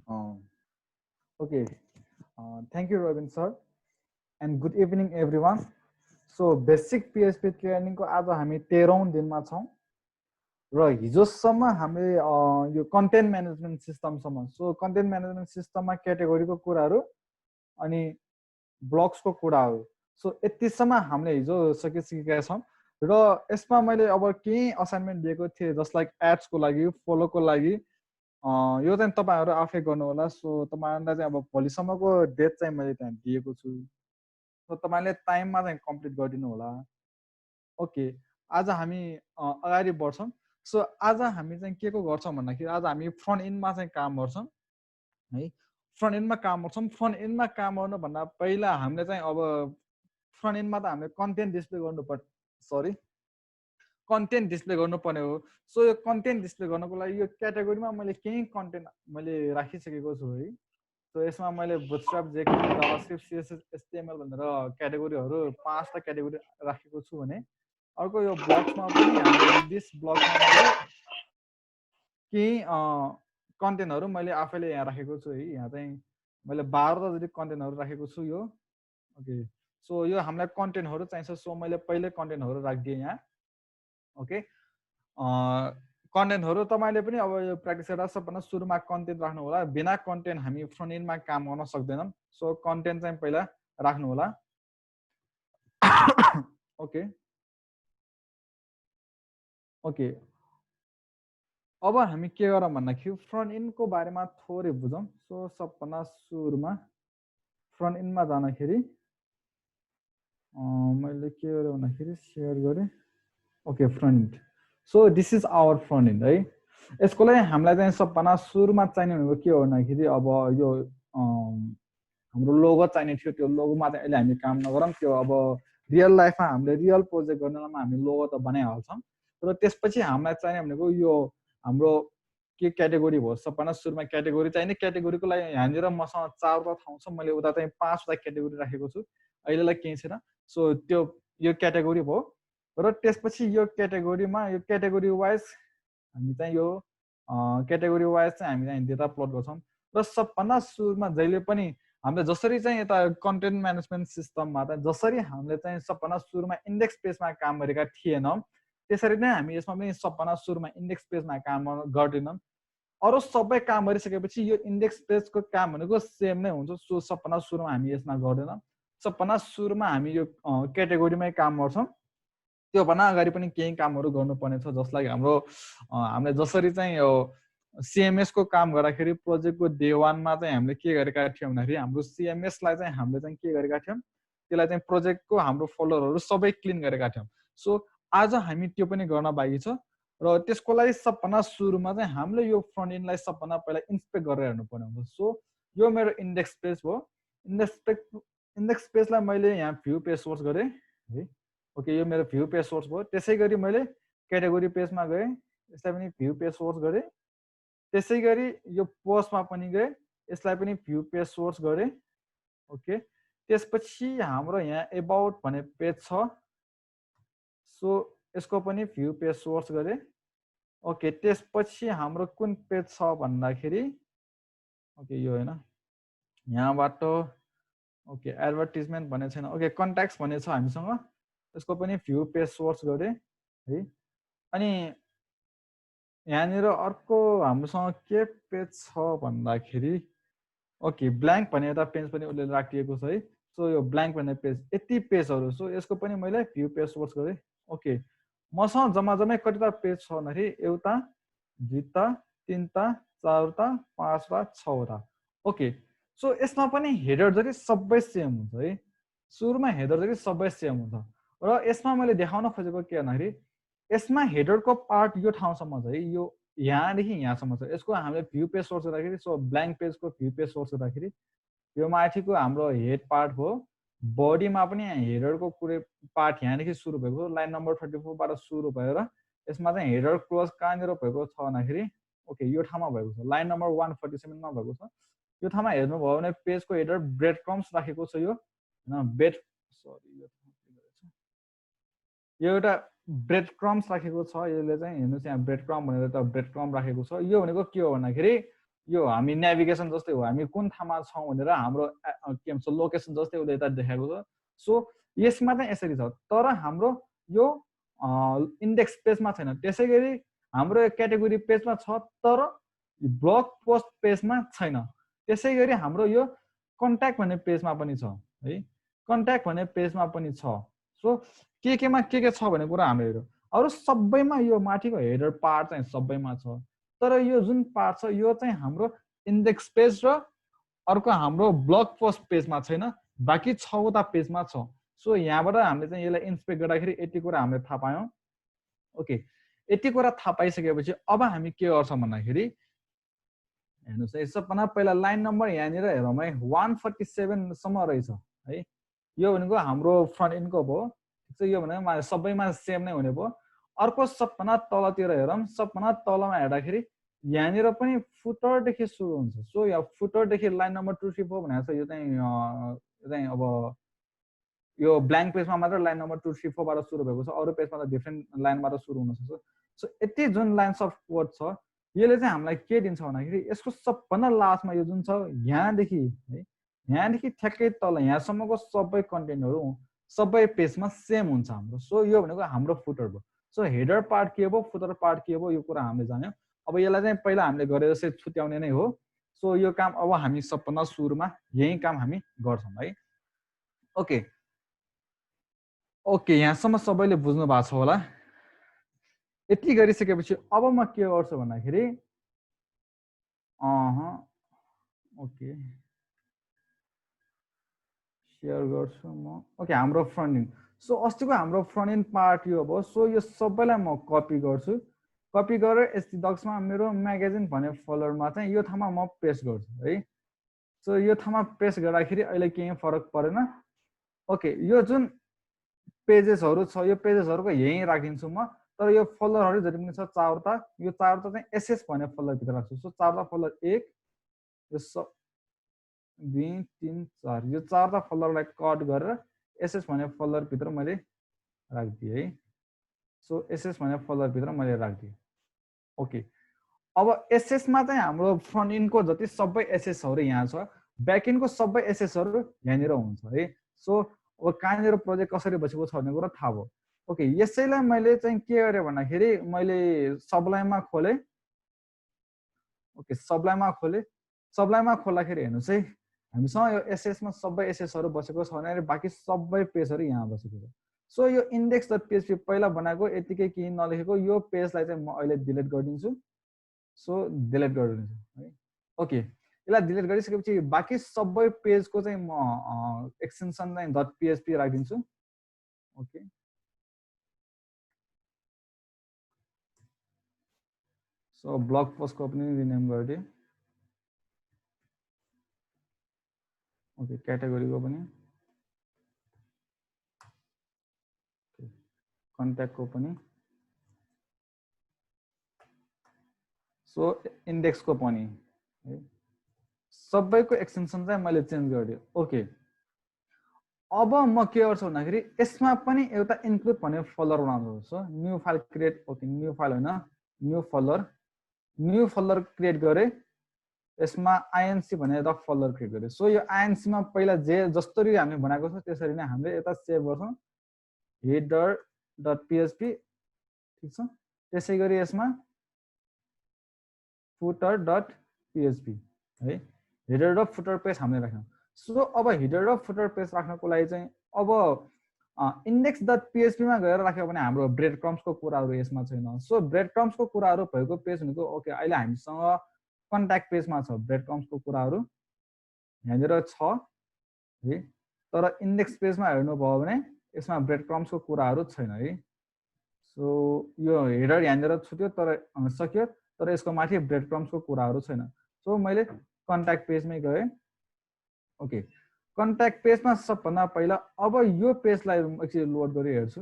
Um, okay, thank you, Robin sir, and good evening, everyone. So, basic PHP training को आज हामी 13औं दिनमा छौं र हिजोसम्म हामीले यो कन्टेन्ट म्यानेजमेन्ट सिस्टमसम्म सो कन्टेन्ट म्यानेजमेन्ट सिस्टममा क्याटेगोरीको कुराहरू अनि ब्लक्सको कुराहरू सो यतिसम्म हामीले हिजो सकिसकेका छौं र यसमा मैले अब केही असाइनमेन्ट दिएको थिएँ जस्ट लाइक एड्सको लागि फलोको लागि यो चाहिँ तपाईँहरू आफै गर्नु होला सो तपाईँहरूलाई चाहिँ अब भोलिसम्मको डेट चाहिँ मैले त्यहाँ दिएको छु सो तपाईँले टाइममा चाहिँ कम्प्लिट गरिदिनु होला ओके आज हामी अगाडि बढ्छौँ सो आज हामी चाहिँ के को गर्छौँ भन्दाखेरि आज हामी फ्रन्ट एन्डमा चाहिँ काम गर्छौँ है फ्रन्ट एन्डमा काम गर्छौँ फ्रन्ट एन्डमा काम गर्नुभन्दा पहिला हामीले चाहिँ अब फ्रन्ट एन्डमा त हामीले कन्टेन्ट डिस्प्ले गर्नुपर्छ सरी कन्टेन्ट डिस्प्ले गर्नुपर्ने हो सो यो कन्टेन्ट डिस्प्ले गर्नको लागि यो क्याटेगोरीमा मैले केही कन्टेन्ट मैले राखिसकेको छु है सो यसमा मैले बुटस्ट्र्याप जेकेटी जावास्क्रिप्ट सिएसएस एचटिएमएल भनेर क्याटेगोरीहरू 5टा क्याटेगोरी राखेको छु भने अर्को यो ब्लक्समा पनि हाम्रो दिस ब्लक्समा मैले केही कन्टेन्टहरू मैले आफैले यहाँ राखेको छु है यहाँ चाहिँ मैले 12टा जति कन्टेन्टहरू राखेको छु यो ओके सो यो हामीलाई कन्टेन्टहरू चाहिन्छ सो मैले पहिले कन्टेन्टहरू राखिदिएँ यहाँ ओके कन्टेन्टहरू तपाईँले पनि अब यो प्र्याक्टिस गरेर सबभन्दा सुरुमा कन्टेन्ट राख्नु होला बिना कन्टेन्ट हामी फ्रन्ट एन्डमा काम गर्न सक्दैनौँ सो कन्टेन्ट चाहिँ पहिला राख्नु होला ओके ओके अब हामी के गरौँ भन्दाखेरि फ्रन्ट एन्डको बारेमा थोरै बुझौँ सो सबभन्दा सुरुमा फ्रन्ट एन्डमा जाँदाखेरि मैले के गरेँ भन्दाखेरि सेयर गरेँ okay front end so this is our front end है यसको लागि हामीलाई चाहिँ सबभन्दा सुरुमा चाहिने भनेको के हो भन्दाखेरि अब यो हाम्रो लोगो चाहिने थियो त्यो लोगोमा चाहिँ अहिले हामी काम नगरौँ त्यो अब रियल लाइफमा हामीले रियल प्रोजेक्ट गर्नेमा हामी लोगो त बनाइहाल्छौँ तर त्यसपछि हामीलाई चाहिने भनेको यो हाम्रो के क्याटेगोरी भयो सबभन्दा सुरुमा क्याटेगोरी चाहिने क्याटेगोरीको लागि यहाँनिर मसँग 4वटा ठाउँ छ मैले उता चाहिँ 5वटा क्याटेगोरी राखेको छु अहिलेलाई केही छैन सो त्यो यो क्याटेगोरी भयो र त्यसपछि यो क्याटेगोरीमा यो क्याटेगोरी वाइज हामी चाहिँ यो क्याटेगोरी वाइज चाहिँ हामी चाहिँ डेटा प्लट गर्छौँ र सबभन्दा सुरुमा जहिले पनि हामीले जसरी चाहिँ यता कन्टेन्ट म्यानेजमेन्ट सिस्टममा त जसरी हामीले चाहिँ सबभन्दा सुरुमा इन्डेक्स पेजमा काम गरेका थिएनौँ त्यसरी नै हामी यसमा पनि सबभन्दा सुरुमा इन्डेक्स पेजमा काम गर्दैनौँ अरू सबै काम गरिसकेपछि यो इन्डेक्स पेजको काम भनेको सेम नै हुन्छ सो सबभन्दा सुरुमा हामी यसमा गर्दैनौँ सबभन्दा सुरुमा हामी यो क्याटेगोरीमै काम गर्छौँ त्योभन्दा अगाडि पनि केही कामहरू गर्नुपर्ने छ जसलाई हाम्रो हामीले जसरी चाहिँ यो सिएमएसको काम गर्दाखेरि प्रोजेक्टको डे 1मा चाहिँ हामीले के गरेका थियौँ भन्दाखेरि हाम्रो सिएमएसलाई चाहिँ हामीले चाहिँ के गरेका थियौँ त्यसलाई चाहिँ प्रोजेक्टको हाम्रो फोल्डरहरू सबै क्लिन गरेका थियौँ सो आज हामी त्यो पनि गर्न बाँकी छ र त्यसको लागि सबभन्दा सुरुमा चाहिँ हामीले यो फ्रन्ट एन्डलाई सबभन्दा पहिला इन्सपेक्ट गरेर हेर्नुपर्ने हुन्छ सो यो मेरो इन्डेक्स पेज भयो इन्डेक्स पेजलाई मैले यहाँ भ्यू पेज सोर्स गरेँ है ओके यो मेरो भ्यू पेज सोर्स भयो त्यसै गरी मैले क्याटेगोरी पेजमा गएँ यसलाई पनि भ्यू पेज सोर्स गरेँ त्यसै गरी यो पोस्टमा पनि गएँ यसलाई पनि भ्यू पेज सोर्स गरेँ ओके त्यसपछि हाम्रो यहाँ एबाउट भन्ने पेज छ सो यसको पनि भ्यू पेज सोर्स गरेँ ओके त्यसपछि हाम्रो कुन पेज छ भन्दाखेरि ओके यो होइन यहाँबाट ओके एडभर्टिजमेन्ट भन्ने छैन ओके कन्ट्याक्ट्स भन्ने छ हामीसँग त्यसको पनि भ्यू पेज सोर्स गरेँ है अनि यहाँनिर अर्को हाम्रोसँग के पेज छ भन्दाखेरि ओके ब्ल्याङ्क भन्ने एउटा पेज पनि उसले राखिएको छ है सो यो ब्ल्याङ्क भन्ने पेज यति पेजहरू सो यसको पनि मैले भ्यू पेज सोर्स गरेँ ओके मसँग जम्मै कतिवटा पेज छ भन्दाखेरि एउटा दुईवटा तिनवटा चारवटा पाँचवटा छवटा ओके सो यसमा पनि हेडर जति सबै सेम हुन्छ है सुरुमा हेडर जति सबै सेम हुन्छ र यसमा मैले देखाउन खोजेको के भन्दाखेरि यसमा हेडरको पार्ट यो ठाउँसम्म छ है यो यहाँदेखि यहाँसम्म छ यसको हामीले भ्यू पेज सोर्स गर्दाखेरि सो ब्ल्याङ्क पेजको भ्यू पेज सोर्स गर्दाखेरि यो माथिको हाम्रो हेड पार्ट भयो बडीमा पनि हेडरको कुरै पार्ट यहाँदेखि सुरु भएको लाइन नम्बर 34बाट सुरु भएर यसमा चाहिँ हेडर क्लोज कहाँनिर भएको छ भन्दाखेरि ओके यो ठाउँमा भएको छ लाइन नम्बर 147मा भएको छ यो ठाउँमा हेर्नुभयो भने पेजको हेडर ब्रेड क्रम्स राखेको छ यो होइन यो एउटा ब्रेड क्रम्स राखेको छ यसले चाहिँ हेर्नुहोस् यहाँ ब्रेड क्रम भनेर त ब्रेड क्रम राखेको छ यो भनेको के हो भन्दाखेरि यो हामी नेभिगेसन जस्तै हो, हामी कुन ठाउँमा छौँ भनेर हाम्रो के भन्छ लोकेसन जस्तै उसले यता देखाएको छ। सो यसमा चाहिँ यसरी छ, तर हाम्रो यो इन्डेक्स पेजमा छैन। त्यसै गरी हाम्रो क्याटेगोरी पेजमा छ तर ब्लग पोस्ट पेजमा छैन। त्यसै गरी हाम्रो यो कन्ट्याक्ट भन्ने पेजमा पनि छ है, कन्ट्याक्ट भन्ने पेजमा पनि छ। सो केमा के छ भन्ने कुरा हामीले हेऱ्यौँ। अरू सबैमा यो माथिको हेडर पार्ट चाहिँ सबैमा छ, तर यो जुन पार्ट छ यो चाहिँ हाम्रो इन्डेक्स पेज र अर्को हाम्रो ब्लग पोस्ट पेजमा छैन, बाँकी 6वटा पेजमा छ। सो यहाँबाट हामीले चाहिँ यसलाई इन्सपेक्ट गर्दाखेरि यति कुरा हामीले थाहा पायौँ। ओके, यति कुरा थाहा पाइसकेपछि अब हामी के गर्छौँ भन्दाखेरि हेर्नुहोस् है, सबभन्दा पहिला लाइन नम्बर यहाँनिर हेरौँ है, 147 सम्म रहेछ है। यो भनेको हाम्रो फ्रन्ट इन्डको भयो, ठिक छ। यो भनेको सबैमा सेम नै हुने भयो। अर्को सबभन्दा तलतिर हेरौँ, सबभन्दा तलमा हेर्दाखेरि यहाँनिर पनि फुटरदेखि सुरु हुन्छ। सो यहाँ फुटरदेखि लाइन नम्बर 234 भनेको छ। यो चाहिँ अब यो ब्ल्याङ्क पेजमा मात्र लाइन नम्बर 234 बाट सुरु भएको छ, अरू पेजमा त डिफ्रेन्ट लाइनबाट सुरु हुनसक्छ। सो यति जुन लाइन्स अफ कोड छ यसले चाहिँ हामीलाई के दिन्छ भन्दाखेरि यसको सबभन्दा लास्टमा यो जुन छ यहाँदेखि है, यहाँदेखि ठ्याक्कै तल यहाँसम्मको सबै कन्टेन्टहरू सबै पेजमा सेम हुन्छ हाम्रो। सो यो भनेको हाम्रो फुटर भयो। सो हेडर पार्ट के भयो, फुटर पार्ट के भयो, यो कुरा हामीले जान्यौँ। अब यसलाई चाहिँ पहिला हामीले गरे जस्तै छुट्याउने नै हो। सो यो काम अब हामी सबभन्दा सुरुमा यही काम हामी गर्छौँ है। ओके ओके, यहाँसम्म सबैले बुझ्नु भएको छ होला। यति गरिसकेपछि अब म के गर्छु भन्दाखेरि ओके सेयर गर्छु म। ओके, हाम्रो फ्रन्ट एन्ड। सो अस्तिको हाम्रो फ्रन्ट एन्ड पार्ट यो भयो। सो यो सबैलाई म कपी गर्छु, कपी गरेर एचटीडक्समा मेरो म्यागजिन भन्ने फोल्डरमा चाहिँ यो ठाउँमा म पेस्ट गर्छु है। सो यो ठाउँमा पेस्ट गर्दाखेरि अहिले केही फरक परेन। ओके, यो जुन पेजेसहरू छ यो पेजेसहरूको यहीँ राखिदिन्छु म, तर यो फोल्डरहरू जति पनि छ 4वटा, यो 4वटा चाहिँ एसएस भन्ने फोल्डरभित्र राख्छु। सो 4वटा फोल्डर 1 यो 2 3 4 यो 4वटा फोल्डरलाई कट गरेर एसएस भन्ने फोल्डरभित्र मैले राखिदिएँ है। सो एसएस भन्ने फोल्डरभित्र मैले राखिदिएँ। ओके, अब एसएसमा चाहिँ हाम्रो फ्रन्ट इन्डको जति सबै एसएसहरू यहाँ छ, ब्याक इन्डको सबै एसएसहरू यहाँनिर हुन्छ है। सो अब कहाँनिर प्रोजेक्ट कसरी बसेको छ भन्ने कुरा थाहा भयो। ओके, यसैलाई मैले चाहिँ के गरेँ भन्दाखेरि मैले सबलाइममा खोलेँ। ओके, सबलाइममा खोल्दाखेरि हेर्नुहोस् है, हामीसँग यो एसएसमा सबै एसएसहरू बसेको छ भने बाँकी सबै पेजहरू यहाँ बसेको छ। सो यो इन्डेक्स डट पिएचपी पहिला बनाएको यतिकै केही नलेखेको यो पेजलाई चाहिँ म अहिले डिलिट गरिदिन्छु। सो डिलिट गरिदिन्छु है। ओके, यसलाई डिलिट गरिसकेपछि बाँकी सबै पेजको चाहिँ म एक्सटेन्सन चाहिँ डट पिएचपी राखिदिन्छु। ओके, सो ब्लग पोस्टको पनि रिनेम गरिदिएँ। ओके, क्याटेगोरीको पनि, कन्ट्याक्टको पनि, सो इन्डेक्सको पनि है, सबैको एक्सटेन्सन चाहिँ मैले चेन्ज गरिदिएँ। ओके, अब म के गर्छु भन्दाखेरि यसमा पनि एउटा इन्क्लुड भन्ने फोल्डर बनाउँछु। So new file create, okay new file होइन न्यू फोल्डर क्रिएट गरेँ। यसमा आइएनसी भनेर एउटा फोल्डर क्रिएट गरेँ। सो यो आइएनसीमा पहिला जसरी हामीले बनाएको छ त्यसरी नै हामीले यता सेभ गर्छौँ, हेडर डट पिएचपी, ठिक छ। त्यसै गरी यसमा फुटर डट पिएचपी है, हेडर र फुटर पेज हामीले राख्यौँ। सो अब हेडर र फुटर पेज राख्नको लागि चाहिँ अब इन्डेक्स डट पिएचपीमा गएर राख्यो भने हाम्रो ब्रेड क्रम्सको कुराहरू यसमा छैन। सो ब्रेड क्रम्सको कुराहरू भएको पेज भनेको ओके अहिले हामीसँग कन्ट्याक्ट पेजमा छ, ब्रेड क्रम्सको कुराहरू यहाँनिर छ है, तर इन्डेक्स पेजमा हेर्नुभयो भने यसमा ब्रेड क्रम्सको कुराहरू छैन है। सो यो हेडर यहाँनिर छुट्यो तर सक्यो, तर यसको माथि ब्रेड क्रम्सको कुराहरू छैन। सो मैले कन्ट्याक्ट पेजमै गएँ। ओके, कन्ट्याक्ट पेजमा सबभन्दा पहिला अब यो पेजलाई एकचोटि लोड गरी हेर्छु।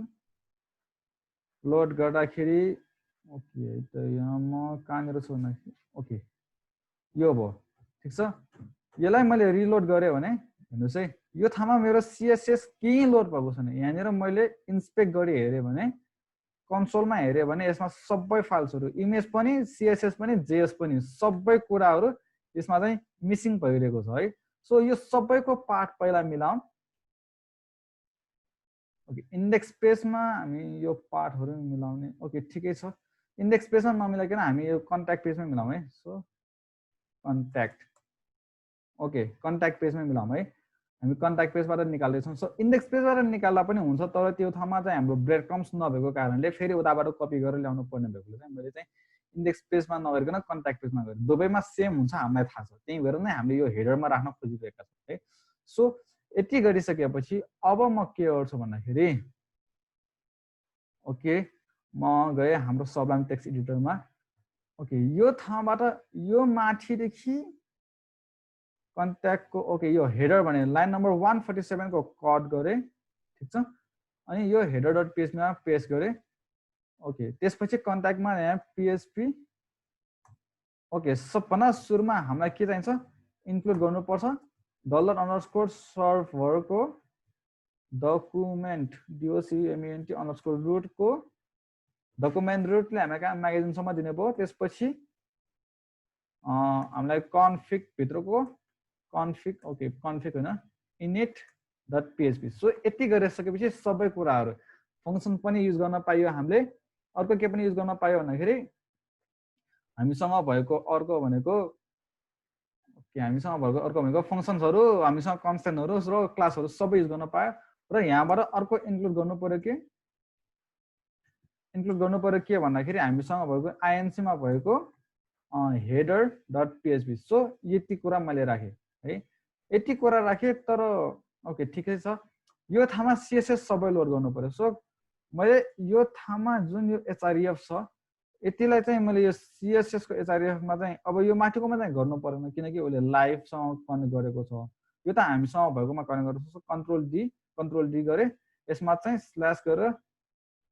लोड गर्दाखेरि ओके त यहाँ म कहाँनिर छु भन्दाखेरि ओके यो भयो, ठिक छ। यसलाई मैले रिलोड गरेँ भने हेर्नुहोस् है, यो ठाउँमा मेरो सिएसएस केही लोड भएको छैन। यहाँनिर मैले इन्सपेक्ट गरी हेरेँ भने कन्सोलमा हेऱ्यो भने यसमा सबै फाइल्सहरू इमेज पनि सिएसएस पनि जेएस पनि सबै कुराहरू यसमा चाहिँ मिसिङ भइरहेको छ है। सो यो सबैको पार्ट पहिला मिलाउँ। ओके इन्डेक्स पेजमा हामी यो पार्टहरु मिलाउने। ओके ठिकै छ, इन्डेक्स पेजमा नमिलाइकन हामी यो कन्ट्याक्ट पेजमा मिलाउँ है। सो कन्ट्याक्ट, ओके कन्ट्याक्ट पेजमा मिलाउँ है। हामी कन्ट्याक्ट पेजबाट निकाल्दैछौँ। सो इन्डेक्स पेजबाट निकाल्दा पनि हुन्छ, तर त्यो ठाउँमा चाहिँ हाम्रो ब्रेड क्रम्स नभएको कारणले फेरि उताबाट कपी गरेर ल्याउनु पर्ने भएकोले चाहिँ मैले चाहिँ इन्डेक्स पेजमा नगरिकन कन्ट्याक्ट पेजमा गरेँ। दुवैमा सेम हुन्छ हामीलाई थाहा छ, त्यही भएर नै हामीले यो हेडरमा राख्न खोजिरहेका छौँ है। सो यति गरिसकेपछि अब म के गर्छु भन्दाखेरि ओके म गएँ हाम्रो सबलाइम टेक्स्ट एडिटरमा। ओके यो ठाउँबाट यो माथिदेखि कन्ट्याक्टको ओके यो हेडर भने लाइन नम्बर 147 को कट गरेँ, ठिक छ। अनि यो हेडर डट पीएचपी मा पेस्ट गरेँ। ओके त्यसपछि कन्ट्याक्टमा यहाँ पीएचपी ओके सबभन्दा सुरुमा हामीलाई के चाहिन्छ इन्क्लुड गर्नुपर्छ $_सर्भरको डकुमेन्ट डोक्युमेन्ट अंडरस्कोर रूट को डकुमेन्ट रूटले हामीलाई कहाँ म्यागजिनसम्म दिने भयो। त्यसपछि हामीलाई कन्फिग भित्रको कन्फिग ओके कन्फिग हैन init डट पीएचपी। सो यति गरिसकेपछि सबै कुराहरु फंक्सन पनि युज गर्न पाइयो हामीले। अर्को के पनि युज गर्न पाइयो भन्दाखेरि हामीसँग भएको अर्को भनेको ओके हामीसँग भएको अर्को भनेको फंक्सन्सहरु, हामीसँग कन्स्टेन्टहरु र क्लासहरु सबै युज गर्न पायो। र यहाँबाट अर्को इन्क्लुड गर्नु पर्यो के भन्दाखेरि हामीसँग भएको आईएनसी मा भएको हेडर डट पीएचपी। सो यति कुरा मैले राखे है, यति कुरा राखे। तर ओके ठिकै छ, यो ठाउँमा सीएसएस सबै लोड गर्नु पर्यो। सो मैले यो ठाउँमा जुन यो एचआरएफ छ यतिलाई चाहिँ मैले यो सीएसएस को एचआरएफ मा चाहिँ अब यो माथिकोमा चाहिँ गर्नु पर्दैन किनकि उले लाइभ सँग कनेक्ट गरेको छ। यो त हामीसँग भएकोमा कनेक्ट गरेको छ। कन्ट्रोल डी गरे, यसमा चाहिँ स्ल्याश गरेर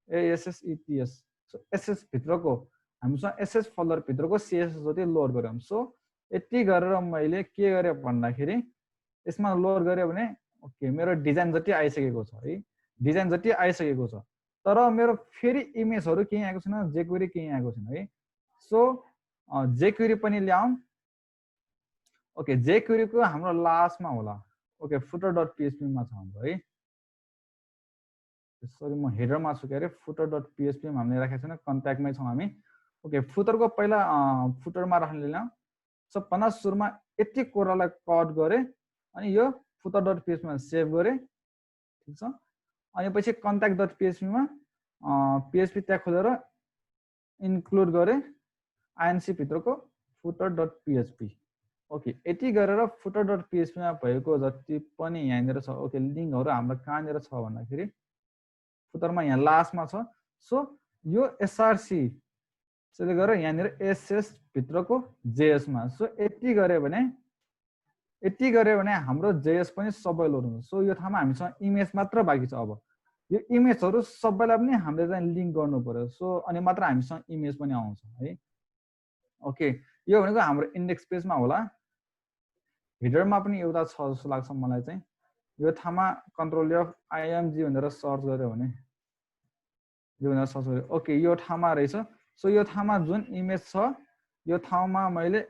ASSETS। सो एसएस भित्रको हामीसँग एसएस फोल्डर भित्रको सीएसएस जति लोड गर्यौं। सो यति गरेर मैले के गरे भन्दाखेरि यसमा लोड गरे भने ओके मेरो डिजाइन जति आइसकेको छ है, डिजाइन जति आइसकेको छ। तर मेरो फेरि इमेजहरु केही आएको छैन, जेक्वेरी केही आएको छैन है। सो जेक्वेरी पनि ल्याउँ। ओके जेक्वेरी को हाम्रो लास्टमा होला। ओके फुटर डट पीएचपी मा छ हाम्रो है। सरी म हेडरमा छु के अरे, फुटर डट पीएचपी मा हामीले राखेको छैन, कन्ट्याक्टमै छौं हामी। ओके फुटरको पहिला फुटरमा राख्न लियौं। सबभन्दा सुरुमा यति कुरालाई कट गरे अनि यो फुटर डट पीएचपी मा सेभ गरे, ठीक छ। अनि पछि कन्ट्याक्ट डट पीएचपी मा पीएचपी ट्याग खोलेर इन्क्लुड गरे आईएनसी भित्रको फुटर डट पीएचपी। ओके यति गरेर फुटर डट पीएचपी मा भएको जति पनि यहाँनिर छ ओके लिंकहरु हाम्रो कहाँनिर छ भन्दाखेरि फुटरमा यहाँ लास्टमा छ। सो यो एसआरसी त्यसले गरेर यहाँनिर एसएस भित्रको जेएस मा। सो यति गरे भने हाम्रो जेएस पनि सबै लोड हुन्छ। सो यो ठाउँमा हामीसँग इमेज मात्र बाँकी छ। अब यो इमेजहरु सबैलाई पनि हामीले चाहिँ लिंक गर्नु पर्यो। सो अनि मात्र हामीसँग इमेज पनि आउँछ है। ओके यो भनेको हाम्रो इन्डेक्स पेजमा होला, हेडरमा पनि एउटा छ जस्तो लाग्छ मलाई चाहिँ। यो ठाउँमा कन्ट्रोल एफ आईएमजी भनेर सर्च गर्यो भने यो भनेर सर्च गर्यो ओके यो ठाउँमा रहेछ। सो यो ठाउँमा जुन इमेज छ यो ठाउँमा मैले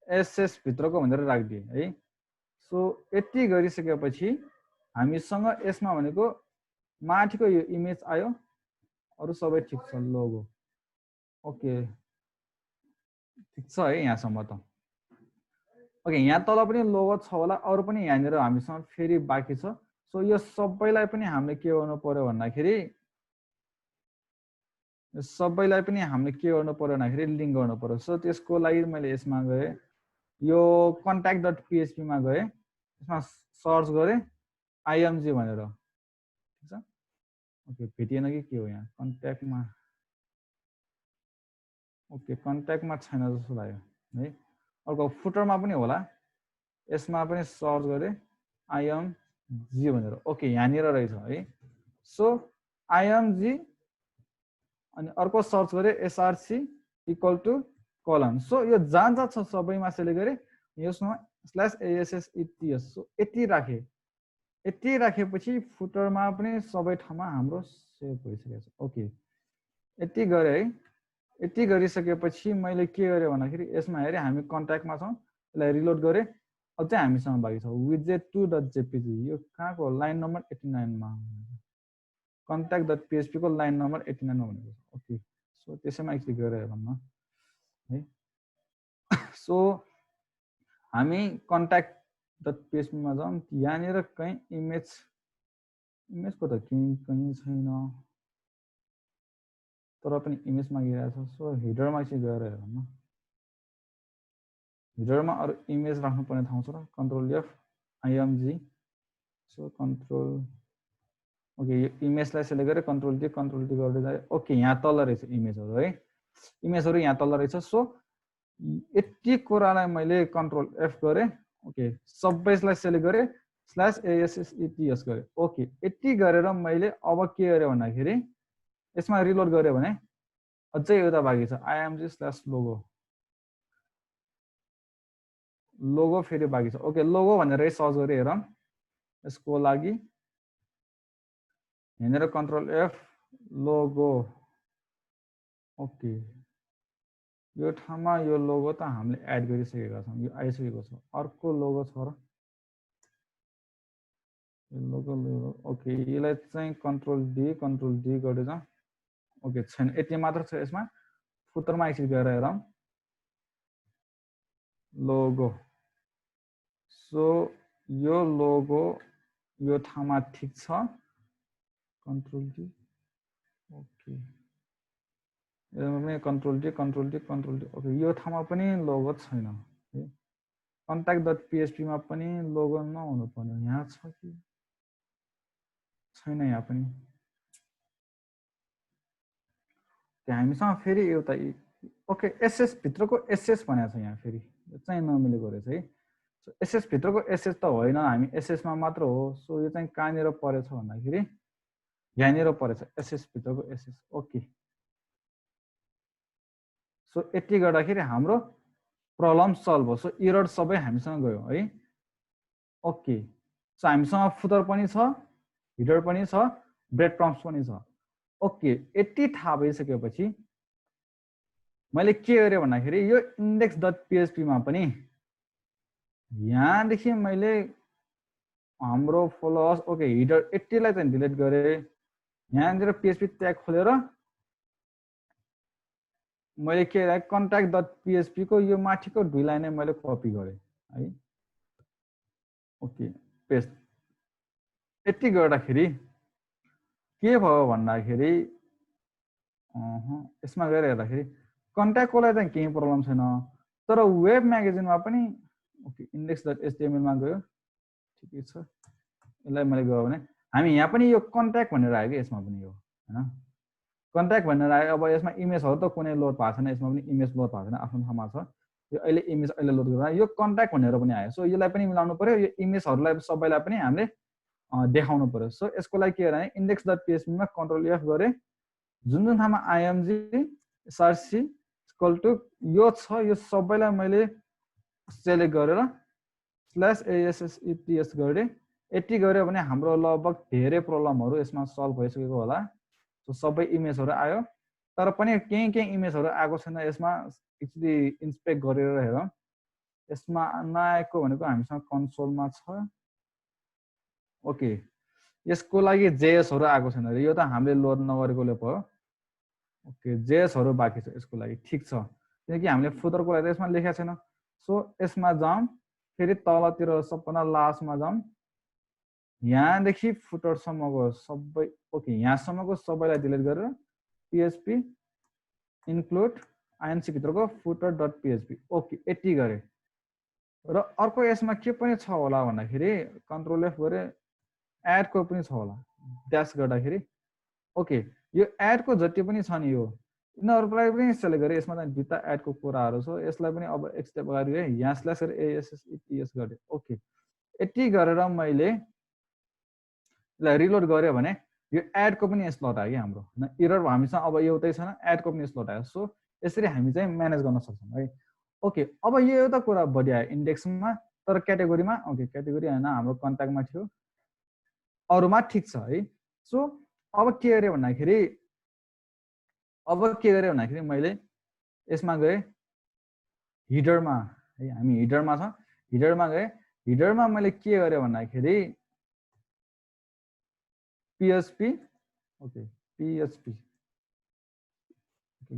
एसएस भित्रको भनेर राखिदिए है। सो यति गरिसकेपछि हामीसँग यसमा भनेको माथिको यो इमेज आयो, अरु सबै ठीक छ, लोगो ओके ठीक छ है यहाँसम्म त। ओके यहाँ तल पनि लोगो छ होला, अरु पनि यहाँनिर हामीसँग फेरि बाँकी छ। सो यो सबैलाई पनि हामीले के गर्नु पर्यो भन्दाखेरि लिंक गर्नु पर्यो। सो त्यसको लागि मैले यसमा गए, यो कन्ट्याक्ट डट पीएचपी मा गए, यसमा सर्च गरे आईएमजी भनेर, ठीक छ। ओके भेटिएन कि के हो यहाँ कन्ट्याक्टमा। ओके कन्ट्याक्टमा छैन जस्तो लाग्यो है। अर्को फुटरमा पनि होला, यसमा पनि सर्च गरे आईएमजी भनेर ओके यहाँनिर रहेछ है। सो आईएमजी अनि अर्को सर्च गरे SRC equal to colon. So यो जहाँ छ सबैमा सेलेक्ट गरे यसमा स्ल्याश ASSETS। सो यति राखेपछि फुटरमा पनि सबै ठाउँमा हाम्रो सेभ भइसकेको छ। ओके यति गरे है। यति गरिसकेपछि मैले के गरे भन्दाखेरि यसमा हेरे हामी कन्ट्याक्टमा छौं। यसलाई रिलोड गरे अब चाहिँ हामीसँग बाँकी छ widget2.jpg यो कहाँको लाइन नम्बर 89 मा contact.php को लाइन नम्बर 89 मा भनेको छ ओके सो त्यसैमा एकचोटि गएर हेरौँ न है सो हामी contact.php मा जाउँ यहाँनिर कहीँ इमेजको त कहीँ छैन तर पनि इमेज मागिरहेको छ सो हिडरमा चाहिँ गएर हेरौँ न हिडरमा अरु इमेज राख्नु पर्ने ठाउँ छ र control F img so control okay यो इमेजलाई सेलेक्ट गरे कन्ट्रोल डी गर्दै जाए ओके यहाँ तल रहेछ इमेजहरु है इमेजहरु यहाँ तल रहेछ सो यति कुरालाई मैले कन्ट्रोल एफ गरे ओके सबैलाई सेलेक्ट गरे /ASSETS गरे ओके यति गरेर मैले अब के गरे भन्दाखेरि यसमा रिलोड गरे भने अझै एउटा बाँकी छ img/logo लोगो फेरि बाँकी छ ओके लोगो भनेर सर्च गरे हेरौँ यसको लागि यहाँनिर कन्ट्रोल एफ लोगो ओके यो ठाउँमा यो लोगो त हामीले एड गरिसकेका छौँ यो आइसकेको छ अर्को लोगो छ र यो लोगो ओके यसलाई चाहिँ कन्ट्रोल डी गर्दै जाउँ ओके छैन यति मात्र छ यसमा फुटरमा एकचोटि गएर हेरौँ लोगो सो यो लोगो यो ठाउँमा ठिक छ कन्ट्रोल डी ओके यसमा पनि कन्ट्रोल डी ओके यो ठाउँमा पनि लोगो छैन है contact.php मा पनि लोगो नहुनु पर्ने यहाँ छ कि छैन यहाँ पनि हामीसँग फेरि एउटा ओके एसएस भित्रको एसएस भनेको छ यहाँ फेरि यो चाहिँ नमिलेको रहेछ है सो एसएस भित्रको एसएस त होइन हामी एसएस मा मात्र हो सो यो चाहिँ कहाँनिर परेछ भन्दाखेरि यहाँनिर परेछ एसएस भित्रको एसएस ओके सो यति गर्दाखेरि हाम्रो प्रब्लम सल्भ हो सो एरर सबै हामीसँग गयो है ओके सो हामीसँग फुटर पनि छ हिडर पनि छ ब्रेड क्रम्स पनि छ ओके यति थाहा भइसकेपछि मैले के गरे भन्दाखेरि यो index.php मा पनि यहाँदेखि मैले हाम्रो फलोअर्स ओके हिडर 80 लाई चाहिँ डिलिट गरे यहाँनिर php ट्याग खोलेर मैले के गरे contact.php को यो माथिको दुई लाइन मैले कपी गरे है ओके पेस्ट यति गर्दाखेरि के भयो भन्दाखेरि यसमा गएर हेर्दाखेरि कन्ट्याक्टको लागि चाहिँ केही प्रब्लम छैन तर वेब म्यागजिनमा पनि ओके index.html मा गयो ठिकै छ यसलाई मैले गयो भने हामी यहाँ पनि यो कन्ट्याक्ट भनेर आयो कि यसमा पनि यो हैन कन्ट्याक्ट भनेर आयो अब यसमा इमेजहरु त कुनै लोड भएको छैन यसमा पनि इमेज लोड भएको छैन आफ्नो ठाउँमा छ यो अहिले इमेज अहिले लोड गरेर यो कन्ट्याक्ट भनेर पनि आयो सो यसलाई पनि मिलाउनु पर्यो यो इमेजहरुलाई सबैलाई पनि हामीले देखाउनु पर्यो सो यसको लागि के गर्ने index.php मा कन्ट्रोल एफ गरे जुन ठाउँमा img src इक्वल टु यो छ यो सबैलाई मैले सेलेक्ट गरेर /ASSETS गरे यति गरे भने हाम्रो लगभग धेरै प्रब्लमहरु यसमा सल्भ भइसकेको होला सो सबै इमेजहरु आयो तर पनि केही इमेजहरु आएको छैन यसमा एकचोटि इन्स्पेक्ट गरेर हेरौँ यसमा नआएको भनेको हामीसँग कन्सोलमा छ ओके यसको लागि जेएसहरु आएको छैन रे यो त हामीले लोड नगरेकोले भयो ओके जेएसहरु बाँकी छ यसको लागि ठीक छ किनकि हामीले फुटरको लागि यसमा लेखेको छैन सो यसमा जाउँ फेरि तलतिर सबभन्दा लास्टमा जाउँ यहाँदेखि फुटरसम्मको सबै ओके यहाँसम्मको सबैलाई डिलिट गरेर php इन्क्लुड inc भित्रको footer.php ओके यति गरे र अर्को यसमा के पनि छ होला भन्दाखेरि कन्ट्रोल एफ गरे एड को पनि छ होला ड्यास गर्दाखेरि ओके यो एड को जति पनि छ नि यो यिनीहरुलाई पनि सेलेक्ट गरे यसमा चाहिँ दुईटा एड को कुराहरु छ यसलाई पनि अब एक स्टेप अगाडि गए यहाँ /ASSETS गरे ओके यति गरेर मैले यसलाई रिलोड गरे भने यो एड को पनि स्लट आयो कि हाम्रो हैन एरर हामीसँग अब एउटै छैन एड को पनि स्लट आयो सो यसरी हामी चाहिँ म्यानेज गर्न सक्छौं है ओके अब यो एउटा कुरा बढी आयो इन्डेक्समा तर क्याटेगोरीमा ओके क्याटेगोरी हैन हाम्रो कन्ट्याक्टमा थियो अरुमा ठीक छ है सो अब के गरे भन्दाखेरि मैले यसमा गए हिडरमा है हामी हिडरमा छ हिडरमा गए हिडरमा मैले के गरे भन्दाखेरि PHP ओके PHP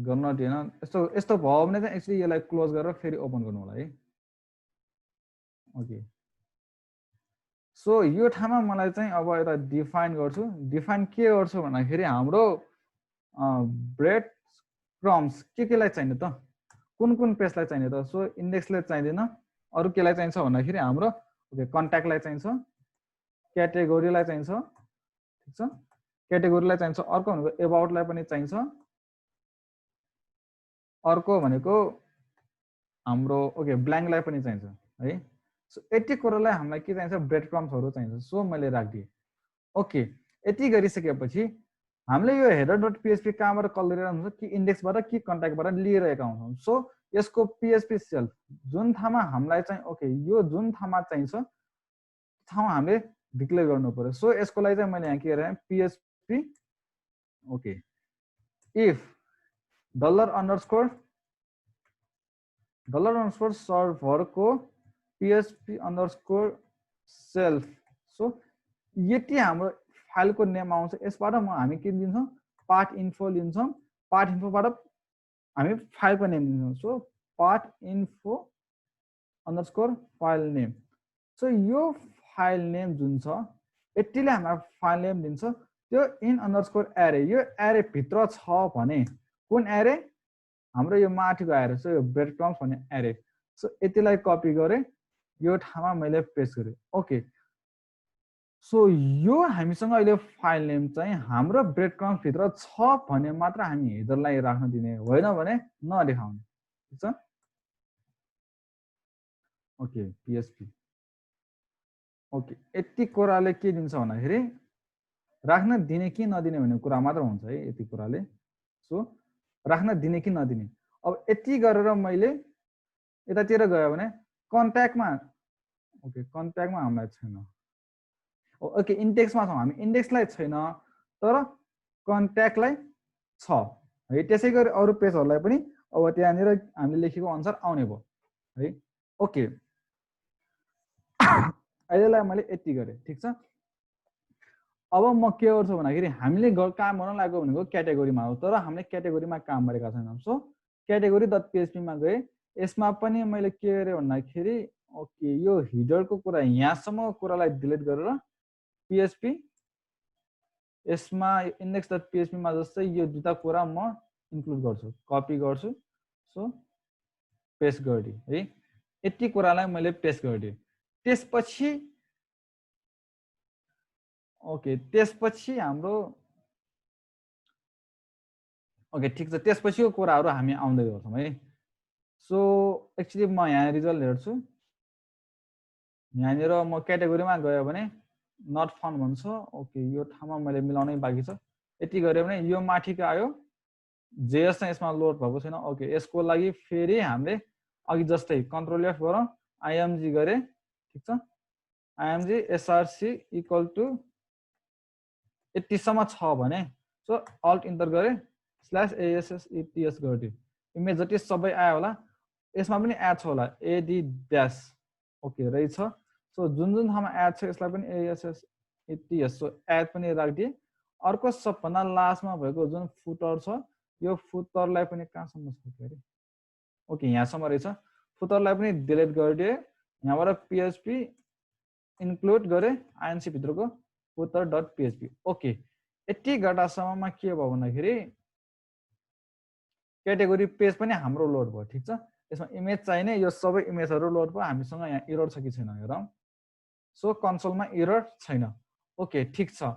गर्न दिएन यस्तो यस्तो भयो भने चाहिँ एक्चुअली यसलाई क्लोज गरेर फेरि ओपन गर्नु होला है ओके सो यो ठाउँमा मलाई चाहिँ अब यता डिफाइन गर्छु डिफाइन के गर्छु भन्दाखेरि हाम्रो ब्रेड क्रम्स केलाई चाहिने त कुन पेजलाई चाहिने त सो इन्डेक्सलाई चाहिँदैन अरु केलाई चाहिन्छ भन्दाखेरि हाम्रो ओके कन्ट्याक्टलाई चाहिन्छ क्याटेगोरीलाई चाहिन्छ ठीक छ क्याटेगोरीलाई चाहिन्छ अर्को भनेको एबाउटलाई पनि चाहिन्छ अर्को भनेको हाम्रो ओके ब्ल्याङ्कलाई पनि चाहिन्छ है सो यति कुरालाई हामीलाई के चाहिन्छ ब्रेड क्रम्सहरु चाहिन्छ सो मैले राखिदिएँ ओके यति गरिसकेपछि हामीले यो header.php कहाँबाट कल गरिरहेको हुन्छ कि इन्डेक्सबाट कि कन्ट्याक्टबाट लिइरहेका हुन्छौँ सो यसको PHP सेल्फ जुन ठाउँमा हामीलाई चाहिँ ओके यो जुन ठाउँमा चाहिन्छ ठाउँ हामीले डिक्लेयर गर्नु पर्यो सो यसको लागि चाहिँ मैले यहाँ के गरेँ PHP ओके इफ $_ सर्भर को PHP_ सेल्फ सो यति हाम्रो फाइलको नेम आउँछ यसबाट हामी के दिन्छौँ पार्ट इन्फो लिन्छौँ पार्ट इन्फोबाट हामी फाइलको नेम दिन्छौँ so part info _ file name so यो फाइल नेम जुन छ यतिले हामीलाई फाइल नेम दिन्छ त्यो इन _ एरे यो एरे भित्र छ भने कुन एरे हाम्रो यो माथिको एरे सो यो ब्रेड क्रम्स भन्ने एरे सो यतिलाई कपी गरे यो ठाउँमा मैले पेस्ट गरेँ ओके सो यो हामीसँग अहिले फाइल नेम चाहिँ हाम्रो ब्रेड क्रम्स भित्र छ भने मात्र हामी हेडरलाई राख्न दिने होइन भने नदेखाउने ठीक छ ओके PHP ओके यति कुराले के दिन्छ भन्दाखेरि राख्न दिने कि नदिने भन्ने कुरा मात्र हुन्छ है यति कुराले सो राख्न दिने कि नदिने अब यति गरेर मैले यतातिर गयो भने कन्ट्याक्टमा ओके कन्ट्याक्टमा हामीलाई छैन ओके इन्डेक्समा छौँ हामी इन्डेक्सलाई छैन तर कन्ट्याक्टलाई छ है त्यसै गरी अरू पेजहरूलाई पनि अब त्यहाँनिर हामीले लेखेको अनुसार आउने भयो है ओके अहिलेलाई मैले यति गरेँ ठीक छ अब म के गर्छु भन्दाखेरि हामीले काम गर्न लागेको भनेको क्याटेगोरीमा हो तर हामीले क्याटेगोरीमा काम गरेका छैनौँ सो क्याटेगोरी.php मा गए यसमा पनि मैले के गरेँ भन्दाखेरि ओके यो हिडरको कुरा यहाँसम्मको कुरालाई डिलिट गरेर PHP यसमा index.php मा जस्तै यो दुईटा कुरा म इन्क्लुड गर्छु कपी गर्छु सो पेस्ट गरिदिएँ है यति कुरालाई मैले पेस्ट गरिदिएँ त्यसपछि ओके त्यसपछि हाम्रो ओके ठीक छ त्यसपछिको कुराहरू हामी आउँदै गर्छौँ है सो एक्चुअली म यहाँ रिजल्ट हेर्छु यहाँनिर म क्याटेगोरीमा गयो भने नट फाउन्ड भन्छ ओके यो ठाउँमा मैले मिलाउनै बाँकी छ यति गऱ्यो भने यो माथिको आयो JS चाहिँ यसमा लोड भएको छैन ओके यसको लागि फेरि हामीले अघि जस्तै कन्ट्रोल F गरौँ img गरे ठीक छ img src इक्वल टु यतिसम्म छ भने सो अल्ट इन्टर गरे /ASSETS गरिदियो इमेज जति सबै आयो होला यसमा पनि एड छ होला AD ड्यास ओके रहेछ सो जुन जुन ठाउँमा एड छ यसलाई पनि ASSETS सो एड पनि राखिदिए अर्को सबभन्दा लास्टमा भएको जुन फुटर छ यो फुटरलाई पनि कहाँसम्म छ फेरि ओके यहाँसम्म रहेछ फुटरलाई पनि डिलिट गरिदिए यहाँबाट PHP इन्क्लुड गरे INC भित्रको footer.php ओके यति गर्दासम्ममा के भयो भन्दाखेरि क्याटेगोरी पेज पनि हाम्रो लोड भयो ठीक छ यसमा इमेज चाहिने यो सबै इमेजहरू लोड भयो हामीसँग यहाँ एरर छ कि छैन हेरौँ सो कन्सोलमा एरर छैन ओके ठीक छ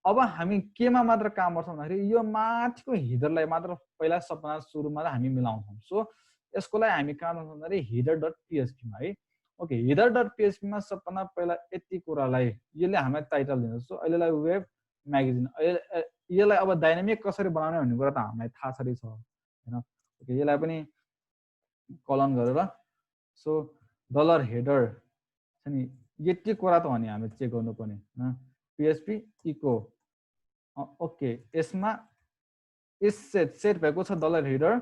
अब हामी केमा मात्र काम गर्छौँ भन्दाखेरि यो माथिको हिडरलाई मात्र पहिला सबभन्दा सुरुमा हामी मिलाउँछौँ सो यसको लागि हामी कहाँ जान्छौँ भन्दाखेरि header.php मा है ओके header.php मा सबभन्दा पहिला यति कुरालाई यसले हामीलाई टाइटल दिन्छ सो अहिलेलाई वेब म्यागजिन यसलाई अब डाइनामिक कसरी बनाउने भन्ने कुरा त हामीलाई थाहा छँदै छ हैन ओके यसलाई पनि कलन गरेर सो $header छ नि यति कुरा त हो नि हामीले चेक गर्नुपर्ने हैन PHP इको ओके यसमा इस सेट भएको छ $header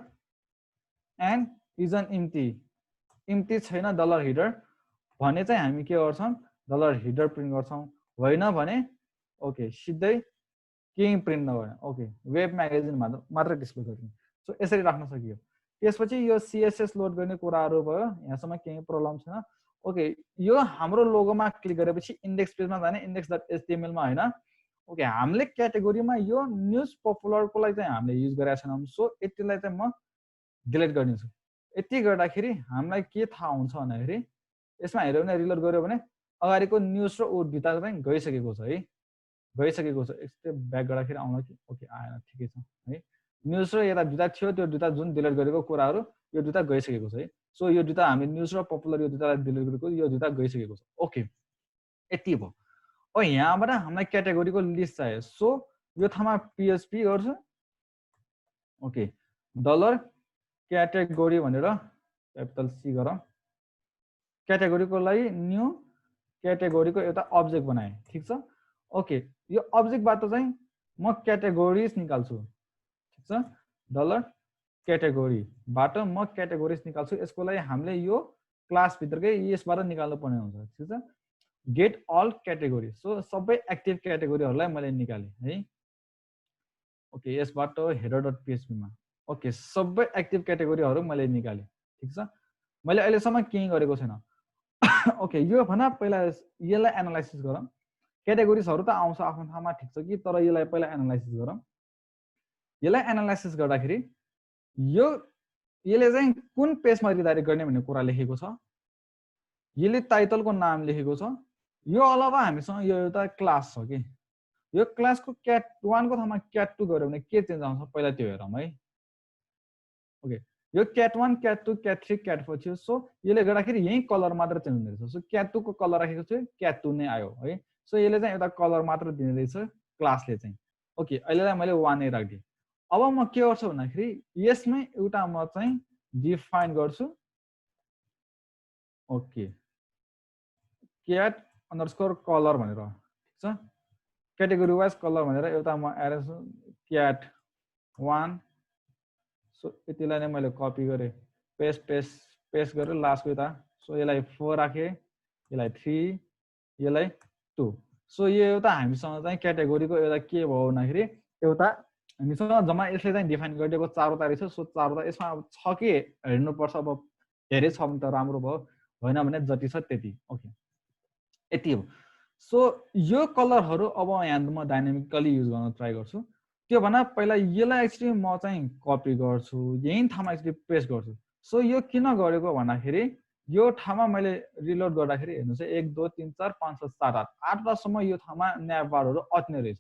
and is an empty empty छैन डलर हिडर भने चाहिँ हामी के गर्छौँ डलर हिडर प्रिन्ट गर्छौँ होइन भने ओके सिधै केही प्रिन्ट नगर्ने ओके वेब म्यागजिन मात्र डिस्प्ले गर्ने सो यसरी राख्न सकियो त्यसपछि यो CSS लोड गर्ने कुराहरू भयो यहाँसम्म केही प्रब्लम छैन ओके यो हाम्रो लोगोमा क्लिक गरेपछि इन्डेक्स पेजमा जाने index.html मा हैन ओके हामीले क्याटेगोरीमा यो न्यूज पपुलरको लागि चाहिँ हामीले युज गरेका छैनौं सो यतिलाई चाहिँ म डिलिट गर्दिन्छु यति गर्दाखेरि हामीलाई के थाहा हुन्छ भन्दाखेरि यसमा हेर्यो भने रिलोड गर्यो भने अगाडिको न्यूज र उ भित्र चाहिँ गइसकेको छ है गइसकेको छ स्टेप ब्याक गर्दाखेरि आउन कि ओके आएन ठिकै छ है न्यूज र यता दुईटा थियो त्यो दुईटा जुन डिलिट गरेको कुराहरू यो दुईटा गइसकेको छ है सो यो दुईटा हामी न्यूज र पपुलर यो दुईटालाई डिलिट गरेको यो दुईटा गइसकेको छ ओके यति भयो अब यहाँबाट हामीलाई क्याटेगोरीको लिस्ट चाहियो सो यो ठाउँमा PHP गर्छु ओके डलर क्याटेगोरी भनेर क्यापिटल C गरौँ क्याटेगोरीको लागि न्यू क्याटेगोरीको एउटा अब्जेक्ट बनाएँ ठिक छ ओके यो अब्जेक्टबाट चाहिँ म क्याटेगोरीज निकाल्छु ठिक छ डलर क्याटेगोरीबाट म क्याटेगोरीज निकाल्छु यसको लागि हामीले यो क्लास भित्रकै यसबाट निकाल्नु पर्ने हुन्छ ठिक छ गेट अल क्याटेगोरी सो सबै एक्टिभ क्याटेगोरीहरूलाई मैले निकालेँ है ओके यसबाट header.php मा ओके सबै एक्टिभ क्याटेगोरीहरू मैले निकालेँ ठिक छ मैले अहिलेसम्म केही गरेको छैन ओके यो भना पहिला यसलाई एनालाइसिस गरौँ क्याटेगोरीजहरू त आउँछ आफ्नो ठाउँमा ठिक छ कि तर यसलाई पहिला एनालाइसिस गरौँ यसलाई एनालाइसिस गर्दाखेरि यो यसले चाहिँ कुन पेजमा रिडाइरेक्ट गर्ने भन्ने कुरा लेखेको छ यसले टाइटलको नाम लेखेको छ यो अलावा हामीसँग यो एउटा क्लास छ कि यो क्लासको cat1 को ठाउँमा cat2 गर्यो भने के चेन्ज आउँछ पहिला त्यो हेरौँ है ओके यो cat1 cat2 cat3 cat4 थियो सो यसले गर्दाखेरि यही कलर मात्र चेन्ज हुने रहेछ सो cat2 को कलर राखेको छु cat2 नै आयो है सो यसले चाहिँ एउटा कलर मात्र दिने रहेछ क्लासले चाहिँ ओके अहिलेलाई मैले 1 नै राखिदिएँ अब म के गर्छु भन्दाखेरि यसमै एउटा म चाहिँ डिफाइन गर्छु ओके cat_color भनेर ठिक छ क्याटेगोरी वाइज कलर भनेर एउटा म एरेन्ज cat1 सो यतिलाई नै मैले कपी गरेँ पेस्ट गरेर लास्टको यता सो यसलाई 4 राखेँ यसलाई 3 यसलाई 2 सो यो एउटा हामीसँग चाहिँ क्याटेगोरीको एउटा के भयो भन्दाखेरि एउटा हामीसँग जम्मा यसले चाहिँ डिफाइन गरिदिएको चारवटा रहेछ सो चारवटा यसमा अब छ कि हेर्नुपर्छ अब धेरै छ भने त राम्रो भयो होइन भने जति छ त्यति ओके यति हो सो यो कलरहरू अब यहाँ म डाइनामिकली युज गर्न ट्राई गर्छु त्यो भन्दा पहिला यसलाई एक्चुअली म चाहिँ कपी गर्छु यही ठाउँमा एक्चुअली पेस्ट गर्छु सो यो किन गरेको भन्दाखेरि यो ठाउँमा मैले रिलोड गर्दाखेरि हेर्नुहोस् 1 2 3 4 5 6 7 8 8वटासम्म यो ठाउँमा न्याप बारहरू अट्ने रहेछ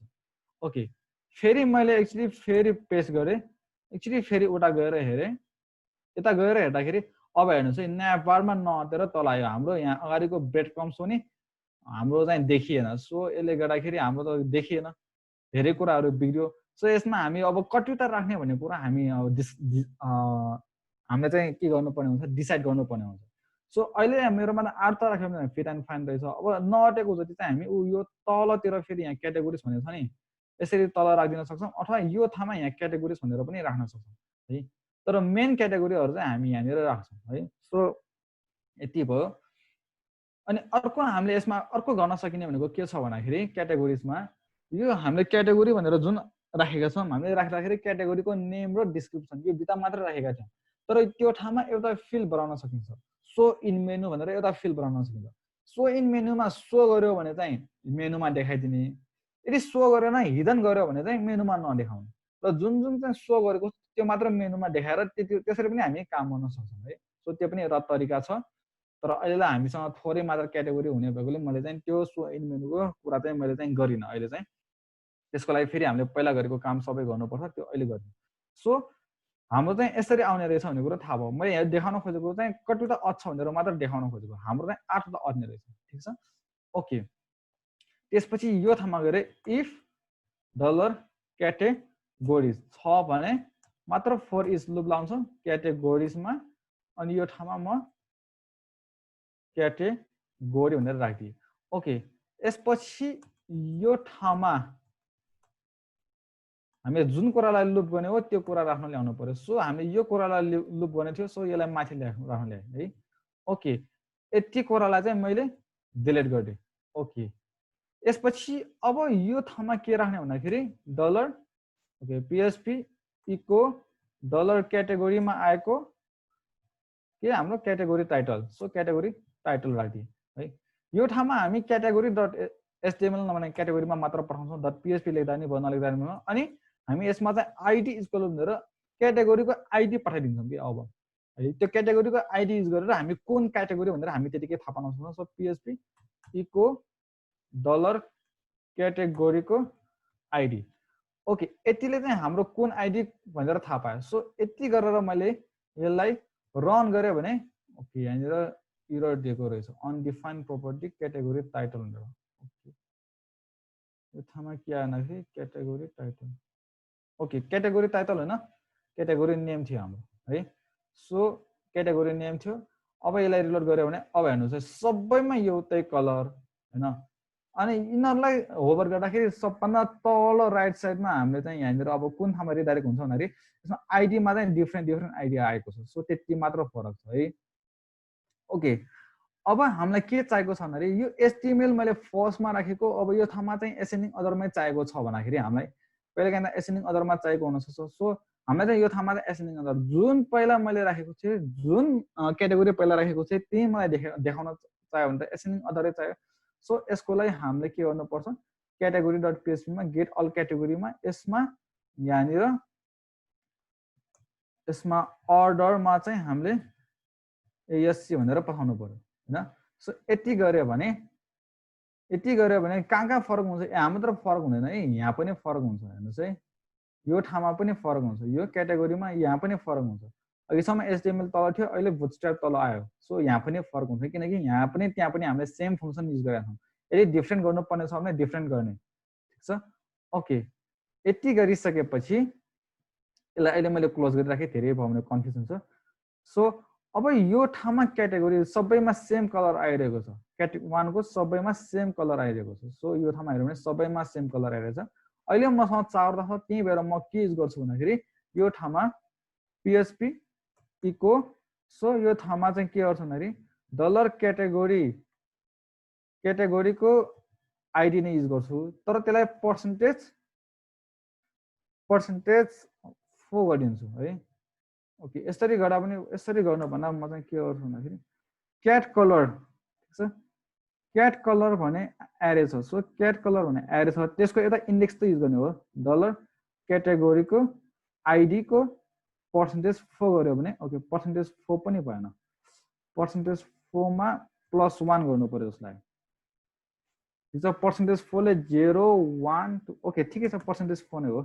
ओके फेरि मैले एक्चुअली फेरि पेस्ट गरेँ एक्चुअली फेरि उता गएर हेरेँ यता गएर हेर्दाखेरि अब हेर्नुहोस् है न्याप बारमा नअटेर तल आयो हाम्रो यहाँ अगाडिको ब्रेड क्रम्स पनि हाम्रो चाहिँ देखिएन सो यसले गर्दाखेरि हाम्रो त देखिएन धेरै कुराहरू बिग्रियो सो यसमा हामी अब कतिवटा राख्ने भन्ने कुरा हामी हामीले चाहिँ के गर्नुपर्ने हुन्छ डिसाइड गर्नुपर्ने हुन्छ सो अहिले मेरोमा 8 त राख्यो भने फिट एन्ड फाइन रहेछ अब नअटेको जति चाहिँ हामी यो तलतिर फेरि यहाँ क्याटेगोरिज भनेको छ नि यसरी तल राखिदिन सक्छौँ अथवा यो ठाउँमा यहाँ क्याटेगोरिज भनेर पनि राख्न सक्छौँ है तर मेन क्याटेगोरीहरू चाहिँ हामी यहाँनिर राख्छौँ है सो यति भयो अनि अर्को हामीले यसमा अर्को गर्न सकिने भनेको के छ भन्दाखेरि क्याटेगोरिजमा यो हामीले क्याटेगोरी भनेर जुन राखेका छौँ हामीले राख्दाखेरि क्याटेगोरीको नेम र डिस्क्रिप्सन यो दुईटा मात्र राखेका छौँ तर त्यो ठाउँमा एउटा फिल्ड बनाउन सकिन्छ सो इन मेनु भनेर एउटा फिल्ड बनाउन सकिन्छ सो इन मेनुमा सो गर्यो भने चाहिँ मेनुमा देखाइदिने यदि सो गरेन हिडन गर्यो भने चाहिँ मेनुमा नदेखाउने र जुन जुन चाहिँ सो गरेको त्यो मात्र मेनुमा देखाएर त्यसरी पनि हामी काम गर्न सक्छौँ है सो त्यो पनि एउटा तरिका छ तर अहिलेलाई हामीसँग थोरै मात्र क्याटेगोरी हुने भएकोले मैले चाहिँ त्यो सो इन मेनुको कुरा चाहिँ मैले चाहिँ गरिनँ अहिले चाहिँ त्यसको लागि फेरि हामीले पहिला गरेको काम सबै गर्नुपर्छ त्यो अहिले गर्ने सो हाम्रो चाहिँ यसरी आउने रहेछ भन्ने कुरो थाहा भयो मैले यहाँ देखाउन खोजेको चाहिँ कतिवटा अट छ भनेर मात्र देखाउन खोजेको हाम्रो चाहिँ 8वटा अट्ने रहेछ ठिक छ ओके त्यसपछि यो ठाउँमा गएर इफ डलर क्याटेगोरिज छ भने मात्र फर इच लुप लाउँछ क्याटेगोरिजमा अनि यो ठाउँमा म क्याटेगोरी भनेर राखिदिएँ ओके यसपछि यो ठाउँमा हामीले जुन कुरालाई लुप गर्ने हो त्यो कुरा राख्न ल्याउनु पर्यो सो हामीले यो कुरालाई लुप गर्ने थियो सो यसलाई माथि राख्न ल्याएँ है ओके यति कुरालाई चाहिँ मैले डिलिट गरिदिएँ ओके यसपछि अब यो ठाउँमा के राख्ने भन्दाखेरि dollar okay PHP echo dollar क्याटेगोरीमा आएको के हाम्रो category title so category title राखिदिए है यो ठाउँमा हामी क्याटेगोरी डट एचटीएमएल नभने क्याटेगोरीमा मात्र पठाउँछौँ डट पीएचपी लेख्दा नि भयो नलेख्दा नि भयो अनि हामी यसमा चाहिँ आइडी इक्वल भनेर क्याटेगोरीको आइडी पठाइदिन्छौँ कि अब है त्यो क्याटेगोरीको आइडी युज गरेर हामी कुन क्याटेगोरी भनेर हामी त्यतिकै थाहा पाउन सक्छौँ सो पीएचपी इको डलर क्याटेगोरीको आइडी ओके यतिले चाहिँ हाम्रो कुन आइडी भनेर थाहा पायो सो यति गरेर मैले यसलाई रन गरेँ भने ओके यहाँनिर एरर दिएको रहेछ अनडिफाइन्ड प्रोपर्टी क्याटेगोरी टाइटल भनेर ओके यो ठाउँमा के आएन कि category title okay category title होइन क्याटेगोरी नेम थियो हाम्रो है सो क्याटेगोरी नेम थियो अब यसलाई रिलोड गऱ्यो भने अब हेर्नुहोस् सबैमा एउटै कलर होइन अनि यिनीहरूलाई होभर गर्दाखेरि सबभन्दा तल राइट साइडमा हामीले चाहिँ यहाँनिर अब कुन ठाउँमा रिडाइरेक्ट हुन्छ भन्दाखेरि यसमा आइडीमा चाहिँ डिफ्रेन्ट आइडी आएको छ सो त्यति मात्र फरक छ है ओके अब हामीलाई के चाहिएको छ भन्दाखेरि यो एचटीएमएल मैले फर्स्टमा राखेको अब यो ठाउँमा चाहिँ एसेन्डिङ अदरमै चाहिएको छ भन्दाखेरि हामीलाई पहिला काहीँ एसेन्डिङ अदरमा चाहिएको हुनसक्छ सो हामीलाई चाहिँ यो ठाउँमा चाहिँ एसेन्डिङ अदर जुन पहिला मैले राखेको थिएँ जुन क्याटेगोरी पहिला राखेको थिएँ त्यही मलाई देखाउन चाहियो भने त एसेन्डिङ अदरै चाहियो सो यसको लागि हामीले के गर्नुपर्छ क्याटेगोरी डट पीएचपीमा गेट अल क्याटेगोरीमा यसमा यहाँनिर यसमा अर्डरमा चाहिँ हामीले एएससी भनेर पठाउनु पर्यो होइन सो यति गऱ्यो भने कहाँ कहाँ फरक हुन्छ यहाँ मात्र फरक हुँदैन है यहाँ पनि फरक हुन्छ हेर्नुहोस् है यो ठाउँमा पनि फरक हुन्छ यो क्याटेगोरीमा यहाँ पनि फरक हुन्छ अघिसम्म एचटीएमएल तल थियो अहिले बुटस्ट्र्याप तल आयो सो यहाँ पनि फरक हुन्छ किनकि यहाँ पनि त्यहाँ पनि हामीले सेम फङ्सन युज गरेका छौँ यदि डिफ्रेन्ट गर्नुपर्ने छ भने डिफ्रेन्ट गर्ने ठिक छ ओके यति गरिसकेपछि यसलाई अहिले मैले क्लोज गरिराखेँ धेरै भयो भने कन्फ्युज हुन्छ सो अब यो ठाउँमा क्याटेगोरी सबैमा सेम कलर आइरहेको छ क्याटेगोरी 1 को सबैमा सेम कलर आइरहेको छ सो यो ठाउँमा हेऱ्यो भने सबैमा सेम कलर आइरहेछ अहिले मसँग चारवटा छ त्यही भएर म के युज गर्छु भन्दाखेरि यो ठाउँमा पीएचपी इको सो यो ठाउँमा चाहिँ के गर्छ भन्दाखेरि डलर क्याटेगोरीको आइडी नै युज गर्छु तर त्यसलाई पर्सेन्टेज 4 गरिदिन्छु है ओके यसरी गर्दा पनि यसरी गर्नु भन्दा म चाहिँ के गर्छु भन्दाखेरि क्याट कलर ठिक छ क्याट कलर भने एरे छ सो क्याट कलर भने एरे छ त्यसको यता इन्डेक्स त युज गर्ने हो डलर क्याटेगोरीको आइडीको पर्सेन्टेज 4 गर्यो भने ओके पर्सेन्टेज 4 पनि भएन पर्सेन्टेज 4 मा +1 गर्नु पर्यो यसलाई ठिक छ पर्सेन्टेज 4 ले 0 1 2 ओके ठिकै छ पर्सेन्टेज 4 नै हो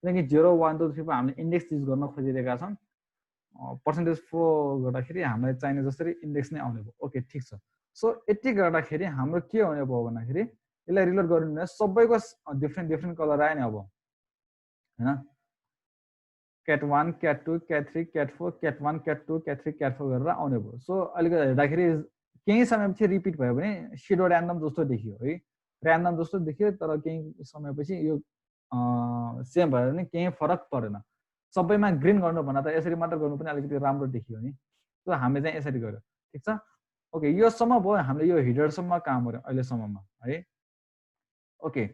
किनकि 0 1 2 3 हामीले इन्डेक्स युज गर्न खोजिरहेका छौँ पर्सेन्टेज 4 गर्दाखेरि हामीलाई चाहिने जसरी इन्डेक्स नै आउने भयो ओके ठिक छ सो यति गर्दाखेरि हाम्रो के हुने भयो भन्दाखेरि यसलाई रिलोड गर्नु भने सबैको डिफ्रेन्ट कलर आयो नि अब हैन CAT 1 CAT 2 CAT 3 CAT 4 CAT 1 CAT 2 CAT 3 CAT 4 गरेर आउने भयो सो अलिकति हेर्दाखेरि केही समयपछि रिपिट भयो भने सिडो र्यान्डम जस्तो देखियो है र्यान्डम जस्तो देखियो तर केही समयपछि यो सेम भयो भने केही फरक परेन सबैमा ग्रीन गर्नु भन्दा त यसरी मात्र गर्नु पनि अलिकति राम्रो देखियो नि सो हामीले चाहिँ यसरी गर्यो ठिक छ ओके यो सम्म भयो हामीले यो हिडरसम्म काम गर्यो अहिलेसम्ममा है ओके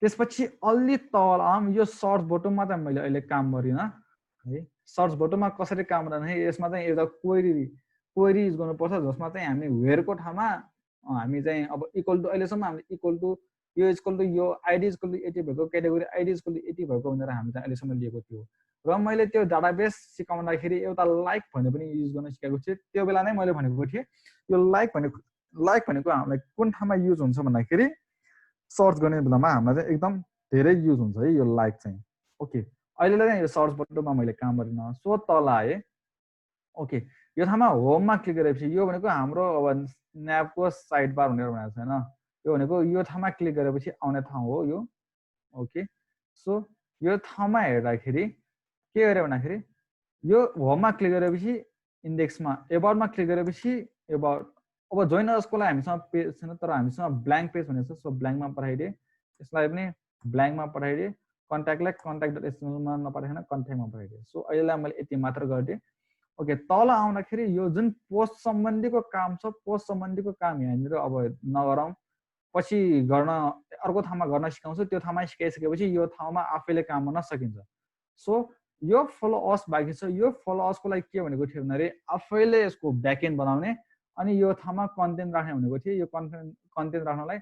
त्यसपछि अलि तल यो सर्च बटनमा चाहिँ मैले अहिले काम गरिनँ है सर्च बटनमा कसरी काम गर्दाखेरि यसमा चाहिँ एउटा क्वेरी युज गर्नुपर्छ जसमा चाहिँ हामी वेयरको ठाउँमा हामी चाहिँ अब इक्वल टु अहिलेसम्म हामीले इक्वल टु यो इक्वल टु यो आइडी इक्वल टु 80 भएको क्याटेगोरी आइडी इक्वल टु 80 भएको भनेर हामी चाहिँ अहिलेसम्म लिएको थियो र मैले त्यो डाटाबेस सिकाउँदाखेरि एउटा लाइक भन्ने पनि युज गर्न सिकाएको थिएँ त्यो बेला नै मैले भनेको थिएँ यो लाइक भनेको हामीलाई कुन ठाउँमा युज हुन्छ भन्दाखेरि सर्च गर्ने बेलामा हामीलाई चाहिँ एकदम धेरै युज हुन्छ है यो लाइक चाहिँ ओके अहिले चाहिँ यो सर्च बटनमा मैले काम गरिनँ सो तल आएँ ओके यो ठाउँमा होममा क्लिक गरेपछि यो भनेको हाम्रो अब स्न्यापको साइड बार भनेर भनेको छैन यो भनेको यो ठाउँमा क्लिक गरेपछि आउने ठाउँ हो यो ओके सो यो ठाउँमा हेर्दाखेरि के गर्यो भन्दाखेरि यो होममा क्लिक गरेपछि इन्डेक्समा एबाउटमा क्लिक गरेपछि एबाउट अब जोइन असको लागि हामीसँग पेज छैन तर हामीसँग ब्ल्याङ्क पेज भनेको छ सो ब्ल्याङ्कमा पठाइदिए यसलाई पनि ब्ल्याङ्कमा पठाइदिए कन्ट्याक्टलाई कन्ट्याक्ट.html मा नपठाइकन कन्ट्याक्टमा पठाइदिए सो अहिलेलाई मैले यति मात्र गरिदिएँ ओके तल आउँदाखेरि यो जुन पोस्ट सम्बन्धीको काम छ पोस्ट सम्बन्धीको काम यहाँनिर अब नगरौँ पछि गर्न अर्को ठाउँमा गर्न सिकाउँछु त्यो ठाउँमा सिकाइसकेपछि यो ठाउँमा आफैले काम गर्न सकिन्छ सो यो फलो अस बाँकी छ यो फलो असको लागि के भनेको थियो भन्दाखेरि आफैले यसको ब्याकएन्ड बनाउने अनि यो ठाउँमा कन्टेन्ट राख्ने भनेको थियो यो कन्टेन्ट राख्नलाई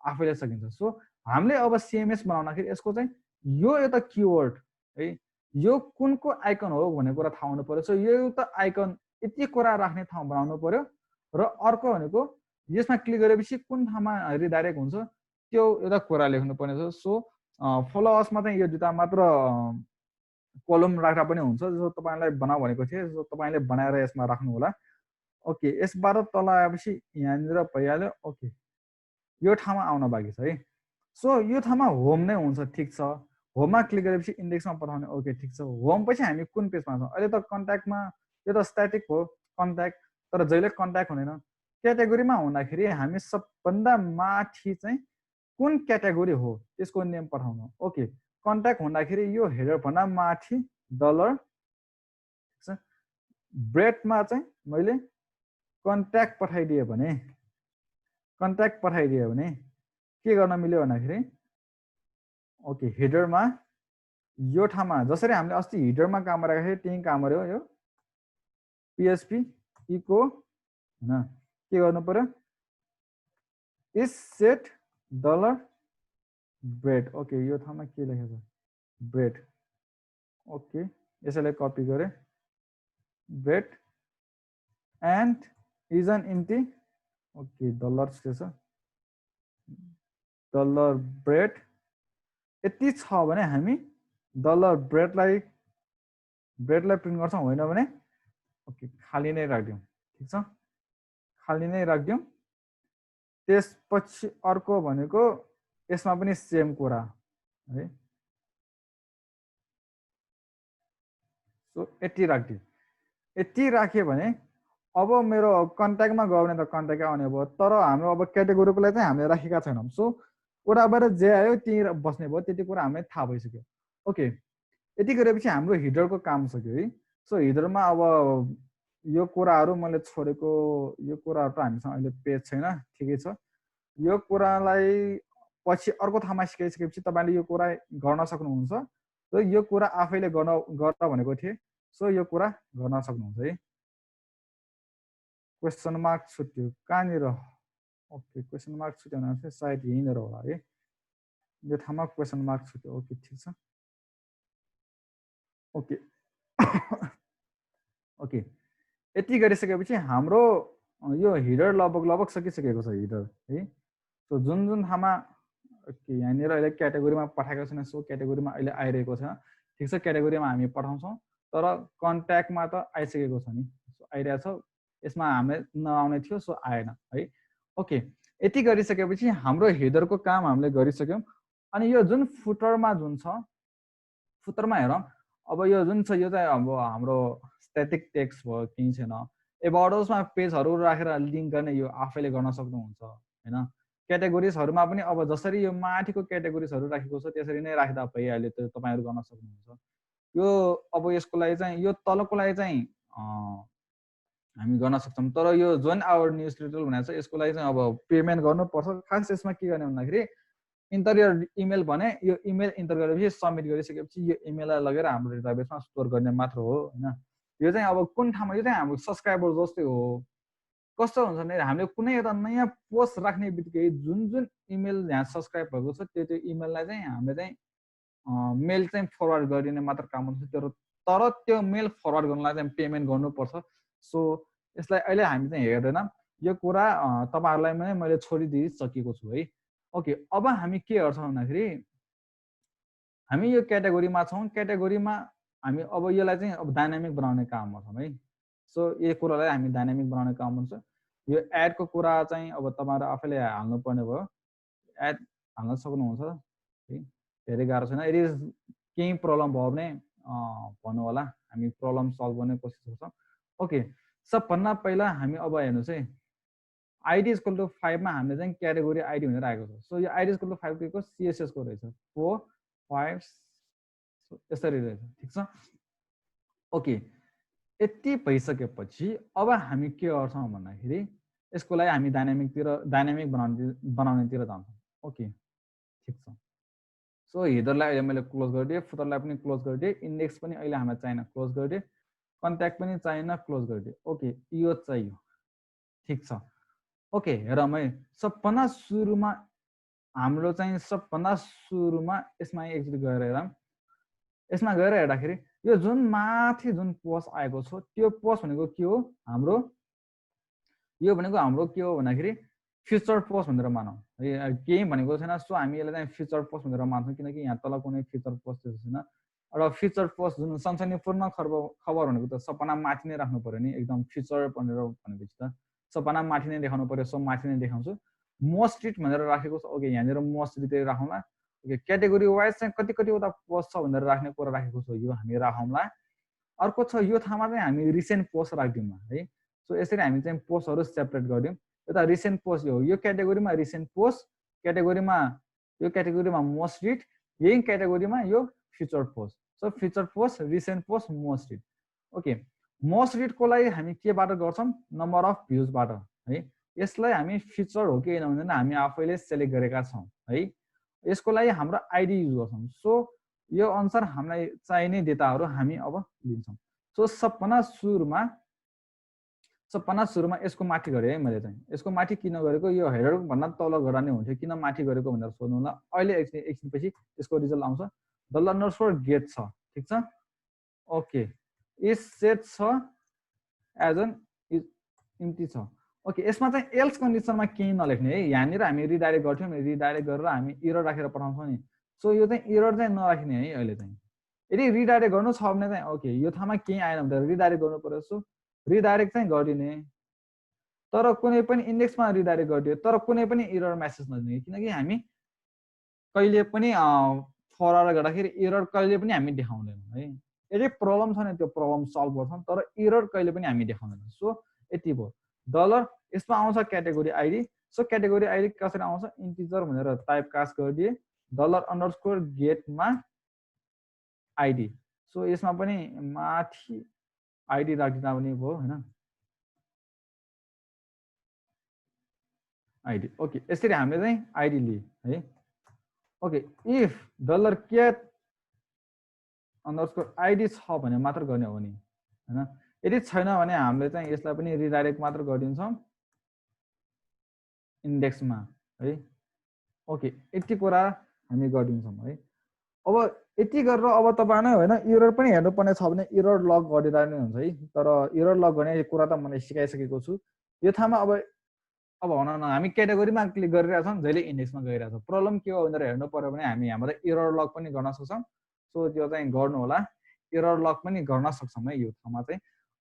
आफैले सकिन्छ सो हामीले अब सिएमएस बनाउँदाखेरि यसको चाहिँ यो एउटा किवर्ड है यो कुनको आइकन हो भन्ने कुरा थाहा हुनु पर्यो सो यो एउटा आइकन यति कुरा राख्ने ठाउँ बनाउनु पर्यो र अर्को भनेको यसमा क्लिक गरेपछि कुन ठाउँमा रिडाइरेक्ट हुन्छ त्यो एउटा कुरा लेख्नु पर्ने छ सो फलो असमा चाहिँ यो दुईटा मात्र कलम राख्दा पनि हुन्छ जो तपाईँलाई बनाऊ भनेको थिएँ जो तपाईँले बनाएर यसमा राख्नु होला ओके यसबाट तल आएपछि यहाँनिर भइहाल्यो ओके यो ठाउँमा आउन बाँकी छ है सो यो ठाउँमा होम नै हुन्छ ठिक छ होममा क्लिक गरेपछि इन्डेक्समा पठाउने ओके ठिक छ होम पछि हामी कुन पेजमा छौँ अहिले त कन्ट्याक्टमा यो त स्ट्याटिक हो कन्ट्याक्ट तर जहिले कन्ट्याक्ट हुँदैन क्याटेगोरीमा हुँदाखेरि हामी सबभन्दा माथि चाहिँ कुन क्याटेगोरी हो त्यसको नेम पठाउनु ओके कन्ट्याक्ट हुँदाखेरि यो हेडर भन्दा माथि डलर ब्रेडमा चाहिँ मैले कन्ट्याक्ट पठाइदिएँ भने के गर्न मिल्यो भन्दाखेरि ओके हेडरमा यो ठाउँमा जसरी हामीले अस्ति हिडरमा काम गरेको थियौँ त्यही काम गर्यो यो PHP इको हैन के गर्नु पर्यो is set dollar bread okay यो ठाउँमा के लेखेको छ ब्रेड ओके यसैलाई कपी गरे ब्रेड एन्ड इज एन इन्टी ओके डलर छ डलर ब्रेड यति छ भने हामी डलर ब्रेडलाई प्रिन्ट गर्छौँ होइन भने ओके खाली नै राखिदिउँ ठिक छ खाली नै राखिदिउँ त्यसपछि अर्को भनेको यसमा पनि सेम कुरा है सो यति राखिदिउँ यति राख्यो भने अब मेरो कन्ट्याक्टमा गयो भने त कन्ट्याक्ट आउने भयो तर हाम्रो अब क्याटेगोरीको लागि चाहिँ हामीले राखेका छैनौँ सो वडाबाट जे आयो त्यही बस्ने भयो त्यति कुरा हामीलाई थाहा भइसक्यो ओके यति गरेपछि हाम्रो हिडरको काम सक्यो है सो हिडरमा अब यो कुराहरू मैले छोडेको यो कुराहरू त हामीसँग अहिले पेज छैन ठिकै छ यो कुरालाई पछि अर्को ठाउँमा सिकाइसकेपछि तपाईँले यो कुरा गर्न सक्नुहुन्छ र यो कुरा आफैले गर भनेको थिएँ सो यो कुरा गर्न सक्नुहुन्छ है क्वेसन मार्क छुट्यो कहाँनिर ओके क्वेसन मार्क छुट्यो भने चाहिँ सायद यहीँनिर होला है यो ठाउँमा क्वेसन मार्क छुट्यो ओके ठिक छ ओके ओके यति गरिसकेपछि हाम्रो यो हिडर लगभग सकिसकेको छ हिडर है सो जुन ठाउँमा ओके यहाँनिर अहिले क्याटेगोरीमा पठाएको छैन सो क्याटेगोरीमा अहिले आइरहेको छैन ठिक छ क्याटेगोरीमा हामी पठाउँछौँ तर कन्ट्याक्टमा त आइसकेको छ नि सो आइरहेको छ यसमा हामीले नआउने थियो सो आएन है ओके यति गरिसकेपछि हाम्रो हेडरको काम हामीले गरिसक्यौँ अनि यो जुन फुटरमा जुन छ फुटरमा हेरौँ अब यो जुन छ यो चाहिँ अब हाम्रो स्ट्याटिक टेक्स्ट भयो केही छैन एबाउटमा पेजहरू राखेर लिङ्क गर्ने यो आफैले गर्न सक्नुहुन्छ हैन क्याटेगोरिजहरूमा पनि अब जसरी यो माथिको क्याटेगोरिजहरू राखेको छ त्यसरी नै राख्दा भइहाल्यो त्यो तपाईँहरू गर्न सक्नुहुन्छ यो अब यसको लागि चाहिँ यो तलको लागि चाहिँ हामी गर्न सक्छौँ तर यो जोइन आवर न्युज लेटर भनेको छ यसको लागि चाहिँ अब पेमेन्ट गर्नुपर्छ खास यसमा के गर्ने भन्दाखेरि इन्टर यर इमेल भने यो इमेल इन्टर गरेपछि सबमिट गरिसकेपछि यो इमेललाई लगेर हाम्रो डेटाबेसमा स्टोर गर्ने मात्र हो हैन यो चाहिँ अब कुन ठाउँमा यो चाहिँ हाम्रो सब्सक्राइबर जस्तै हो कस्तो हुन्छ भने हामीले कुनै एउटा नयाँ पोस्ट राख्ने बित्तिकै जुन इमेल यहाँ सब्सक्राइब भएको छ त्यो इमेललाई चाहिँ हामीले चाहिँ मेल चाहिँ फरवर्ड गरिदिने मात्र काम हुन्छ तर त्यो मेल फरवर्ड गर्नलाई चाहिँ पेमेन्ट गर्नुपर्छ सो यसलाई अहिले हामी चाहिँ हेर्दैनौँ यो कुरा तपाईँहरूलाई पनि मैले छोडिदिइसकेको छु है ओके अब हामी के गर्छौँ भन्दाखेरि हामी यो क्याटेगोरीमा छौँ क्याटेगोरीमा हामी अब यसलाई चाहिँ अब डाइनामिक बनाउने काममा छौँ है सो यो कुरालाई हामी डाइनामिक बनाउने काम हुन्छ यो एडको कुरा चाहिँ अब तपाईँहरू आफैले हाल्नुपर्ने भयो एड हाल्न सक्नुहुन्छ है धेरै गाह्रो छैन यदि केही प्रब्लम भयो भने भन्नु होला हामी प्रब्लम सल्भ गर्ने कोसिस गर्छौँ ओके सबभन्दा पहिला हामी अब हेर्नुहोस् है आइडी इक्वल टु 5 मा हामीले चाहिँ क्याटेगोरी आइडी भनेर आएको छ सो यो आइडी इक्वल टु 5 के को सीएसएस को रहेछ 4 5 यसरी रहेछ ठीक छ ओके यति भइसकेपछि अब हामी के गर्छौँ भन्दाखेरि यसको लागि हामी डाइनामिक बनाउनेतिर जान्छौँ। ओके, ठिक छ। सो हिडरलाई अहिले मैले क्लोज गरिदिएँ, फुटरलाई पनि क्लोज गरिदिएँ, इन्डेक्स पनि अहिले हामीलाई चाहिएन क्लोज गरिदिएँ, कन्ट्याक्ट पनि चाहिएन क्लोज गरिदिएँ। ओके, यो चाहियो, ठिक छ। ओके, हेर मैं सबभन्दा सुरुमा हाम्रो चाहिँ सबभन्दा सुरुमा यसमा एकचोटि गएर हेरौँ। यसमा गएर हेर्दाखेरि यो जुन माथि जुन पोस्ट आएको छ त्यो पोस्ट भनेको के हो हाम्रो, यो भनेको हाम्रो के हो भन्दाखेरि फ्युचर पोस्ट भनेर मानौँ है, केही भनेको छैन। सो हामी यसलाई चाहिँ फ्युचर पोस्ट भनेर मान्छौँ किनकि यहाँ तल कुनै फ्युचर पोस्ट छैन। र फ्युचर पोस्ट जुन सनसनीपूर्ण खबर भनेको त सपना माथि नै राख्नु पर्यो नि, एकदम फ्युचर भनेर भनेपछि त सपना माथि नै देखाउनु पर्यो। सो माथि नै देखाउँछु। मोस्ट रिड भनेर राखेको छ। ओके, यहाँनिर मोस्ट रिड राखौँला। ओके, क्याटेगोरी वाइज चाहिँ कति कतिवटा पोस्ट छ भनेर राख्ने कुरा राखेको छ, यो हामी राखौँला। अर्को छ यो ठाउँमा चाहिँ हामी रिसेन्ट पोस्ट राखिदिउँ है। सो यसरी हामी चाहिँ पोस्टहरू सेपरेट गरिदिउँ। यता रिसेन्ट पोस्ट यो क्याटेगोरीमा रिसेन्ट पोस्ट, क्याटेगोरीमा यो क्याटेगोरीमा मोस्ट रिड, यही क्याटेगोरीमा यो future post. So future post, recent post, most read. Okay, most रिडको लागि हामी केबाट गर्छौँ, नम्बर अफ भ्युजबाट है। यसलाई हामी फिचर हो कि होइन भनेर हामी आफैले सेलेक्ट गरेका छौँ है। यसको लागि हाम्रो आइडी युज गर्छौँ। सो यो अनुसार हामीलाई चाहिने डेटाहरू हामी अब लिन्छौँ। सो सबभन्दा सुरुमा यसको माथि गरेँ है मैले चाहिँ। यसको माथि किन गरेको, यो हेडर भन्दा तल गर्दा नै हुन्थ्यो, किन माथि गरेको भनेर सोध्नु होला। अहिले एकछिनपछि यसको रिजल्ट आउँछ। $_get छ, ठिक छ। ओके, इज सेट छ एज एन इम्टी छ। ओके, यसमा चाहिँ एल्स कन्डिसनमा केही नलेख्ने है। यहाँनिर हामी रिडाइरेक्ट गर्थ्यौँ, रिडाइरेक्ट गरेर हामी इरर राखेर पठाउँछौँ नि। सो यो चाहिँ इरर चाहिँ नराख्ने है अहिले चाहिँ। यदि रिडाइरेक्ट गर्नु छ भने चाहिँ ओके यो ठाउँमा केही आएन भने रिडाइरेक्ट गर्नु पर्यो। सो रिडाइरेक्ट चाहिँ गरिदिने, तर कुनै पनि इन्डेक्समा रिडाइरेक्ट गरिदियो, तर कुनै पनि इरर मेसेज नदिने, किनकि हामी कहिले पनि फरवार्ड गर्दाखेरि इरर कहिले पनि हामी देखाउँदैनौँ है। यदि प्रब्लम छ भने त्यो प्रब्लम सल्भ गर्छौँ, तर इरर कहिले पनि हामी देखाउँदैनौँ। सो यति भयो। डलर यसमा आउँछ category ID. So category ID कसरी आउँछ, इन्टिजर भनेर टाइप कास्ट गरिदिए, $_getमा आइडी। सो यसमा पनि माथि आइडी राखिदिँदा पनि भयो होइन, आइडी। ओके, यसरी हामीले चाहिँ आइडी लिए है। ओके, इफ $get _id छ भने मात्र गर्ने हो नि हैन। यदि छैन भने हामीले चाहिँ यसलाई पनि रिडाइरेक्ट मात्र गरिदिन्छौँ इन्डेक्समा है। ओके, यति कुरा हामी गरिदिन्छौँ है। अब यति गरेर अब तपाईँ होइन इरर पनि हेर्नुपर्ने छ भने इरर लग गरिदिँदा नै हुन्छ है। तर इरर लग गर्ने कुरा त मैले सिकाइसकेको छु। यो ठाउँमा अब भनौँ न हामी क्याटेगोरीमा क्लिक गरिरहेको छौँ, जहिले इन्डेक्समा गइरहेको छ। प्रब्लम के हो भनेर हेर्नु पर्यो भने हामी यहाँबाट इरर लग पनि गर्न सक्छौँ। सो त्यो चाहिँ गर्नु होला, इरर लग पनि गर्न सक्छौँ है यो ठाउँमा चाहिँ।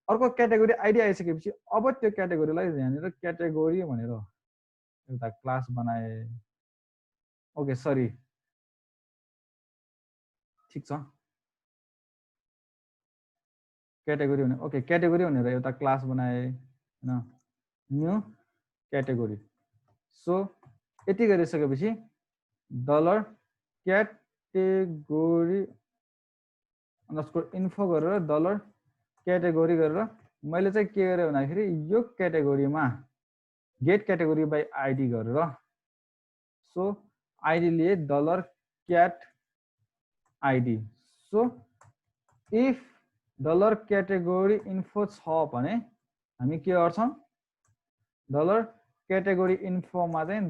अर्को क्याटेगोरी आइडी आइसकेपछि अब त्यो क्याटेगोरीलाई यहाँनिर क्याटेगोरी भनेर एउटा क्लास बनाए। ओके, सरी, ठिक छ, क्याटेगोरी भने ओके क्याटेगोरी भनेर एउटा क्लास बनाए होइन, न्यू क्याटेगोरी। सो यति गरिसकेपछि $कैटेगोरी _info गरेर $कैटेगोरी गरेर मैले चाहिँ के गरेँ भन्दाखेरि यो क्याटेगोरीमा गेट क्याटेगोरी बाई आइडी गरेर सो आइडी लिए $cat ID. So if $category info छ भने हामी के गर्छौँ, $कैटेगोरी इन्फोमा चाहिँ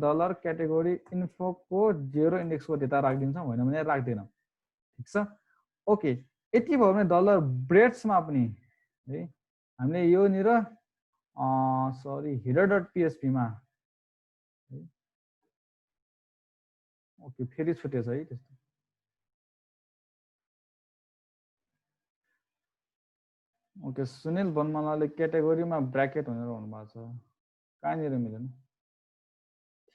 $कैटेगोरी info को 0 इन्डेक्सको डेटा राखिदिन्छौँ, होइन भने राख्दैनौँ, ठिक छ। ओके, यति भयो भने $breadsमा पनि है हामीले योनिर सरी header.phpमा ओके फेरि छुटेछ है त्यस्तो। ओके, सुनिल बनमालाले क्याटेगोरीमा ब्राकेट भनेर भन्नुभएको छ, कहाँनिर मिलेन,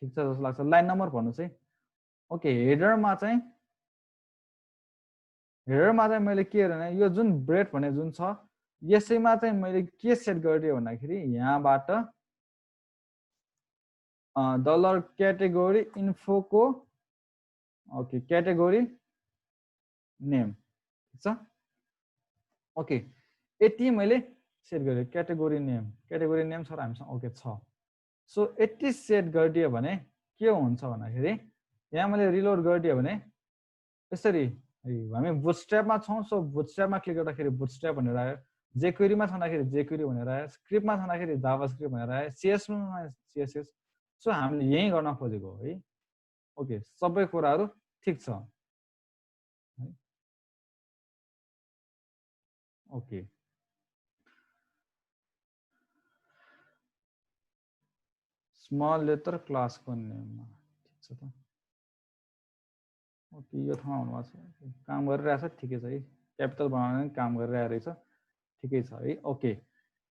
ठिक छ जस्तो लाग्छ। लाइन नम्बर भन्नुहोस् है। ओके, हेडरमा चाहिँ मैले के गरेँ, यो जुन ब्रेड भन्ने जुन छ यसैमा चाहिँ मैले के सेट गरिदिएँ भन्दाखेरि यहाँबाट $कैटेगोरी info को ओके क्याटेगोरी नेम, ठिक छ। ओके, यति मैले सेट गर्यो क्याटेगोरी नेम छ र हामीसँग ओके छ। सो यति सेट गरिदियो भने के हुन्छ भन्दाखेरि यहाँ मैले रिलोड गरिदियो भने यसरी हामी बुटस्ट्र्यापमा छौँ। सो बुटस्ट्र्यापमा क्लिक गर्दाखेरि बुटस्ट्र्याप भनेर आयो, जेक्वेरीमा छँदाखेरि जेक्वेरी भनेर आयो, स्क्रिप्टमा छँदाखेरि जाभास्क्रिप्ट भनेर आयो, सिएसमा सिएसएस। सो हामीले यही गर्न खोजेको हो है। ओके सबै कुराहरू ठिक छ। ओके स्मल लेटर क्लासको नेममा ठिक छ त। ओके यो ठाउँमा हुनुभएको छ, काम गरिरहेछ ठिकै छ है, क्यापिटल बनाउने काम गरिरहेको रहेछ ठिकै छ है। ओके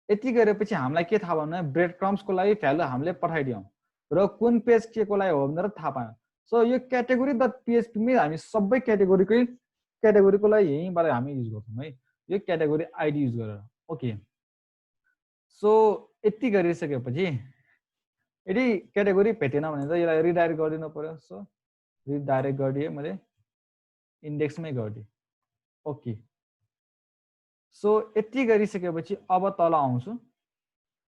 यति गरेपछि हामीलाई के थाहा भन्नु, ब्रेड क्रम्सको लागि भ्यालु हामीले पठाइदियौँ र कुन पेज के को लागि हो भनेर थाहा पायौँ। सो यो क्याटेगोरी डट पिएचपीमै हामी सबै क्याटेगोरीको लागि यहीँबाट हामी युज गर्छौँ है, यो क्याटेगोरी आइडी युज गरेर। ओके सो यति गरिसकेपछि यदि क्याटेगोरी भेटेन भने चाहिँ यसलाई रिडाइरेक्ट गरिदिनु पर्यो। सो रिडाइरेक्ट गरिदिएँ मैले, इन्डेक्समै गरिदिएँ। ओके सो यति गरिसकेपछि अब तल आउँछु।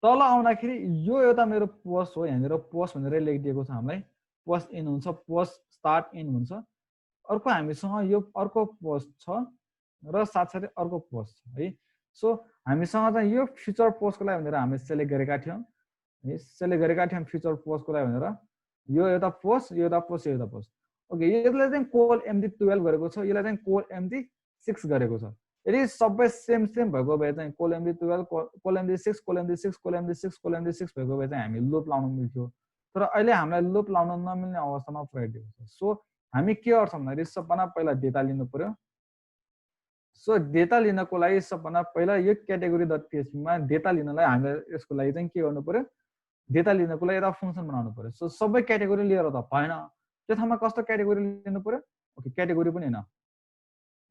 तल आउँदाखेरि यो एउटा मेरो पोस्ट हो, यहाँनिर पोस्ट भनेर लेखिदिएको छ हामीलाई, पोस्ट इन हुन्छ, पोस्ट स्टार्ट इन हुन्छ। अर्को हामीसँग यो अर्को पोस्ट छ र साथसाथै अर्को पोस्ट छ है। सो हामीसँग चाहिँ यो फ्युचर पोस्टको लागि भनेर हामीले सेलेक्ट गरेका थियौँ है, सेलेक्ट गरेका थियौँ फ्युचर पोस्टको लागि भनेर। यो एउटा पोस्ट, यो एउटा पोस्ट, यो एउटा पोस्ट। ओके यसले चाहिँ कोल MD12 गरेको छ, यसलाई चाहिँ कोल MD6 गरेको छ। यदि सबै सेम भएको भए चाहिँ कोल MD12 कोल MD6 कोल MD6 कोल MD6 कोल MD6 भएको भए चाहिँ हामी लुप लाउनु मिल्थ्यो, तर अहिले हामीलाई लुप लाउन नमिल्ने अवस्थामा पुर्याइदिएको छ। सो हामी के गर्छौँ भन्दाखेरि सबभन्दा पहिला डेटा लिनु पर्यो। सो डेटा लिनको लागि सबभन्दा पहिला यो क्याटेगोरी डट पिएचपीमा डेटा लिनलाई हामीले यसको लागि चाहिँ के गर्नु पर्यो, डेटा लिनको लागि एउटा फङ्सन बनाउनु पर्यो। सो सबै क्याटेगोरी लिएर त भएन, त्यो ठाउँमा कस्तो क्याटेगोरी लिनु पर्यो, ओके क्याटेगोरी पनि होइन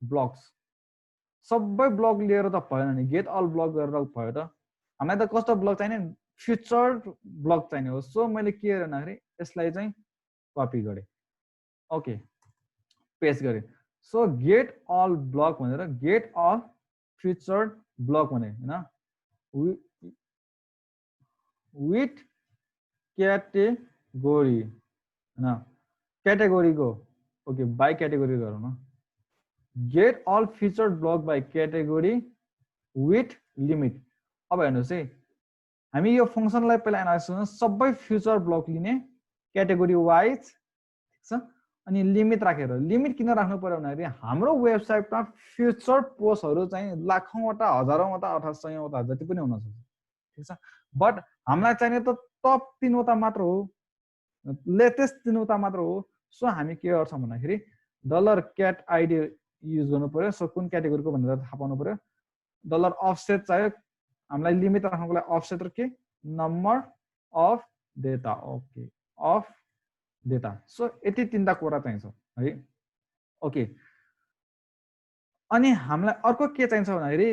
ब्लक्स, सबै ब्लक लिएर त भएन नि, गेट अल ब्लक गरेर भयो त। हामीलाई त कस्तो ब्लक चाहिने, फ्युचर ब्लक चाहिने हो। सो मैले के गरेँ भन्दाखेरि यसलाई चाहिँ कपी गरेँ, ओके पेस्ट गरेँ। सो गेट अल ब्लक भनेर गेट अल फ्युचर ब्लक भने होइन, विथ क्याटेगोरी होइन, क्याटेगोरीको ओके बाई क्याटेगोरी गरौँ न, get all future block by category with limit. अब हेर्नुहोस् है, हामी यो फङ्सनलाई पहिला एनालाइज गर्नु, सबै फ्युचर ब्लक लिने क्याटेगोरी वाइज ठिक छ, अनि लिमिट राखेर। लिमिट किन राख्नु पर्यो भन्दाखेरि हाम्रो वेबसाइटमा फ्युचर पोस्टहरू चाहिँ लाखौँवटा हजारौँवटा अर्थात् सयौँवटा जति पनि हुन सक्छ ठिक छ, बट हामीलाई चाहिने त टप 3वटा मात्र हो, लेटेस्ट 3वटा मात्र हो। सो हामी के गर्छौँ भन्दाखेरि $cat ID युज गर्नु पर्यो। सो कुन क्याटेगोरीको भनेर थाहा पाउनु पर्यो। $offset चाहियो हामीलाई लिमिट राख्नुको लागि, अफसेट र के number of data, okay of data. So यति 3टा कुरा चाहिन्छ है। ओके अनि हामीलाई अर्को के चाहिन्छ भन्दाखेरि,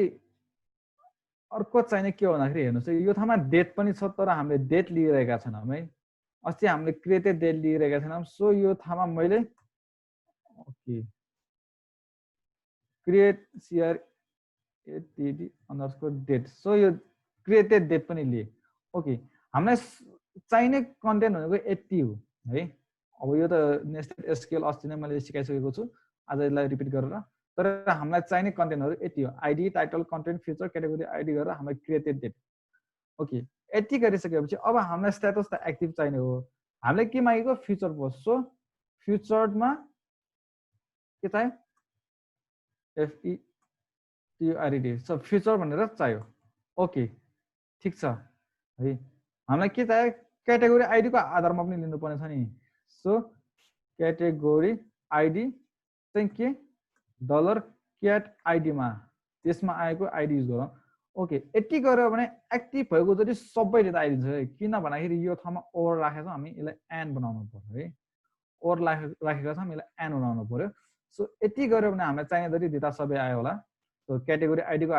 अर्को चाहिने के हो भन्दाखेरि हेर्नुहोस् यो ठाउँमा डेट पनि छ, तर हामीले डेट लिइरहेका छैनौँ है, अस्ति हामीले क्रिएटेड डेट लिइरहेका छैनौँ। सो यो ठाउँमा मैले ओके क्रिएट CRATD_डेट, सो यो क्रिएटेड डेट पनि लिए। ओके हामीलाई चाहिने कन्टेन्ट भनेको यति हो है। अब यो त नेस्टेड एसक्यूएल अस्ति नै मैले सिकाइसकेको छु, आज यसलाई रिपिट गरेर, तर हामीलाई चाहिने कन्टेन्टहरू यति हो, ID title content future category ID गरेर हामीलाई क्रिएटेड डेट। ओके यति गरिसकेपछि अब हामीलाई स्ट्याटस त एक्टिभ चाहिने हो। हामीले के मागेको, फ्युचर पोस्ट। सो फ्युचरमा के चाहियो, FETURED, सो फ्युचर भनेर चाहियो। ओके ठिक छ है। हामीलाई के चाहियो, क्याटेगोरी आइडीको आधारमा पनि लिनुपर्ने छ नि। सो क्याटेगोरी आइडी चाहिँ के $cat ID मा त्यसमा आएको आइडी युज गरौँ। ओके यति गऱ्यो भने एक्टिभ भएको जति सबै डेटा आइदिन्छ है, किन भन्दाखेरि यो ठाउँमा ओभर राखेको छौँ हामी, यसलाई एन बनाउनु पर्यो है, ओभर राखेको छौँ यसलाई एन बनाउनु पर्यो। सो यति गऱ्यो भने हामीलाई चाहिने जति डेटा सबै आयो होला। सो क्याटेगोरी आइडीको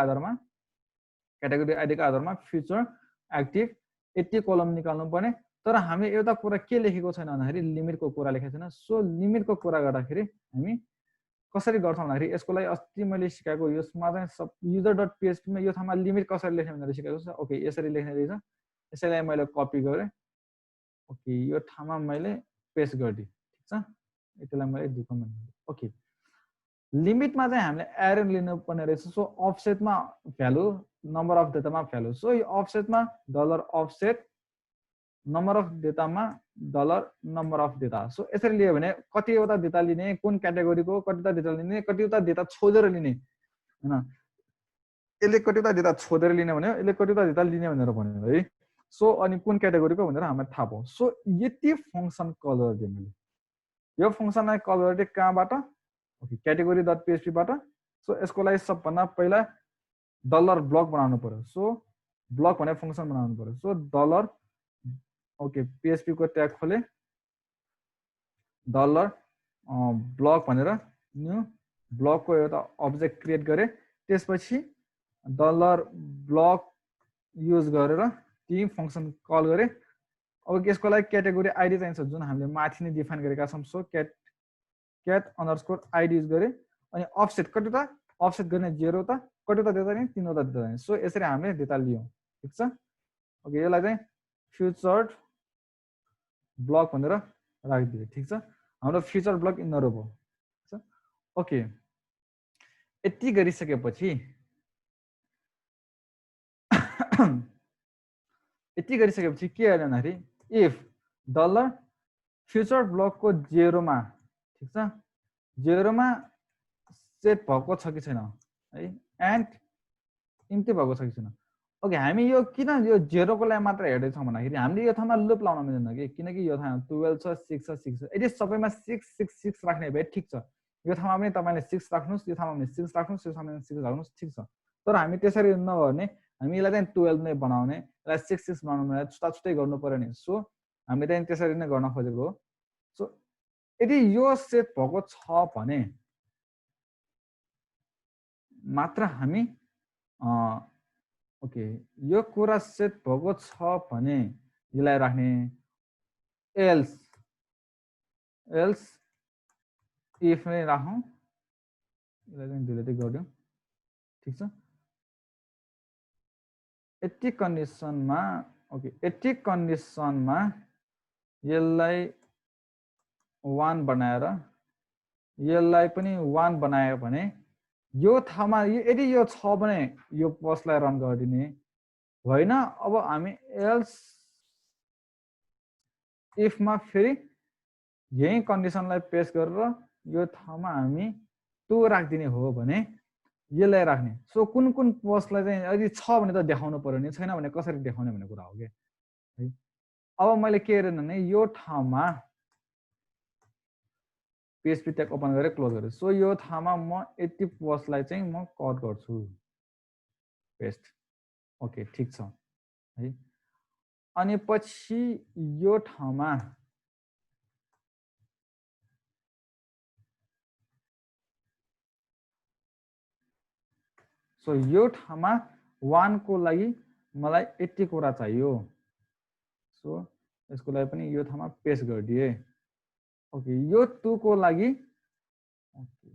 आधारमा फ्युचर एक्टिभ यति कलम निकाल्नु पर्ने। तर हामीले एउटा कुरा के लेखेको छैन भन्दाखेरि लिमिटको कुरा लेखेको छैन। सो लिमिटको कुरा गर्दाखेरि हामी कसरी गर्छौँ भन्दाखेरि यसको लागि अस्ति मैले सिकाएको यसमा चाहिँ सब user.php मा यो ठाउँमा लिमिट कसरी लेख्ने भनेर सिकाएको छ ओके यसरी लेख्ने रहेछ यसैलाई मैले कपी गरेँ ओके यो ठाउँमा मैले पेस्ट गरिदिएँ ठीक छ यतिलाई मैले डिकमेन्ट गरेँ ओके लिमिटमा चाहिँ हामीले एरर लिनु पर्ने रहेछ सो अफसेटमा भ्यालु नम्बर अफ डेटामा भ्यालु सो यो अफसेटमा $offset नम्बर अफ डेटामा $number of डेटा सो यसरी लियो भने कतिवटा डेटा लिने कुन क्याटेगोरीको कतिवटा डेटा लिने कतिवटा डेटा छोडेर लिने हैन यसले कतिवटा डेटा छोडेर लिने भन्यो यसले कतिवटा डेटा लिने भनेर भन्यो है सो अनि कुन क्याटेगोरीको भनेर हामीलाई थाहा भयो सो यति फंक्सन कल गरिदिए मैले यो फंक्सनलाई कल गरिदिए कहाँबाट ओके category.php बाट सो यसको लागि सबभन्दा पहिला $block बनाउनु पर्यो सो ब्लक भने फंक्सन बनाउनु पर्यो सो डलर ओके php को ट्याग खोले $block भनेर न्यू ब्लक को एउटा अब्जेक्ट क्रिएट गरे त्यसपछि $block युज गरेर ती फंक्सन कल गरे अब यसको लागि क्याटेगोरी आईडी चाहिन्छ जुन हामीले माथि नै डिफाइन गरेका छौं सो cat_id युज गरे अनि अफसेट कतिवटा अफसेट गर्ने 0 त कतिवटा डेटा नि 3 वटा डेटा नि सो यसरी हामीले डेटा लियौं ठीक छ ओके यसलाई चाहिँ फ्युचर ब्लक भनेर राखिदिए ठीक छ हाम्रो फ्युचर ब्लक इनर हो ठीक छ ओके यति गरिसकेपछि के आयो भन्दाखेरि इफ $future ब्लक को 0 मा ठीक छ 0 मा सेट भएको छ कि छैन है एन्ड इम्प्टी भएको छ कि छैन ओके हामी यो किन यो 0 को लागि मात्र हेर्दै छौं भन्दाखेरि हामीले यो ठाउँमा लुप लाउन मिल्दैन कि किनकि यो ठाउँमा 12 छ 6 छ 6 छ यदि सबैमा 6 6 6 राख्ने भए ठीक छ यो ठाउँमा पनि तपाईले 6 राख्नुस् यो ठाउँमा पनि 6 राख्नुस् यो ठाउँमा पनि 6 राख्नुस् ठीक छ तर हामी त्यसरी नगर्ने हामी यसलाई चाहिँ 12 नै बनाउने यसलाई 6 6 बनाउनु छुटा छुटै गर्नु पर्यो नि सो हामी चाहिँ त्यसरी नै गर्न खोजेको हो सो यदि यो सेट भएको छ भने मात्र हामी ओके यो कुरा सेट भएको छ भने यसलाई राख्ने एल्स इफ नै राखौं यसलाई चाहिँ डिलिट गर्दियौ ठीक छ यति कन्डिसनमा ओके यति कन्डिसनमा यसलाई 1 बनाएर यसलाई पनि 1 बनायो भने यो ठाउँमा यदि यो छ भने यो पोस्टलाई रन गरिदिने होइन अब हामी एल्स इफ मा फेरि यही कन्डिसनलाई पेस्ट गरेर यो ठाउँमा हामी 2 राख्दिने हो भने यसलाई राख्ने सो कुन कुन पोस्टलाई चाहिँ यदि छ भने त देखाउनु पर्यो नि छैन भने कसरी देखाउने भन्ने कुरा हो के है अब मैले के गरेन भने यो ठाउँमा PHP ट्याग ओपन गरेर क्लोज गरेँ सो यो ठाउँमा म यति पोस्टलाई चाहिँ म कट गर्छु पेस्ट ओके ठीक छ है अनि पछि यो ठाउँमा सो यो ठाउँमा 1 को लागि मलाई यति कुरा चाहियो सो यसको लागि पनि यो ठाउँमा पेस्ट गरिदिए ओके यो 2 को लागि ओके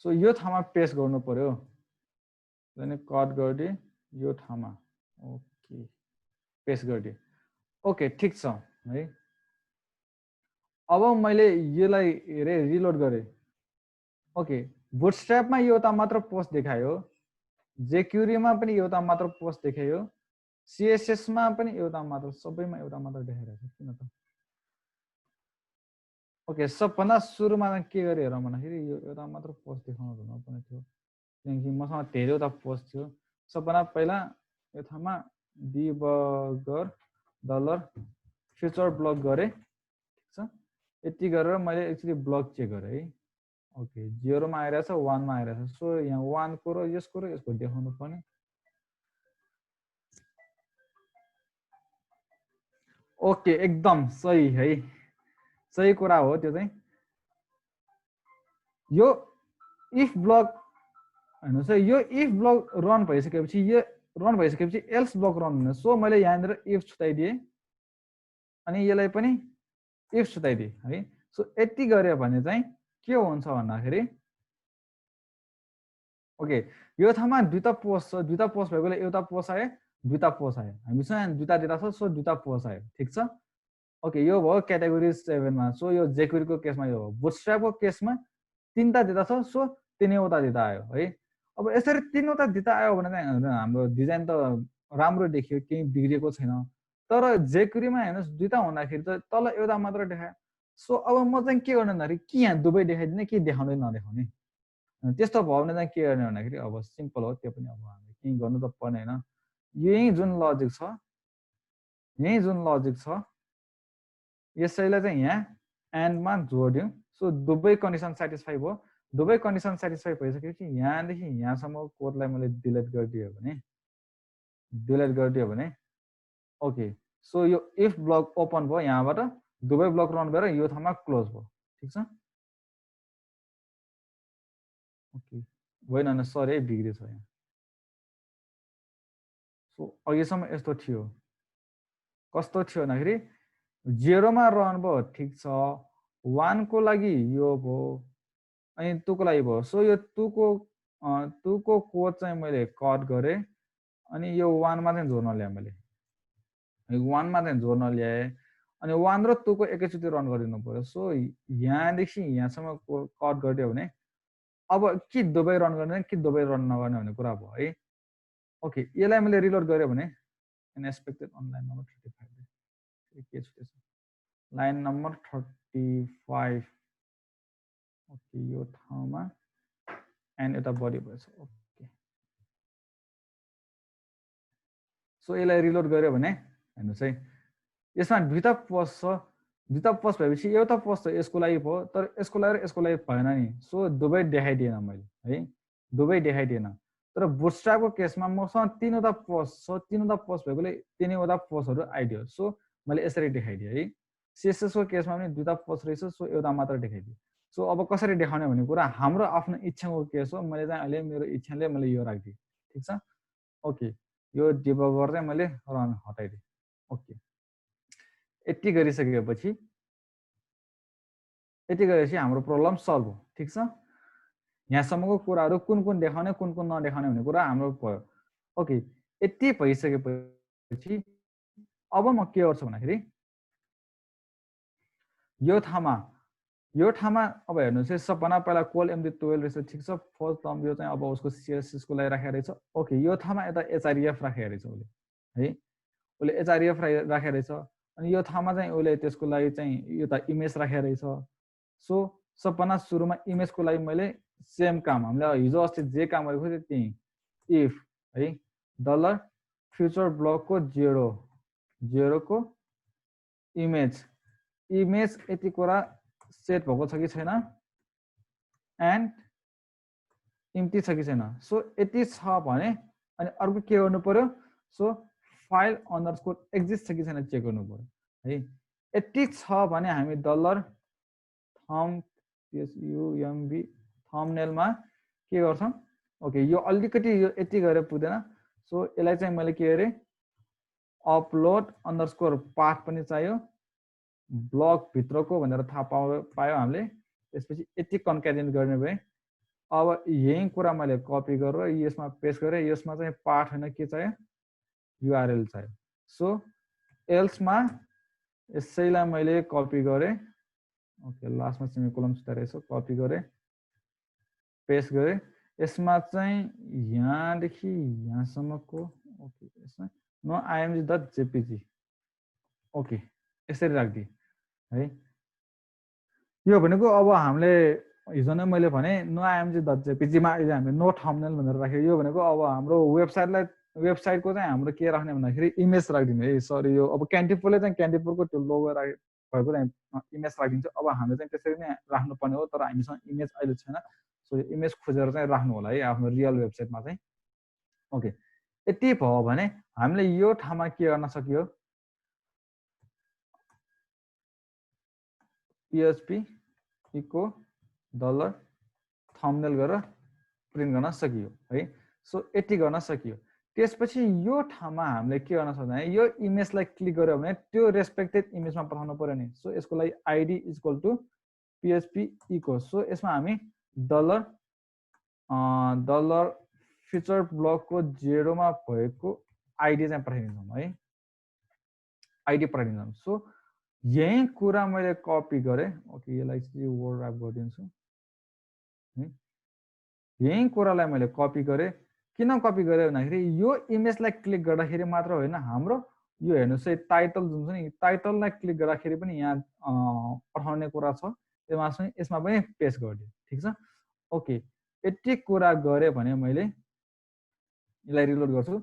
सो यो ठाउँमा पेस्ट गर्नु पर्यो अनि कट गरिदिए यो ठाउँमा ओके पेस्ट गरिदिए ओके ठीक छ है अब मैले यसलाई रिलोड गरे ओके बुटस्ट्र्यापमा एउटा मात्र पोस्ट देखायो jQuery मा पनि एउटा मात्र पोस्ट देखायो CSS मा पनि एउटा मात्र सबैमा एउटा मात्र देखाइरहेछ किन त ओके सबभन्दा सुरुमा के गरे हेरौँ भन्दाखेरि यो एउटा मात्र पोस्ट देखाउनु पर्ने थियो किनकि मसँग धेरैवटा पोस्ट थियो सबभन्दा पहिला यो ठाउँमा डिबगर $future ब्लक गरे ठीक छ यति गरेर मैले एक्चुअली ब्लक चेक गरे है ओके 0 मा आइरहेछ 1 मा आइरहेछ सो यहाँ 1 को र यसको देखाउनु पर्ने ओके एकदम सही है सही कुरा हो त्यो चाहिँ यो इफ ब्लक हेर्नुस् है यो इफ ब्लक रन भइसकेपछि एल्स ब्लक रन हुने सो मैले यहाँनिर इफ छुटाइदिए अनि यसलाई पनि इफ सुताइदिए है। सो यति गऱ्यो भने चाहिँ के हुन्छ भन्दाखेरि ओके यो ठाउँमा दुईटा पोस्ट छ, दुईटा पोस्ट भएकोले एउटा पोस्ट आयो, दुईटा पोस्ट आयो, हामीसँग दुईटा डेटा छ, सो दुईटा पोस्ट आयो, ठिक छ। ओके यो भयो क्याटेगोरी 7 मा। सो यो जेक्वेरी को केसमा यो हो। बुटस्ट्र्याप को केसमा तीनटा डेटा छ, सो तीनैवटा डेटा आयो है। अब यसरी तीनवटा डेटा आयो भने चाहिँ हाम्रो डिजाइन त राम्रो देखियो, केही बिग्रिएको छैन। तर जेक्वेरीमा हेर्नुहोस् दुईटा हुँदाखेरि त तल एउटा मात्र देखायो। सो अब म चाहिँ के गर्ने भन्दाखेरि कि यहाँ दुवै देखाइदिने कि देखाउँदै नदेखाउने, त्यस्तो भयो भने चाहिँ के गर्ने भन्दाखेरि अब सिम्पल हो, त्यो पनि अब हामीले केही गर्नु त पर्ने होइन। यही जुन लजिक छ, यही जुन लजिक छ यसैलाई चाहिँ यहाँ एन्डमा जोड्यौँ। सो दुवै कन्डिसन सेटिस्फाई भयो। दुवै कन्डिसन सेटिस्फाई भइसकेपछि यहाँदेखि यहाँसम्म कोडलाई मैले डिलिट गरिदियो भने ओके सो यो इफ ब्लक ओपन भयो, यहाँबाट दुवै ब्लक रन गरेर यो ठाउँमा क्लोज भयो, ठिक छ। ओके होइन सरी बिग्रेछ यहाँ। सो अघिसम्म यस्तो थियो, कस्तो थियो भन्दाखेरि 0 मा रन भयो, ठिक छ। 1 को लागि यो भयो अनि 2 को लागि भयो। सो यो 2 को कोड चाहिँ मैले कट गरेँ अनि यो 1 मा चाहिँ जोड्न ल्याएँ मैले, 1 मा चाहिँ जोड्न ल्याएँ अनि 1 र 2 को एकैचोटि रन गरिदिनु पर्यो। सो यहाँदेखि यहाँसम्म कट गरिदियो भने अब कि दुवै रन गर्ने कि दुवै रन नगर्ने भन्ने कुरा भयो है। ओके यसलाई मैले रिलोड गरेँ भने अनएक्सपेक्टेड अनलाइन नम्बर 35 के छुटेछ, लाइन नम्बर 35 ओके यो ठाउँमा एन्ड एउटा बडी भएछ। ओके सो यसलाई रिलोड गर्यो भने हेर्नुहोस् है, यसमा दुईटा पोस्ट छ, दुईटा पोस्ट भएपछि एउटा पोस्ट त यसको लागि भयो, तर यसको लागि र यसको लागि भएन नि। सो दुवै देखाइदिएन मैले है, दुवै देखाइदिएन। तर बुटस्ट्र्यापको केसमा मसँग तीनवटा पोस्ट छ, तीनवटा पोस्ट भएकोले तीनैवटा पोस्टहरू आइदियो। सो मैले यसरी देखाइदिएँ है। सिएसएसको केसमा पनि दुईटा पोस्ट रहेछ, सो एउटा मात्र देखाइदिएँ। सो अब कसरी देखाउने भन्ने कुरा हाम्रो आफ्नो इच्छाको केस हो। मैले चाहिँ अहिले मेरो इच्छाले मैले यो राखिदिएँ, ठिक छ। ओके यो डिबगर चाहिँ मैले रन हटाइदिएँ। ओके यति गरिसकेपछि हाम्रो प्रब्लम सल्भ हो, ठिक छ। यहाँसम्मको कुराहरू कुन कुन देखाउने कुन कुन नदेखाउने भन्ने कुरा हाम्रो भयो। ओके यति भइसकेपछि अब म के गर्छु भन्दाखेरि यो ठाउँमा अब हेर्नुहोस् है, सबभन्दा पहिला कोल MD12 रहेछ, ठिक छ। फर्स्ट टर्म यो चाहिँ अब उसको सिएसएसको लागि राखेको रहेछ। ओके यो ठाउँमा यता HREF राखेको रहेछ उसले है, उसले HREF राखेको रहेछ। अनि यो ठाउँमा चाहिँ उसले त्यसको लागि चाहिँ यो त इमेज राखेको रहेछ। सो सबभन्दा सुरुमा इमेजको लागि मैले सेम काम हामीले हिजो अस्ति जे काम गरेको थियो त्यही इफ है डलर फ्युचर ब्लकको 0 को इमेज यति कुरा सेट भएको छ कि छैन एन्ड इम्टी छ कि छैन। सो यति छ भने अनि अर्को के गर्नु पर्यो, सो फाइल अंडरस्कोर एक्जिस्ट छ कि छैन चेक गर्नु पर्यो है। यति छ भने हामी डलर थम THUMB थम्बनेलमा के गर्छौं। ओके यो अलिकति यो यति गरेर पुग्दैन। सो यसलाई चाहिँ मैले के गरे अपलोड अंडरस्कोर पाथ पनि चाहियो, ब्लक भित्रको भनेर थाहा पायो हामीले। त्यसपछि यति कन्क्याटेनेट गर्ने भए अब यही कुरा मैले कपी गरेर यसमा पेस्ट गरेँ। यसमा चाहिँ पाथ हैन के चाहियो URL चाहियो। सो एल्समा यसैलाई मैले कपी गरेँ। ओके लास्टमा सेमिकोलन छुटाइरहेछ, कपी गरेँ पेस्ट गरेँ। यसमा चाहिँ यहाँदेखि यहाँसम्मको ओके यसमा नो img.jpg ओके यसरी राखिदिएँ है। यो भनेको अब हामीले हिजो नै मैले भने नो img.jpg मा अहिले हामीले नो थम्बनेल भनेर राख्यो। यो भनेको अब हाम्रो वेबसाइटको चाहिँ हाम्रो के राख्ने भन्दाखेरि इमेज राखिदिने है। सरी यो अब क्यान्टिपुरले चाहिँ क्यान्टिपुरको त्यो लोगो भएको चाहिँ इमेज राखिदिन्छ। अब हामीले चाहिँ त्यसरी नै राख्नुपर्ने हो, तर हामीसँग इमेज अहिले छैन। सो यो इमेज खोजेर चाहिँ राख्नु होला है आफ्नो रियल वेबसाइटमा चाहिँ। ओके यति भयो भने हामीले यो ठाउँमा के गर्न सकियो, PHP इको डलर थम्बनेल गरेर प्रिन्ट गर्न सकियो है। सो यति गर्न सकियो। त्यसपछि यो ठाउँमा हामीले के गर्न सक्छौँ भने यो इमेजलाई क्लिक गर्यो भने त्यो रेस्पेक्टेड इमेजमा पठाउनु पर्यो नि। सो यसको लागि ID equal to PHP echo. So यसमा हामी डलर फिचर ब्लकको 0 मा भएको आइडी चाहिँ पठाइदिन्छौँ है, आइडी पठाइदिन्छौँ। सो यही कुरा मैले कपी गरेँ। ओके, यसलाई चाहिँ वर्ड ऱ्याप गरिदिन्छु है। यही कुरालाई मैले कपी गरेँ। किन कपी गरेँ भन्दाखेरि यो इमेजलाई क्लिक गर्दाखेरि मात्र होइन, हाम्रो यो हेर्नुहोस् है टाइटल जुन छ नि, टाइटललाई क्लिक गर्दाखेरि पनि यहाँ पठाउने कुरा छ, यसमा पनि पेस्ट गरिदिएँ। ठिक छ, ओके। यति कुरा गरेँ भने मैले यसलाई रिलोड गर्छु।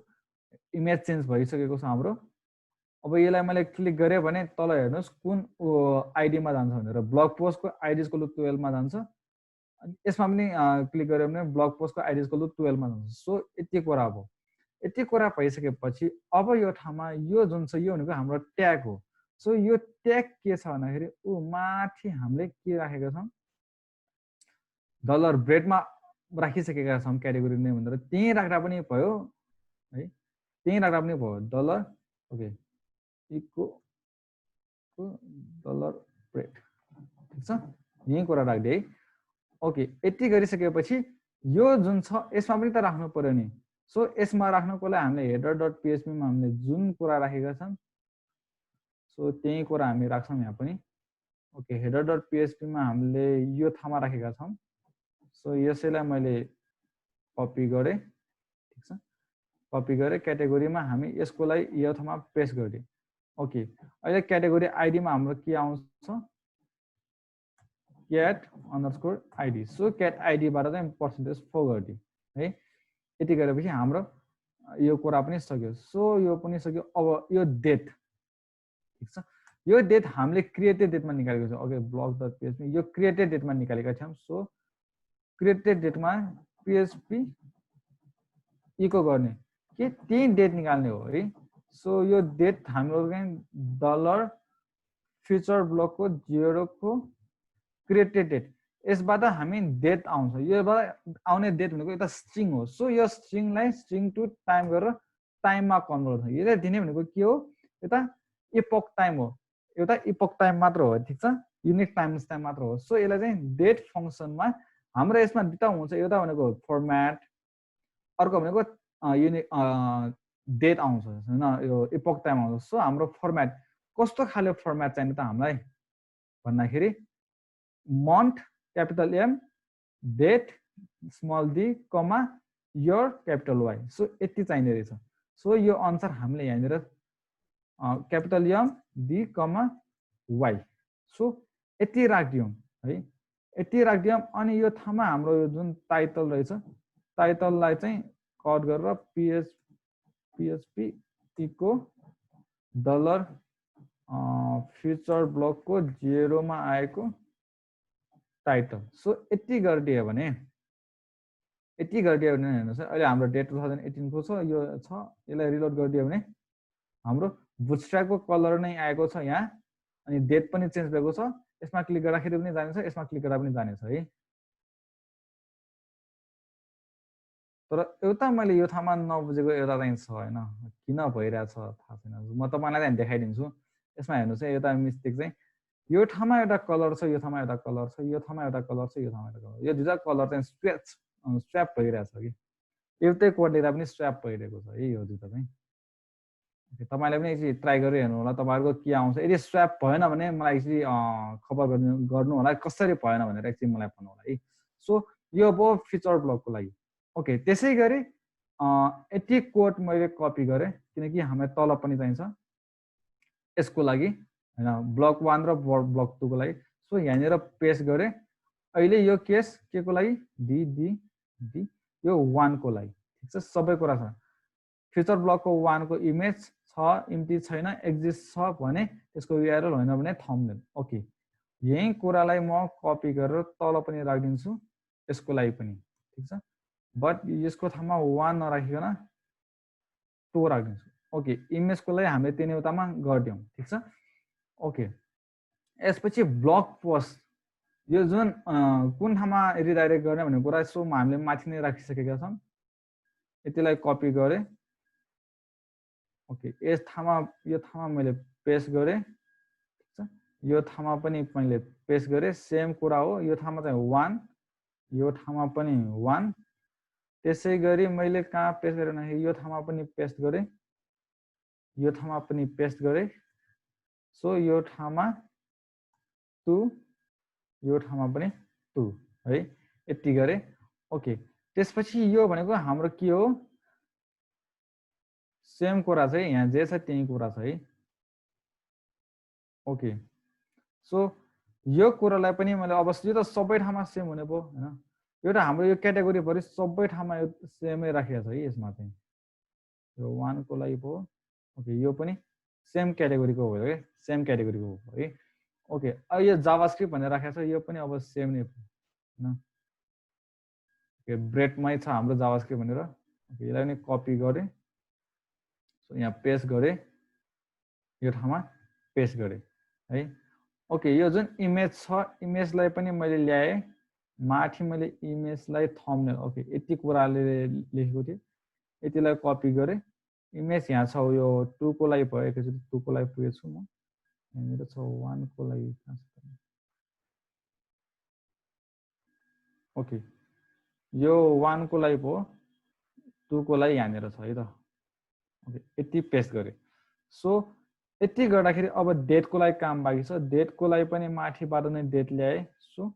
इमेज चेन्ज भइसकेको छ हाम्रो। अब यसलाई मैले क्लिक गरेँ भने तल हेर्नुहोस् कुन आइडीमा जान्छ भनेर, ब्लग पोस्टको आइडी इक्वल टु 12 मा जान्छ। अनि यसमा पनि क्लिक गऱ्यो भने ब्लग पोस्टको आइडी इक्वल टु 12 मा जान्छ। सो यति कुरा भयो। यति कुरा भइसकेपछि अब यो ठाउँमा यो जुन छ यो भनेको हाम्रो ट्याग हो। सो यो ट्याग के छ भन्दाखेरि माथि हामीले के राखेका छौँ, डलर ब्रेडमा राखिसकेका छौँ क्याटेगोरी नेम भनेर, त्यहीँ राख्दा पनि भयो है, त्यहीँ राख्दा पनि भयो। Dollar okay echo dollar bread. ठिक छ, यही कुरा राखिदिए है। ओके, यति गरिसकेपछि यो जुन छ यसमा पनि त राख्नु पर्यो नि। सो यसमा राख्नको लागि हामीले हेडर डट PHP मा हामीले जुन कुरा राखेका छौँ सो त्यही कुरा हामी राख्छौँ यहाँ पनि। ओके, हेडर डट PHP मा हामीले यो ठाउँमा राखेका छौँ। सो यसैलाई मैले कपी गरेँ। ठिक छ, कपी गरेँ। क्याटेगोरीमा हामी यसको लागि यो ठाउँमा पेस्ट गरिदिएँ। ओके, अहिले क्याटेगोरी आइडीमा हाम्रो के आउँछ, cat underscore ID. So cat आइडीबाट चाहिँ %4 गरिदिएँ है। यति गरेपछि हाम्रो यो कुरा पनि सक्यो। सो यो पनि सक्यो। अब यो डेट, ठिक छ, यो डेट हामीले क्रिएटेड डेटमा निकालेको छ। ओके, ब्लग डट PHP यो क्रिएटेड डेटमा निकालेका छौँ। सो क्रिएटेड डेटमा PHP इको गर्ने के त्यही डेट निकाल्ने हो है। सो यो डेट हाम्रो चाहिँ डलर फ्युचर ब्लकको 0 को क्रिएटेड डेट, यसबाट हामी डेट आउँछ। योबाट आउने डेट भनेको एउटा स्ट्रिङ हो। सो यो स्ट्रिङलाई स्ट्रिङ टु टाइम गरेर टाइममा कन्भर्ट हुन्छ। यसले दिने भनेको के हो, एउटा इपोक टाइम हो, एउटा इपोक टाइम मात्र हो। ठिक छ, युनिक टाइम स्ट्याम्प मात्र हो। सो यसलाई चाहिँ डेट फङ्सनमा हाम्रो यसमा दुईटा हुन्छ, एउटा भनेको फर्मेट, अर्को भनेको युनिक डेट आउँछ होइन, यो इपोक टाइम आउँछ। सो हाम्रो फर्मेट कस्तो खाले फर्मेट चाहिने त हामीलाई भन्दाखेरि month capital M, date small d, comma year capital Y। So यति चाहिने रहेछ। सो यो अनुसार हामीले यहाँनिर capital M, D, comma Y। So यति राखिदियौँ है, यति राखिदियौँ। अनि यो ठाउँमा हाम्रो यो जुन टाइटल रहेछ, टाइटललाई चाहिँ कट गरेर PHP इको डलर फ्युचर ब्लकको 0 मा आएको टाइटल। सो यति गरिदियो भने हेर्नुहोस् अहिले हाम्रो डेट 2018 को छ, यो छ। यसलाई रिलोड गरिदियो भने हाम्रो बुटस्ट्र्यापको कलर नै आएको छ यहाँ, अनि डेट पनि चेन्ज भएको छ। यसमा क्लिक गर्दाखेरि पनि जानेछ, यसमा क्लिक गर्दा पनि जानेछ है। तर एउटा मैले यो ठाउँमा नबुझेको एउटा चाहिँ छ होइन, किन भइरहेछ थाहा छैन। म तपाईँलाई चाहिँ देखाइदिन्छु। यसमा हेर्नुहोस् है, एउटा मिस्टेक चाहिँ यो ठाउँमा एउटा कलर छ, यो ठाउँमा एउटा कलर छ, यो ठाउँमा एउटा कलर छ, यो ठाउँमा एउटा कलर, यो दुईटा कलर चाहिँ स्व्याप भइरहेछ कि एउटै कोड लेख्दा पनि स्व्याप भइरहेको छ है यो दुईटा चाहिँ। तपाईँले पनि एकचोटि ट्राई गरेर हेर्नु होला तपाईँहरूको के आउँछ। यदि स्व्याप भएन भने मलाई एकचोटि खबर गर्नु होला, कसरी भएन भनेर एकचोटि मलाई भन्नु होला है। सो यो भयो फिचर ब्लकको लागि। ओके, त्यसै गरी यति कोड मैले कपी गरेँ किनकि हामीलाई तल पनि चाहिन्छ यसको लागि होइन, ब्लक 1 र ब्लक 2 को लागि। सो यहाँनिर पेस्ट गरेँ। अहिले यो केस के को लागि, डी यो 1 को लागि। ठिक छ, सबै कुरा छ। फ्युचर ब्लकको 1 को इमेज छ, इम्टी छैन, एक्जिस्ट छ भने त्यसको URL, होइन भने थम्बनेल। ओके, यही कुरालाई म कपी गरेर तल पनि राखिदिन्छु, यसको लागि पनि। ठिक छ, बट यसको ठाउँमा 1 नराखिकन 2 राखिदिन्छु। ओके, इमेजको लागि हामीले तिन एउटामा गरिदिउँ। ठिक छ, ओके। यसपछि ब्लग पोस्ट, यो जुन कुन ठाउँमा रिडाइरेक्ट गर्ने भन्ने कुरा सो हामीले माथि नै राखिसकेका छौँ। यतिलाई कपी गरेँ ओके यस ठाउँमा यो ठाउँमा मैले पेस्ट गरेँ यो ठाउँमा पनि मैले पेस्ट गरेँ सेम कुरा हो यो ठाउँमा चाहिँ 1 यो ठाउँमा पनि 1 त्यसै गरी मैले कहाँ पेस्ट गरेँ भने यो ठाउँमा पनि पेस्ट गरेँ यो ठाउँमा पनि पेस्ट गरेँ सो यो ठाउँमा 2 यो ठाउँमा पनि 2 है यति गरेँ ओके त्यसपछि यो भनेको हाम्रो के हो सेम कुरा चाहिँ यहाँ जे छ त्यही कुरा छ है ओके सो यो कुरालाई पनि मैले अब यो त सबै ठाउँमा सेम हुने भयो हैन यो त हाम्रो यो क्याटेगोरी भरि सबै ठाउँमा यो सेमै राखेको छ है यसमा चाहिँ यो 1 को लागि भयो ओके यो पनि सेम क्याटेगोरीको हो है सेम क्याटेगोरीको हो है ओके अब यो जावास्क्रिप्ट भनेर राखेको छ यो पनि अब सेम नै हो हैन ओके ब्रेडमै छ हाम्रो जावास्क्रिप्ट भनेर ओके यसलाई पनि कपी गरेँ सो यहाँ पेस्ट गरेँ यो ठाउँमा पेस्ट गरेँ है ओके यो जुन इमेज छ इमेजलाई पनि मैले ल्याएँ माथि मैले इमेजलाई थम्बनेल ओके यति कुराले लेखेको थिएँ यतिलाई कपी गरेँ इमेज यहाँ छ यो 2 को लागि भयो एकैचोटि 2 को लागि पुगेछु म यहाँनिर छ 1 को लागि ओके यो 1 को लागि भयो 2 को लागि यहाँनिर छ है त ओके यति पेस्ट गरेँ सो यति गर्दाखेरि अब डेटको लागि काम बाँकी छ डेटको लागि पनि माथिबाट नै डेट ल्याएँ सो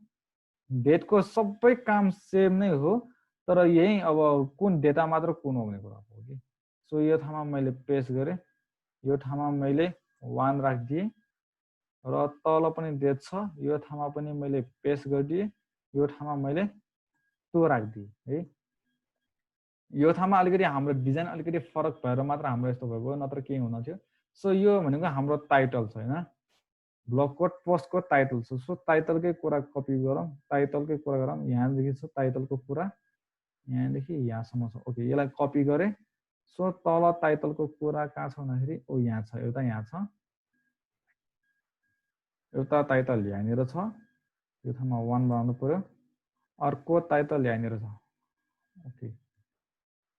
डेटको सबै काम सेम नै हो तर यही अब कुन डेटा मात्र कुन हो भन्ने कुरा हो कि सो यो ठाउँमा मैले पेस्ट गरेँ यो ठाउँमा मैले 1 राखिदिएँ र तल पनि डेट छ यो ठाउँमा पनि मैले पेस्ट गरिदिएँ यो ठाउँमा मैले 2 राखिदिएँ है यो ठाउँमा अलिकति हाम्रो डिजाइन अलिकति फरक भएर मात्र हाम्रो यस्तो भएको नत्र केही हुन थियो सो यो भनेको हाम्रो टाइटल छ हैन ब्लग कोड पोस्टको टाइटल छ सो टाइटलकै कुरा कपी गरौँ टाइटलकै कुरा गरौँ यहाँदेखि छ टाइटलको कुरा यहाँदेखि यहाँसम्म छ ओके यसलाई कपी गरेँ सो तल टाइटलको कुरा कहाँ छ भन्दाखेरि ओ यहाँ छ एउटा यहाँ छ एउटा टाइटल यहाँनिर छ यो ठाउँमा 1 बनाउनु पर्यो अर्को टाइटल यहाँनिर छ ओके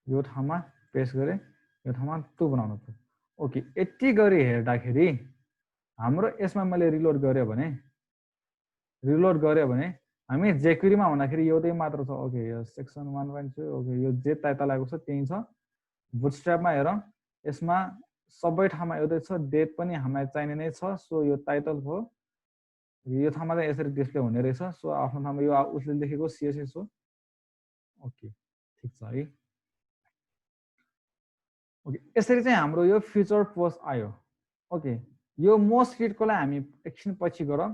यो ठाउँमा पेस्ट गरेँ यो ठाउँमा 2 बनाउनु पर्यो ओके यति गरी हेर्दाखेरि हाम्रो यसमा मैले रिलोड गरेँ भने हामी जेक्युरीमा हुँदाखेरि एउटै मात्र छ ओके यो सेक्सन 1.2 ओके यो जे टाइटल आएको छ त्यही छ बुटस्ट्र्यापमा हेरौँ यसमा सबै ठाउँमा एउटै छ डेट पनि हामीलाई चाहिने नै छ सो यो टाइटल हो यो ठाउँमा चाहिँ यसरी डिस्प्ले हुने रहेछ सो आफ्नो ठाउँमा यो उसले लेखेको सिएसएस हो ओके ठिक छ है ओके यसरी चाहिँ हाम्रो यो फ्युचर पोस्ट आयो ओके यो मोस्ट रिडकोलाई हामी एकछिन पछि गरौँ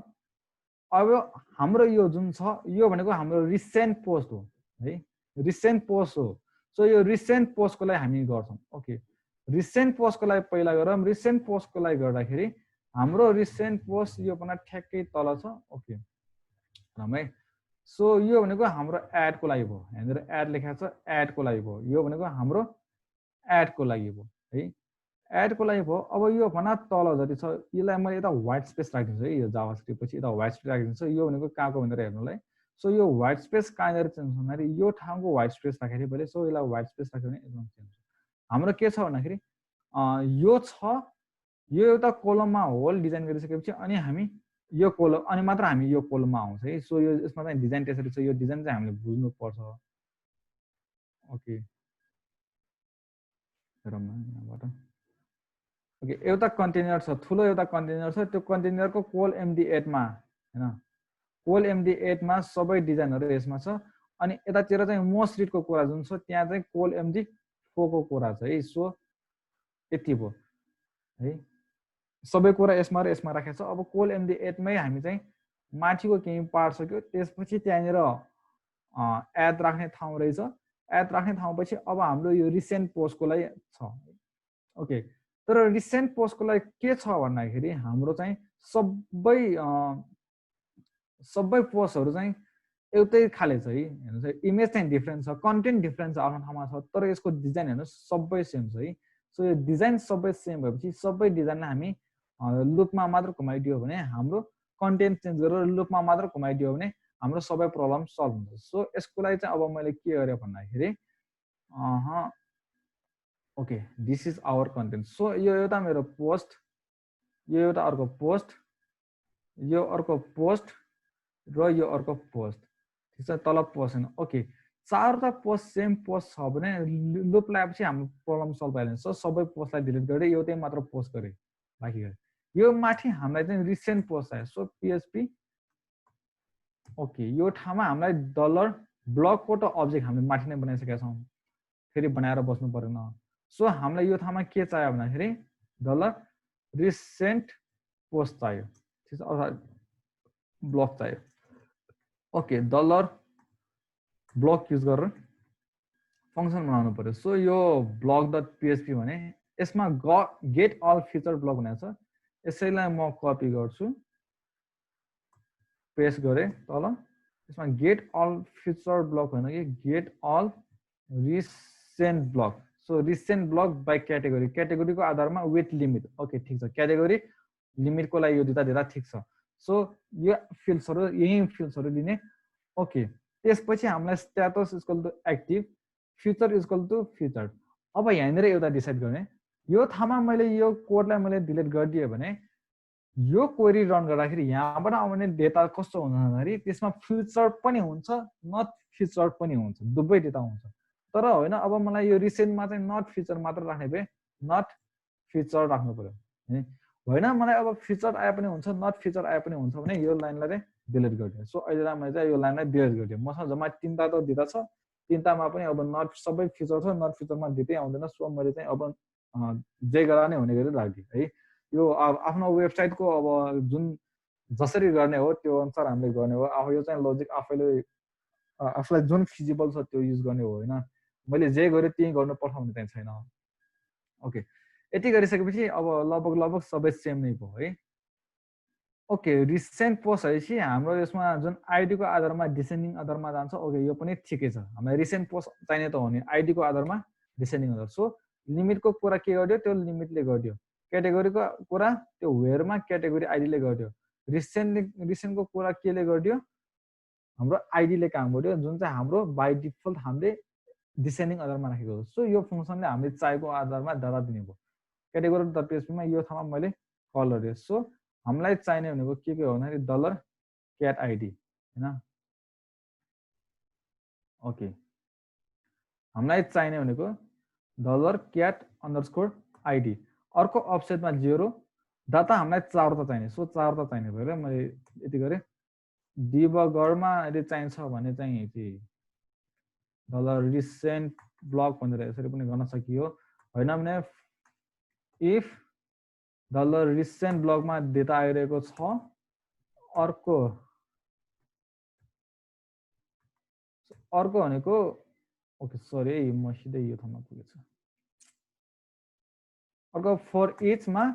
अब हाम्रो यो जुन छ यो भनेको हाम्रो रिसेन्ट पोस्ट हो है रिसेन्ट पोस्ट हो सो यो रिसेन्ट पोस्टको लागि हामी गर्छौँ ओके रिसेन्ट पोस्टको लागि पहिला गरौँ रिसेन्ट पोस्टको लागि गर्दाखेरि हाम्रो रिसेन्ट पोस्ट यो पनि ठ्याक्कै तल छ ओके है सो यो भनेको हाम्रो एडको लागि भयो यहाँनिर एड लेखेको छ एडको लागि भयो यो भनेको हाम्रो एडको लागि भयो है एडको लागि भयो अब यो भना तल जति छ यसलाई मैले यता व्हाइट स्पेस राखिदिन्छु है यो जावास्क्रिप्ट पछि यता व्हाइट स्पेस राखिदिन्छु यो भनेको कहाँको भनेर हेर्नुलाई सो यो व्हाइट स्पेस कहाँनिर चेन्ज भन्दाखेरि यो ठाउँको व्हाइट स्पेस राखेको पहिले सो यसलाई व्हाइट स्पेस राख्यो भने एकदम चेन्ज हाम्रो के छ भन्दाखेरि यो छ यो एउटा कोलममा होल डिजाइन गरिसकेपछि अनि हामी यो कोलम अनि मात्र हामी यो कोलममा आउँछ है सो यो यसमा चाहिँ डिजाइन त्यसरी छ यो डिजाइन चाहिँ हामीले बुझ्नुपर्छ ओके हेरौँ न यहाँबाट ओके एउटा कन्टेनर छ ठुलो एउटा कन्टेनर छ त्यो कन्टेनरको कोल MD8 मा हैन कोल MD8 मा सबै डिजाइनहरु यसमा छ अनि यतातिर चाहिँ मोस्ट रिडको कुरा जुन छ त्यहाँ चाहिँ कोल MD4 को कुरा छ है सो यति भयो है सबै कुरा यसमा र यसमा राखेको छ अब कोल MD8 मै हामी चाहिँ माथिको केही पार्ट सक्यो त्यसपछि त्यहाँनिर एड राख्ने ठाउँ रहेछ एड राख्ने ठाउँ पछि अब हाम्रो यो रिसेन्ट पोस्टको लागि छ ओके तर रिसेन्ट पोस्टको लागि के छ भन्दाखेरि हाम्रो चाहिँ सबै पोस्टहरु चाहिँ एउटै खाले छ है हेर्नुस् इमेज चाहिँ डिफरेन्ट छ कन्टेन्ट डिफरेन्ट छ आफ्नो ठाउँमा छ तर यसको डिजाइन हेर्नुस् सबै सेम छ है सो यो डिजाइन सबै सेम भएपछि सबै डिजाइनलाई हामी लुपमा मात्र घुमाइदियो भने हाम्रो कन्टेन्ट चेन्ज गरेर लुपमा मात्र घुमाइदियो भने हाम्रो सबै प्रब्लम सल्भ हुन्छ सो यसको लागि चाहिँ अब मैले के गरे भन्दाखेरि okay this is our content so यो एउटा मेरो पोस्ट यो एउटा अर्को पोस्ट यो अर्को पोस्ट र यो अर्को पोस्ट ठीक छ तल पोस्ट हैन ओके चारवटा पोस्ट सेम पोस्ट छ भने लुप लगाएपछि हाम्रो प्रब्लम सल्भ भइहाल्छ सो सबै पोस्टलाई डिलिट गरे एउटै मात्र पोस्ट गरे बाँकी गरे यो माथि हामीलाई चाहिँ रिसेन्ट पोस्ट आयो सो पीएचपी ओके यो ठाउँमा हामीलाई डलर ब्लकको त अब्जेक्ट हामीले माथि नै बनाइसकेका छौँ फेरि बनाएर बस्नु परेन सो हामीलाई यो ठाउँमा के चाहियो भन्दाखेरि डलर रिसेन्ट पोस्ट चाहियो ठीक छ अर्थात् ब्लक चाहियो ओके डलर ब्लक युज गरेर फंक्सन बनाउनु पर्यो सो यो ब्लक डट पीएचपी भने यसमा गेट अल फिचर ब्लक भनेको छ यसैलाई म कपी गर्छु पेस्ट गरे तल यसमा गेट अल फिचर ब्लक होइन कि get all recent block so recent block by category क्याटेगोरीको आधारमा विथ लिमिट ओके ठीक छ क्याटेगोरी लिमिटको लागि यो दिँदा ठिक छ सो यो फिल्ड्सहरू यही फिल्ड्सहरू लिने ओके त्यसपछि हामीलाई status equal to active future equal to future अब यहाँनिर एउटा डिसाइड गर्ने यो ठाउँमा मैले यो कोडलाई मैले डिलिट गरिदिएँ भने यो क्वेरी रन गर्दाखेरि यहाँबाट आउने डेटा कस्तो हुन्छ भन्दाखेरि त्यसमा फ्युचर पनि हुन्छ नट फ्युचर पनि हुन्छ दुवै डेटा हुन्छ तर होइन अब मलाई यो रिसेन्टमा चाहिँ नट फ्युचर मात्र राख्ने भए नट फ्युचर राख्नु पर्यो होइन मलाई अब फ्युचर आए पनि हुन्छ नट फ्युचर आए पनि हुन्छ भने यो लाइनलाई चाहिँ डिलिट गरिदिएँ सो अहिले मैले चाहिँ यो लाइनलाई डिलिट गरिदिएँ मसँग जम्मा तीनटा त दिँदा छ तीनटामा पनि अब नट सबै फ्युचर छ नट फ्युचरमा दिँदै आउँदैन सो मैले चाहिँ अब जे गरा नै हुने गरी राखिदिएँ है यो आफ्नो वेबसाइटको अब जुन जसरी गर्ने हो त्यो अनुसार हामीले गर्ने हो अब यो चाहिँ लजिक आफूलाई जुन फिजिबल छ त्यो युज गर्ने हो होइन मैले जे गरेँ त्यही गर्नुपर्छ भन्ने चाहिँ छैन ओके यति गरिसकेपछि अब लगभग सबै सेम नै भयो है ओके रिसेन्ट पोस्ट भएपछि हाम्रो यसमा जुन आइडीको आधारमा डिसेन्डिङ आधारमा जान्छ ओके यो पनि ठिकै छ हामीलाई रिसेन्ट पोस्ट चाहिने त हो नि आइडीको आधारमा डिसेन्डिङ आधार सो लिमिटको कुरा के गर्यो त्यो लिमिटले गर्यो क्याटेगोरीको कुरा त्यो वेयरमा क्याटेगोरी आइडीले गर्यो रिसेन्टको कुरा केले गर्यो हाम्रो आइडीले काम गर्यो जुन चाहिँ हाम्रो बाई डिफल्ट हामीले डिसेन्डिङ आधारमा राखेको हो सो यो फङ्सनले हामीले चाहेको आधारमा डाटा दिने भयो क्याटेगोरी डट पीएचपीमा यो ठाउँमा मैले कल गरेँ सो हामीलाई चाहिने भनेको के हो भन्दाखेरि डलर क्याट आइडी होइन ओके हामीलाई चाहिने भनेको डलर क्याट अन्डरस्कोर आइडी अर्को अफसेटमा 0 डाटा हामीलाई चारवटा चाहिने सो चारवटा चाहिने भएर मैले यति गरेँ डिबगरमा यदि चाहिन्छ भने चाहिँ डलर रिसेन्ट ब्लक भनेर यसरी पनि गर्न सकियो होइन भने इफ डलर रिसेन्ट ब्लकमा डेटा आइरहेको छ अर्को भनेको ओके सरी म सिधै यो ठाउँमा पुगेछु अर्को फर इचमा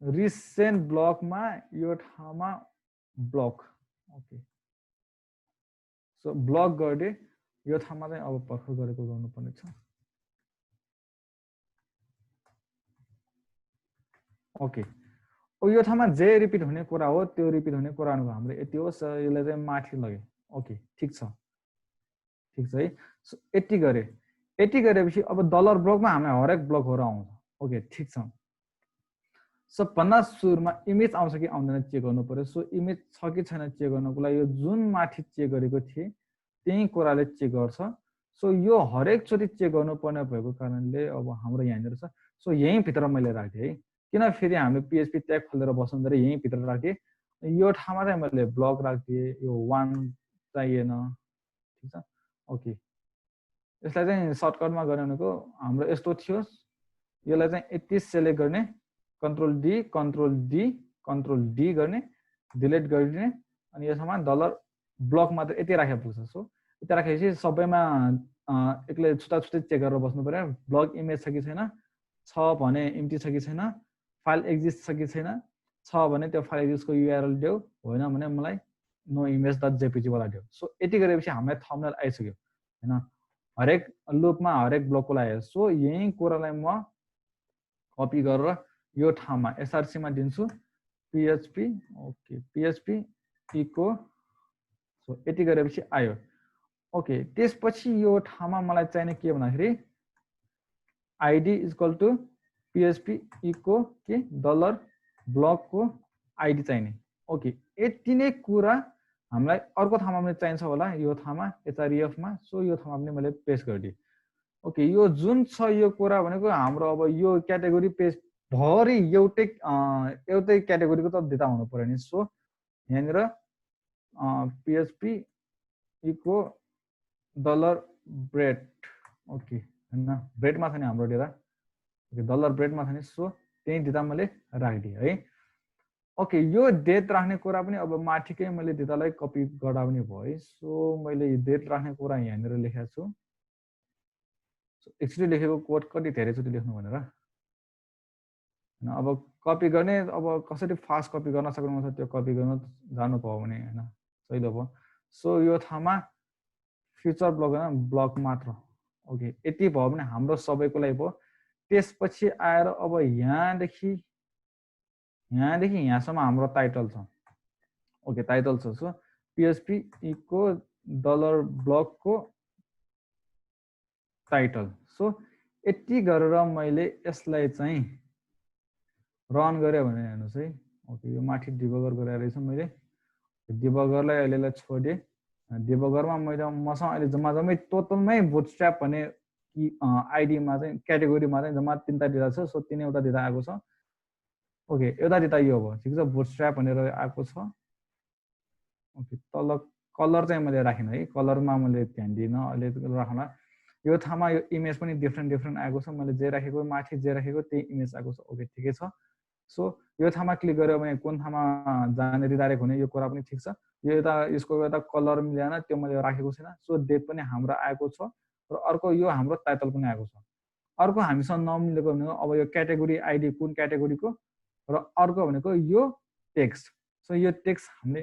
रिसेन्ट ब्लकमा यो ठाउँमा ब्लक ओके सो ब्लक गरिदिए यो ठाउँमा चाहिँ अब भर्खर गरेको गर्नुपर्ने छ ओके यो ठाउँमा जे रिपिट हुने कुरा हो त्यो रिपिट हुने कुरा हाम्रो यति हो यसलाई चाहिँ माथि लगे ओके ठिक छ है यति गरेपछि अब डलर ब्लकमा हामीलाई हरेक ब्लकहरू आउँछ ओके ठिक छ सबभन्दा सुरुमा इमेज आउँछ कि आउँदैन चेक गर्नु पर्यो सो इमेज छ कि छैन चेक गर्नको लागि यो जुन माथि चेक गरेको थिएँ त्यही कुराले चेक गर्छ सो यो हरेकचोटि चेक गर्नुपर्ने भएको कारणले अब हाम्रो यहाँनिर छ सो यहीँभित्र मैले राखेँ है किन फेरि हामीले पीएचपी ट्याग खोलेर बस्नु धेरै यहीँभित्र राखेँ यो ठाउँमा चाहिँ मैले ब्लक राखिदिएँ यो 1 चाहिएन ठिक छ ओके यसलाई चाहिँ सर्टकटमा गर्ने भनेको हाम्रो यस्तो थियो यसलाई चाहिँ यति सेलेक्ट गर्ने कन्ट्रोल डी गर्ने डिलिट गरिदिने अनि यसमा डलर ब्लक मात्र यति राखे पुग्छ सो यति राखेपछि सबैमा एक्लै छुट्टा चेक गरेर बस्नु पर्यो ब्लक इमेज छ कि छैन छ भने इम्टी छ कि छैन फाइल एक्जिस्ट छ कि छैन छ भने त्यो फाइल एक्जिस्टको युआरएल देऊ होइन भने मलाई नो इमेज डट जेपीजी वाला देऊ सो यति गरेपछि हामीलाई थम्बनेल आइसक्यो हैन हरेक लुपमा हरेक ब्लकको लागि सो यही कुरालाई म कपी गरेर यो ठाउँमा एसआरसी मा दिन्छु PHP okay PHP echo so यति गरेपछि आयो ओके त्यसपछि यो ठाउँमा मलाई चाहिने के भन्दाखेरि ID equal to PHP echo के डलर ब्लकको आइडी चाहिने ओके यति नै कुरा हामीलाई अर्को ठाउँमा पनि चाहिन्छ होला यो ठाउँमा hrefमा सो यो ठाउँमा पनि मैले पेस्ट गरिदिएँ ओके यो जुन छ यो कुरा भनेको हाम्रो अब यो क्याटेगोरी पेज भरि एउटै क्याटेगोरीको त डेटा हुनु पर्यो नि सो यहाँनिर PHP echo dollar bread okay हैन ब्रेडमा छ नि हाम्रो डेटा ओके डलर ब्रेडमा छ नि सो त्यही डेटा मैले राखिदिएँ है ओके यो डेट राख्ने कुरा पनि अब माथिकै मैले डेटालाई कपी गर्दा पनि भयो है सो मैले डेट राख्ने कुरा यहाँनिर लेखेको छु एकचोटि लेखेको कोड कति धेरैचोटि लेख्नु भनेर अब कपी गर्ने अब कसरी फास्ट कपी गर्न सक्नुहुन्छ त्यो कपी गर्न जानु भयो भने हैन सजिलो भयो सो यो ठाउँमा फ्युचर ब्लक हैन ब्लक मात्र ओके यति भयो भने हाम्रो सबैको लागि भयो त्यसपछि आएर अब यहाँदेखि यहाँसम्म हाम्रो टाइटल छ ओके टाइटल छ सो PHP इको डलर ब्लकको टाइटल सो यति गरेर मैले यसलाई चाहिँ रन गरे भने हेर्नुस् है ओके यो माथि डिबगर गरेर रहेछ मैले डिबगरलाई अहिलेलाई छोडे डिबगरमा मैले मसँग अहिले जम्मै टोटलमै बुटस्ट्र्याप भन्ने आइडीमा चाहिँ क्याटेगोरीमा चाहिँ जम्मा 3टा डेटा छ सो 3वटा डेटा आएको छ ओके एउटा डेटा यो हो ठिक छ बुटस्ट्र्याप भनेर आएको छ ओके तल कलर चाहिँ मैले राखिन है कलरमा मैले ध्यान दिइन अहिले राखौँला यो ठाउँमा यो इमेज पनि डिफ्रेन्ट आएको छ मैले जे राखेको माथि जे राखेको त्यही इमेज आएको छ ओके ठिकै छ सो यो ठाउँमा क्लिक गर्यो भने कुन ठाउँमा जाने रिडाइरेक्ट हुने यो कुरा पनि ठिक छ यो एउटा यसको एउटा कलर मिलेन त्यो मैले राखेको छैन सो डेट पनि हाम्रो आएको छ र अर्को यो हाम्रो टाइटल पनि आएको छ अर्को हामीसँग नमिलेको भनेको अब यो क्याटेगोरी आइडी कुन क्याटेगोरीको र अर्को भनेको यो टेक्स्ट सो यो टेक्स्ट हामीले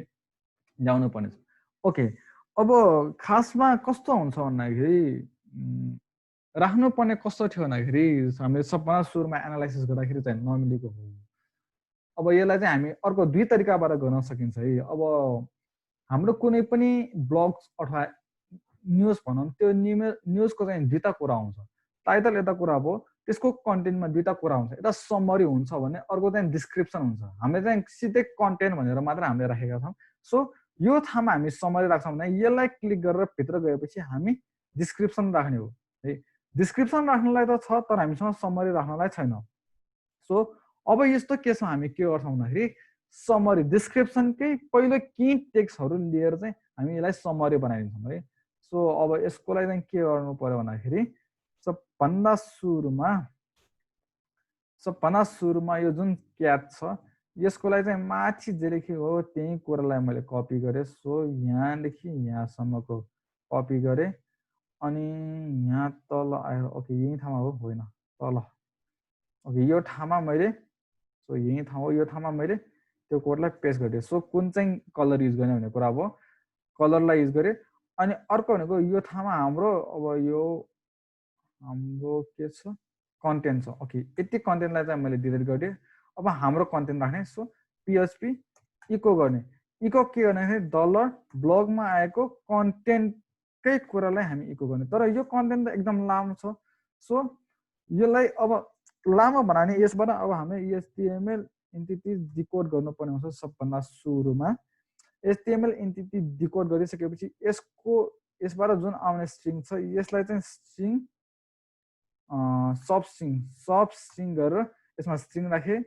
ल्याउनु पर्ने छ ओके अब खासमा कस्तो हुन्छ भन्दाखेरि राख्नुपर्ने कस्तो थियो भन्दाखेरि हामीले सबभन्दा सुरुमा एनालाइसिस गर्दाखेरि चाहिँ नमिलेको हो अब यसलाई चाहिँ हामी अर्को दुई तरिकाबाट गर्न सकिन्छ है अब हाम्रो कुनै पनि ब्लग्स अथवा न्युज भनौँ त्यो न्युजको चाहिँ दुईटा कुरा हुन्छ टाइटल एउटा कुरा भयो त्यसको कन्टेन्टमा दुईटा कुरा हुन्छ एउटा समरी हुन्छ भने अर्को चाहिँ डिस्क्रिप्सन हुन्छ हामीले चाहिँ सिधै कन्टेन्ट भनेर मात्र हामीले राखेका छौँ सो यो ठाउँमा हामी समरी राख्छौँ भने यसलाई क्लिक गरेर भित्र गएपछि हामी डिस्क्रिप्सन राख्ने हो है डिस्क्रिप्सन राख्नलाई त छ तर हामीसँग समरी राख्नलाई छैन सो अब यस्तो केसमा हामी के गर्छौँ भन्दाखेरि समरी डिस्क्रिप्सनकै पहिलो के टेक्स्टहरू लिएर चाहिँ हामी यसलाई समरी बनाइदिन्छौँ है सो अब यसको लागि चाहिँ के गर्नु पर्यो भन्दाखेरि सबभन्दा सुरुमा यो जुन क्याट छ यसको लागि चाहिँ माथि जे लेखेको हो त्यही कुरालाई मैले कपी गरेँ सो यहाँदेखि यहाँसम्मको कपी गरेँ अनि यहाँ तल आएर ओके यही ठाउँमा हो होइन तल ओके यो ठाउँमा मैले सो यही ठाउँ हो यो ठाउँमा मैले त्यो कोडलाई पेस्ट गरिदिएँ सो कुन चाहिँ कलर युज गर्ने भन्ने कुरा अब कलरलाई युज गरेँ अनि अर्को भनेको यो ठाउँमा हाम्रो अब यो हाम्रो के छ कन्टेन्ट छ ओके यति कन्टेन्टलाई चाहिँ मैले डिलिट गरिदिएँ अब हाम्रो कन्टेन्ट राख्ने सो PHP इको गर्ने इको के गर्ने डलर ब्लगमा आएको कन्टेन्टकै कुरालाई हामी इको गर्ने तर यो कन्टेन्ट त एकदम लामो छ सो यसलाई अब लामो बनाउने यसबाट अब हामी HTML एन्टिटी डिकोड गर्नुपर्ने हुन्छ सबभन्दा सुरुमा HTML एन्टिटी डिकोड गरिसकेपछि यसबाट जुन आउने स्ट्रिङ छ यसलाई चाहिँ स्ट्रिङ सब स्ट्रिङ गरेर यसमा स्ट्रिङ राखेँ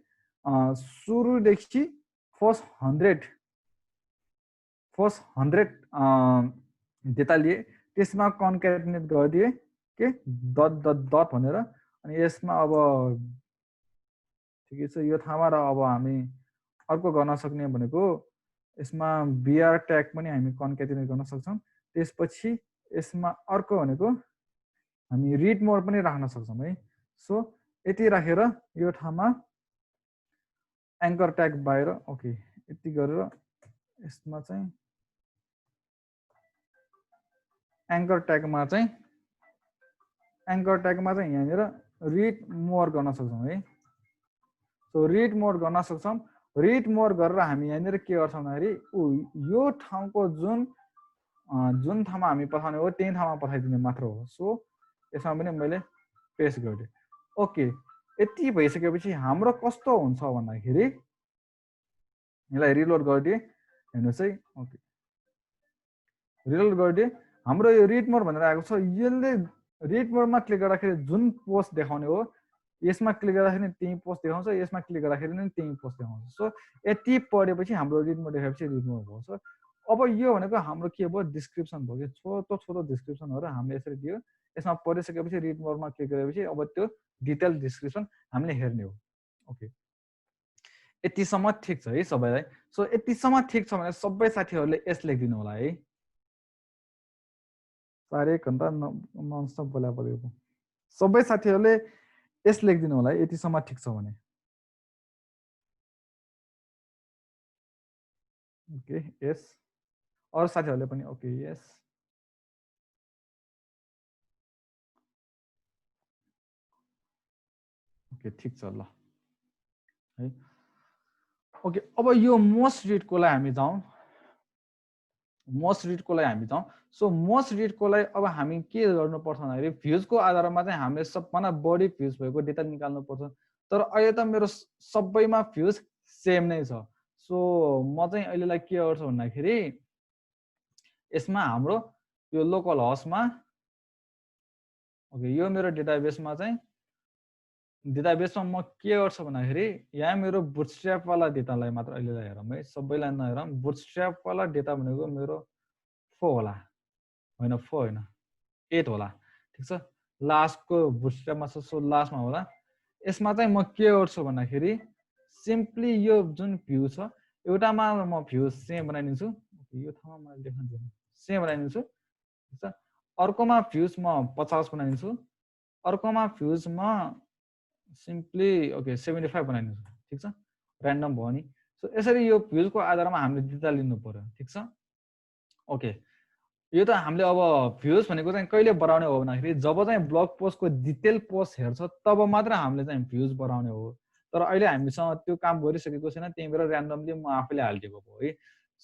सुरुदेखि फर्स्ट 100 डेटा लिए त्यसमा कन्क्याटिनेट गरिदिए के डट भनेर अनि यसमा अब ठिकै छ यो ठाउँमा र अब हामी अर्को गर्न सक्ने भनेको यसमा BR ट्याग पनि हामी कन्क्याटिनेट गर्न सक्छौँ त्यसपछि यसमा अर्को भनेको हामी रिड मोड पनि राख्न सक्छौँ है सो यति राखेर यो ठाउँमा एङ्कर ट्याग बाहिर ओके यति गरेर यसमा चाहिँ एङ्कर ट्यागमा चाहिँ यहाँनिर रिड मोर गर्न सक्छौँ है सो रिड मोड गर्न सक्छौँ रिड मोड गरेर हामी यहाँनिर के गर्छौँ भन्दाखेरि यो ठाउँको जुन ठाउँमा हामी पठाउने हो त्यही ठाउँमा पठाइदिने मात्र हो सो यसमा पनि मैले पेस्ट गरिदिएँ ओके यति भइसकेपछि हाम्रो कस्तो हुन्छ भन्दाखेरि यसलाई रिलोड गरिदिए हेर्नुहोस् है ओके रिलोड गरिदिए हाम्रो यो रिड मोड भनेर आएको छ यसले रिड मोडमा क्लिक गर्दाखेरि जुन पोस्ट देखाउने हो यसमा क्लिक गर्दाखेरि त्यही पोस्ट देखाउँछ यसमा क्लिक गर्दाखेरि पनि त्यही पोस्ट देखाउँछ सो यति पढेपछि हाम्रो रिड मोड देखाएपछि रिड मोड भयो सो अब यो भनेको हाम्रो के भयो डिस्क्रिप्सन भयो कि छोटो छोटो डिस्क्रिप्सनहरू हामीले यसरी दियो यसमा पढिसकेपछि रिड मोडमा क्लिक गरेपछि अब त्यो डिटेल डिस्क्रिप्सन हामीले हेर्ने हो ओके यतिसम्म ठिक छ है सबैलाई सो यतिसम्म ठिक छ भने सबै साथीहरूले यस लेखिदिनु होला है साह्रै घन्टा ननस्टप बोला परेको सबै साथीहरूले यस लेखिदिनु होला है यतिसम्म ठिक छ भने ओके यस अरू साथीहरूले पनि ओके यस ओके ठिक छ ल है ओके अब यो मोस्ट रिडको लागि हामी जाउँ मोस्ट रिडको लागि हामी जाउँ सो मोस्ट रिडको लागि अब हामी के गर्नुपर्छ भन्दाखेरि भ्युजको आधारमा चाहिँ हामीले सबभन्दा बढी भ्युज भएको डेटा निकाल्नुपर्छ तर अहिले त मेरो सबैमा भ्युज सेम नै छ सो म चाहिँ अहिलेलाई के गर्छु भन्दाखेरि यसमा हाम्रो यो लोकल हस्टमा ओके यो मेरो डेटाबेसमा चाहिँ डेटाबेसमा म के गर्छु भन्दाखेरि यहाँ मेरो बुटस्ट्र्यापवाला डेटालाई मात्र अहिलेलाई हेरौँ है सबैलाई नहेरौँ बुटस्ट्र्यापवाला डेटा भनेको मेरो 4 होला होइन 4 होइन 8 होला ठिक छ लास्टको बुटस्ट्र्यापमा छ सो लास्टमा होला यसमा चाहिँ म के गर्छु भन्दाखेरि सिम्पली यो जुन भ्यू छ एउटामा म भ्यू सेम बनाइदिन्छु यो ठाउँमा मैले लेख्न दिएन सेम बनाइदिन्छु ठिक छ अर्कोमा भ्युज म 50 बनाइदिन्छु अर्कोमा भ्युज म सिम्पली ओके 75 बनाइदिन्छु ठिक छ ऱ्यान्डम भयो नि सो यसरी यो भ्युजको आधारमा हामीले डेटा लिनु पर्यो ठिक छ ओके यो त हामीले अब भ्युज भनेको चाहिँ कहिले बढाउने हो भन्दाखेरि जब चाहिँ ब्लग पोस्टको डिटेल पोस्ट हेर्छ तब मात्र हामीले चाहिँ भ्युज बढाउने हो तर अहिले हामीसँग त्यो काम गरिसकेको छैन त्यही भएर ऱ्यान्डमली म आफैले हालिदिएको हो है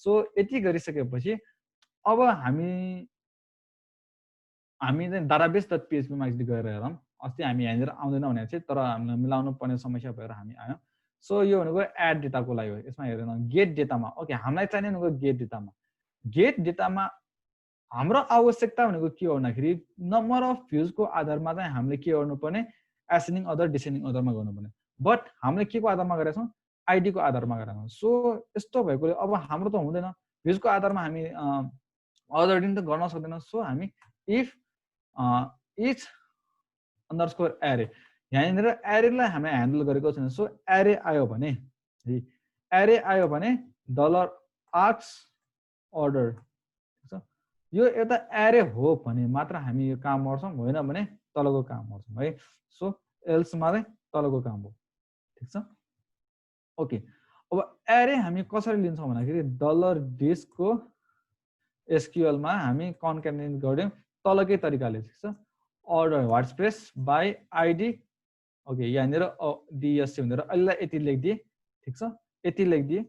सो यति गरिसकेपछि अब हामी चाहिँ डाटाबेस डट पिएचपीमा एक्चुली गएर हेरौँ अस्ति हामी यहाँनिर आउँदैन भनेको चाहिँ तर हामीलाई मिलाउनु पर्ने समस्या भएर हामी आयौँ सो यो भनेको एड डेटाको लागि हो यसमा हेरेन गेट डेटामा ओके हामीलाई चाहिने भनेको गेट डेटामा हाम्रो आवश्यकता भनेको के हो भन्दाखेरि नम्बर अफ भ्युजको आधारमा चाहिँ हामीले के गर्नुपर्ने एसेन्डिङ अदर डिसेन्डिङ अदरमा गर्नुपर्ने बट हामीले के को आधारमा गरेका छौँ आइडीको आधारमा गरेका छौँ सो यस्तो भएकोले अब हाम्रो त हुँदैन भ्युजको आधारमा हामी अदर त गर्न सक्दैनौँ सो हामी इफ इच अन्डरस्कोर एरे यहाँनिर एरेलाई हामीले ह्यान्डल गरेको छैन सो एरे आयो भने डलर आर्क्स अर्डर यो एउटा एरे हो भने मात्र हामी यो काम गर्छौँ होइन भने तलको काम गर्छौँ है सो एल्समा चाहिँ तलको काम हो ठिक छ ओके अब एरे हामी कसरी लिन्छौँ भन्दाखेरि डलर डिसको एसक्युएलमा हामी कन्क्याटेनेट गर्यौँ तलकै तरिकाले ठिक छ अर्डर वाट्सप्रेस बाई आइडी ओके यहाँनिर डिएससी भनेर अहिले यति लेखिदिए ठिक छ यति लेखिदिए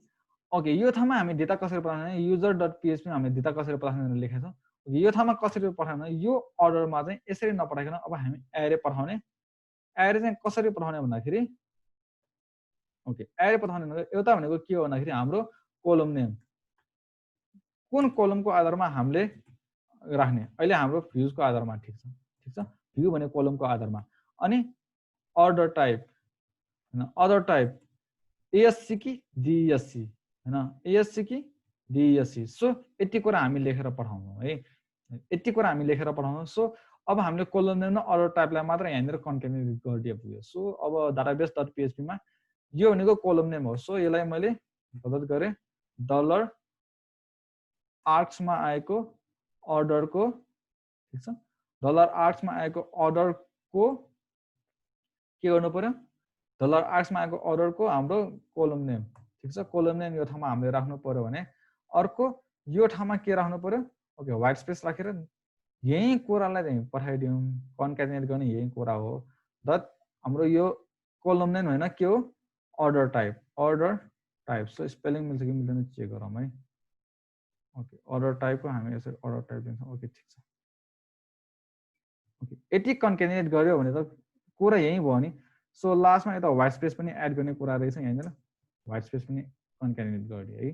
ओके यो ठाउँमा हामी डेटा कसरी पठाउने युजर डट पिएचपीमा हामीले डेटा कसरी पठाउने भनेर लेखेका छौँ यो ठाउँमा कसरी पठाउने यो अर्डरमा चाहिँ यसरी नपठाइकन अब हामी एरे पठाउने एरे चाहिँ कसरी पठाउने भन्दाखेरि ओके एरे पठाउने भनेको एउटा भनेको के हो भन्दाखेरि हाम्रो कोलम नेम कुन कोलमको आधारमा हामीले राख्ने अहिले हाम्रो भ्युजको आधारमा ठिक छ भ्यू भने कोलमको आधारमा अनि अर्डर टाइप हैन अदर टाइप एएससी कि डिएससी हैन एएससी कि डिएससी सो यति कुरा हामी लेखेर पठाउँछौँ है यति कुरा हामी लेखेर पठाउँछौँ सो अब हामीले कोलम नेम र अर्डर टाइपलाई मात्र यहाँनिर कन्टेनेट गरिदिए पुग्यो सो अब डाटाबेस डट पिएचपीमा यो भनेको कोलम नेम हो सो यसलाई मैले गलत गरेँ डलर आर्क्समा आएको अर्डरको ठिक छ डलर आर्क्समा आएको अर्डरको के गर्नु पर्यो डलर आर्क्समा आएको अर्डरको हाम्रो कोलम नेम ठिक छ कोलम नेम यो ठाउँमा हामीले राख्नु पर्यो भने अर्को यो ठाउँमा के राख्नु पर्यो ओके व्हाइट स्पेस राखेर यही कुरालाई चाहिँ पठाइदिउँ कन्क्याटेनेट गर्ने यही कुरा हो दट हाम्रो यो कोलम नेम होइन के हो अर्डर टाइप सो स्पेलिङ मिल्छ कि मिल्दैन चेक गरौँ है ओके अर्डर टाइपको हामी यसरी अर्डर टाइप दिन्छौँ ओके ठिक छ ओके यति कन्क्याटेनेट गर्यो भने त कुरा यही भयो नि सो लास्टमा यता व्हाइट स्पेस पनि एड गर्ने कुरा रहेछ यहाँनिर व्हाइट स्पेस पनि कन्क्याटिनेट गर्ने है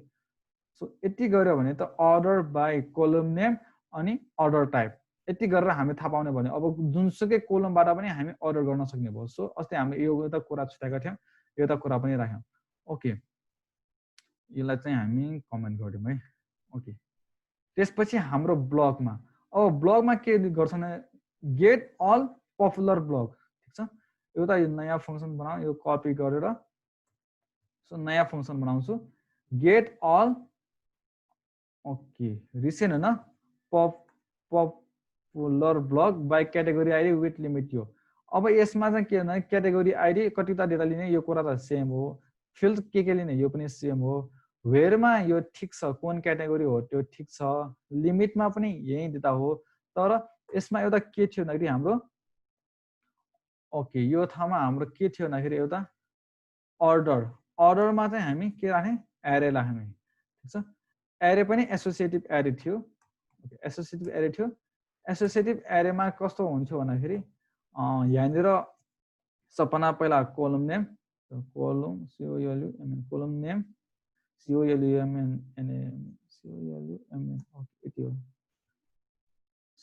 सो यति गर्यो भने त अर्डर बाई कोलम नेम अनि अर्डर टाइप यति गरेर हामी थाहा पाउने भने अब जुनसुकै कोलमबाट पनि हामी अर्डर गर्न सक्ने भयो सो अस्ति हामीले यो एउटा कुरा छुट्याएको थियौँ एउटा कुरा पनि राख्यौँ ओके यसलाई चाहिँ हामी कमेन्ट गर्यौँ है ओके त्यसपछि हाम्रो ब्लगमा अब ब्लगमा के गर्छ भने गेट अल पपुलर ब्लग ठिक छ एउटा यो नयाँ फङ्सन बनाऊ यो कपी गरेर सो नयाँ फङ्सन बनाउँछु गेट अल ओके रिसेन्ट होइन popular blog by category ID with limit यो अब यसमा चाहिँ के भन्दा क्याटेगोरी आइडी कतिवटा डेटा लिने यो कुरा त सेम हो फिल्ड के लिने यो पनि सेम हो वेयरमा यो ठिक छ कुन क्याटेगोरी हो त्यो ठिक छ लिमिटमा पनि यही डेटा हो तर यसमा एउटा के थियो भन्दाखेरि हाम्रो ओके यो ठाउँमा हाम्रो के थियो भन्दाखेरि एउटा अर्डरमा चाहिँ हामी के राख्ने एरे राख्ने ठिक छ एरे पनि एसोसिएटिभ एरे थियो एसोसिएटिभ एरेमा कस्तो हुन्थ्यो भन्दाखेरि यहाँनिर सपना पहिला column name column COLUMN column name COLUMN यति हो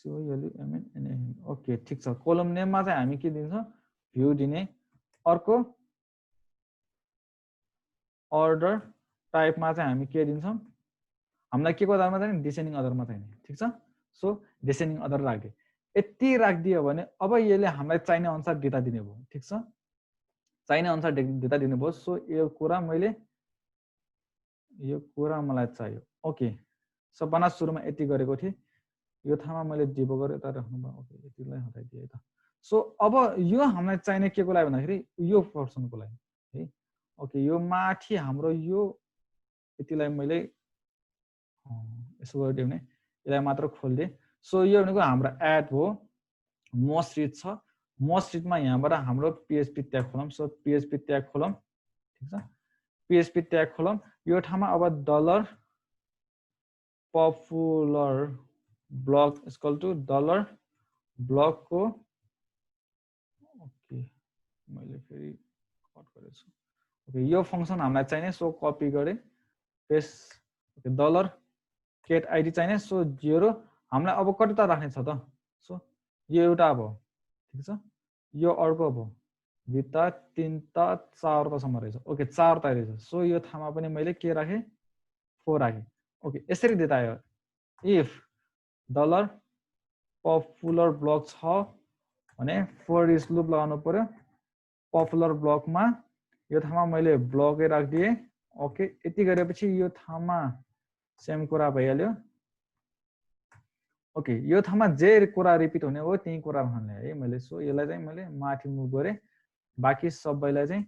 COLUMN ओके ठिक छ कोलम नेममा चाहिँ हामी के दिन्छौँ भ्यू दिने अर्को अर्डर टाइपमा चाहिँ हामी के दिन्छौँ हामीलाई के को आधारमा चाहिँ डिसेन्डिङ अर्डरमा चाहिँ ठिक छ सो डिसेन्डिङ अर्डर राख्दियो यति राखिदियो भने अब यसले हामीलाई चाहिने अनुसार डेटा दिने भयो ठिक छ चाहिने अनुसार डेटा दिने भयो सो यो कुरा मलाई चाहियो ओके सपना सुरुमा यति गरेको थिएँ यो ठाउँमा मैले डिबगर यता राख्नु ओके यतिलाई हटाइदिएँ त सो अब यो हामीलाई चाहिने के को लागि भन्दाखेरि यो पर्सनको लागि है ओके यो माथि हाम्रो यो यतिलाई मैले यसो गरिदियो भने यसलाई मात्र खोलिदिएँ सो यो भनेको हाम्रो एड हो मोस्ट रिच छ मोस्ट रिचमा यहाँबाट हाम्रो PHP ट्याग खोलौँ सो PHP ट्याग खोलौँ ठिक छ PHP ट्याग खोलौँ यो ठाउँमा अब dollar popular blog equal to dollar ब्लगको ओके मैले फेरि कट गरेको छु ओके यो फङ्सन हामीलाई चाहिने सो कपी गरेँ paste okay dollar get ID चाहिने सो 0 हामीलाई अब कतिवटा राख्ने छ त सो यो एउटा अब ठिक छ यो अर्को अब भित्ता 3टा 4टासम्म रहेछ ओके 4टा रहेछ सो यो ठाउँमा पनि मैले के राखेँ 4 राखेँ ओके यसरी डेटा आयो इफ डलर पपुलर ब्लग छ भने फर इच लुप लगाउनु पर्यो पपुलर ब्लगमा यो ठाउँमा मैले ब्लगै राखिदिएँ ओके यति गरेपछि यो ठाउँमा सेम कुरा भइहाल्यो ओके यो ठाउँमा जे कुरा रिपिट हुने हो त्यही कुरा राख्ने है मैले सो यसलाई चाहिँ मैले माथि मुभ गरेँ बाँकी सबैलाई चाहिँ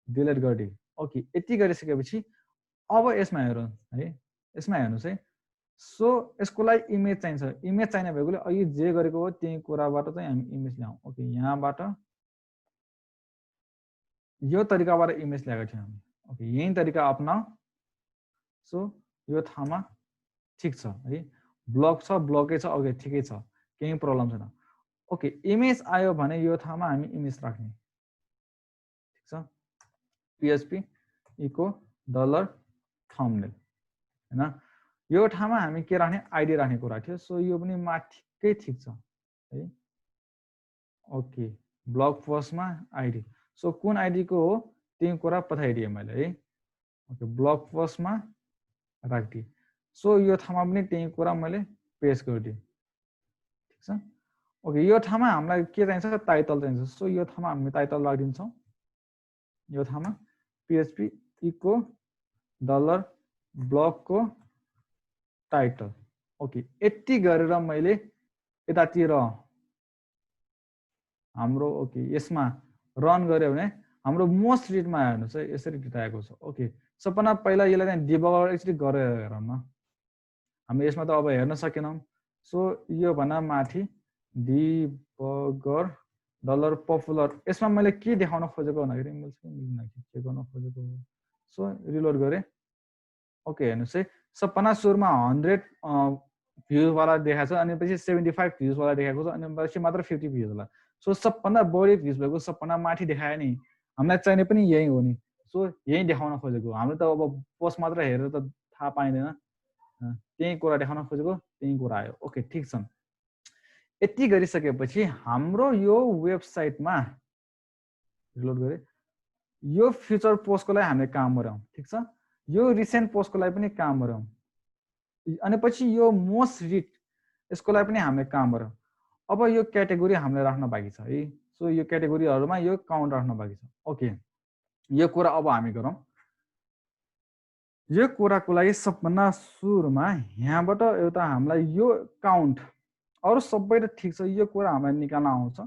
डिलिट गरिदिएँ ओके यति गरिसकेपछि अब यसमा हेरौँ है यसमा हेर्नुहोस् है सो यसको लागि इमेज चाहिन्छ इमेज चाहिने भएकोले अघि जे गरेको हो त्यही कुराबाट चाहिँ हामी इमेज ल्याउँ ओके यहाँबाट यो तरिकाबाट इमेज ल्याएको थियौँ हामी ओके यही तरिका अपनाऊ सो यो ठाउँमा ठिक छ है ब्लक छ ब्लकै छ ओके ठिकै छ केही प्रब्लम छैन ओके इमेज आयो भने यो ठाउँमा हामी इमेज राख्ने ठिक छ PHP इको डलर थम्बनेल हैन यो ठाउँमा हामी के राख्ने आइडी राख्ने कुरा थियो सो यो पनि माथिकै ठिक छ है ओके ब्लग पोस्टमा आइडी सो कुन आइडी को हो त्यही कुरा पठाइदिएँ मैले है ओके ब्लग पोस्टमा राखिदिएँ सो यो ठाउँमा पनि त्यही कुरा मैले पेस्ट गरिदिएँ ठिक छ ओके यो ठाउँमा हामीलाई के चाहिन्छ टाइटल चाहिन्छ सो यो ठाउँमा हामी टाइटल राखिदिन्छौँ यो ठाउँमा PHP इको डलर ब्लगको टाइटल ओके यति गरेर मैले यतातिर हाम्रो ओके यसमा रन गर्यो भने हाम्रो मोस्ट रिडमा हेर्नुहोस् है यसरी डेटा आएको छ ओके सपना पहिला यसलाई चाहिँ डिबगर एकचोटि गरेर हेरौँ न हामी यसमा त अब हेर्न सकेनौँ सो यो भन्दा माथि डिबगर डलर पपुलर यसमा मैले के देखाउन खोजेको भन्दाखेरि मैले के गर्न खोजेको सो रिलोड गरेँ ओके हेर्नुहोस् है सपना सुरुमा 100 भ्युज वाला देखाएको छ अनि पछि 75 भ्युज वाला देखाएको छ अनि पछि मात्र 50 भ्युज वाला सो सबभन्दा बढी भ्युज भएको सबभन्दा माथि देखायो नि हामीलाई चाहिने पनि यही हो नि सो यही देखाउन खोजेको हामीले त अब पोस्ट मात्र हेरेर त थाहा पाइँदैन त्यही कुरा देखाउन खोजेको त्यही कुरा आयो ओके ठिक छ यति गरिसकेपछि हाम्रो यो वेबसाइटमा रिलोड गरे यो फ्युचर पोस्टको लागि हामीले काम गरौँ ठिक छ यो रिसेन्ट पोस्टको लागि पनि काम गरौँ अनि पछि यो मोस्ट रिड यसको लागि पनि हामीले काम गरौँ अब यो क्याटेगोरी हामीले राख्न बाँकी छ है सो यो क्याटेगोरीहरुमा यो काउन्ट राख्न बाँकी छ ओके यो कुरा अब हामी गरौँ यो कुराको लागि सबभन्दा सुरुमा यहाँबाट एउटा हामीलाई यो काउन्ट अरु सबै त ठिक छ यो कुरा हामीलाई निकाल्न आउँछ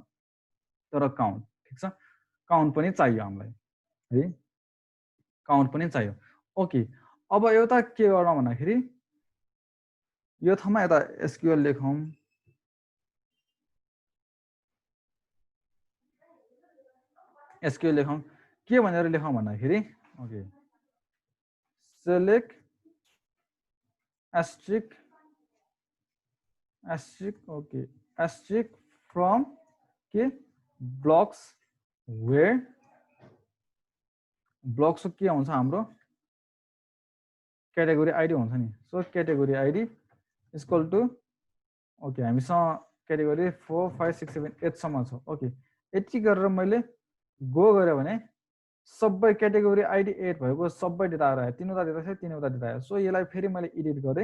तर काउन्ट ठिक छ काउन्ट पनि चाहियो हामीलाई है काउन्ट पनि चाहियो ओके अब एउटा के गरौँ भन्दाखेरि यो ठाउँमा एउटा एसक्यूएल लेखौँ एसक्यूएल लेखौँ के भनेर लेखौँ भन्दाखेरि okay select asterisk okay asterisk from के blocks where blocks के हुन्छ हाम्रो क्याटेगोरी आईडी हुन्छ नि so category ID equal to okay हामीसँग क्याटेगोरी 4 5 6 7 8 सम्म छ ओके यति गरेर मैले गो गरे भने सबै क्याटेगोरी आईडी 8 भएको सबै डेटा आयो तीनवटा डेटा छ तीनवटा डेटा आयो सो यसलाई फेरि मैले एडिट गरे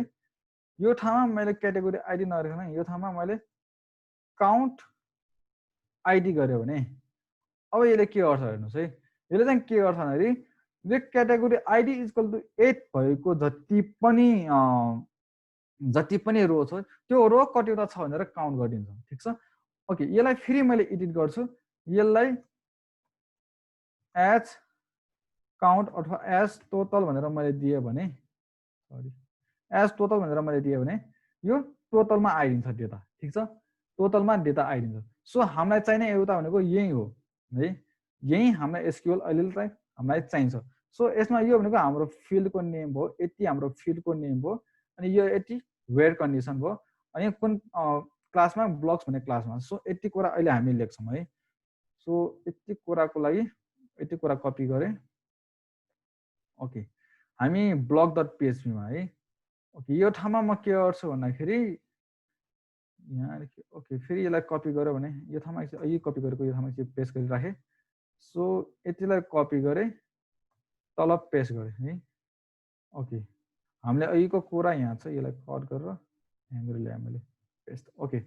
यो ठाउँमा मैले क्याटेगोरी आईडी नरेख्न यो ठाउँमा मैले काउन्ट आईडी गरे भने अब यसले के गर्छ हेर्नुस् है यसले चाहिँ के गर्छ भन्दाखेरि यो क्याटेगोरी आईडी इक्वल टु 8 भएको जति पनि रो छ त्यो रो कतिवटा छ भनेर काउन्ट गरिदिन्छ ठीक छ ओके यसलाई फेरि मैले एडिट गर्छु यसलाई एज काउन्ट अथवा एज टोटल भनेर मैले दिए भने सरी एज टोटल भनेर मैले दिए भने यो टोटलमा आइदिन्छ डेटा ठीक छ टोटलमा डेटा आइदिन्छ सो हामीलाई चाहिने एउटा भनेको यही हो है यही हामीलाई एसक्यूएल अहिले चाहिँ हामीलाई चाहिन्छ सो यसमा यो भनेको हाम्रो फिल्डको नेम हो यति हाम्रो फिल्डको नेम हो अनि यो यति वेयर कन्डिसन भयो अनि कुन क्लासमा ब्लक्स भन्ने क्लासमा सो यति कुरा अहिले हामी लेख्छौँ है सो यति कुराको लागि यति कुरा कपी गरे ओके हामी block.php मा है ओके यो ठाउँमा म के गर्छु भन्दाखेरि यहाँ ओके फेरि यसलाई कपी गर्यो भने यो ठाउँमा यही कपी गरेको यो ठाउँमा चाहिँ पेस्ट गरि राखे सो यतिलाई कपी गरे तल पेस्ट गरे है ओके हामीले अहिलेको कुरा यहाँ छ यसलाई कट गरेर यहाँ गरी ल्याए मैले पेस्ट ओके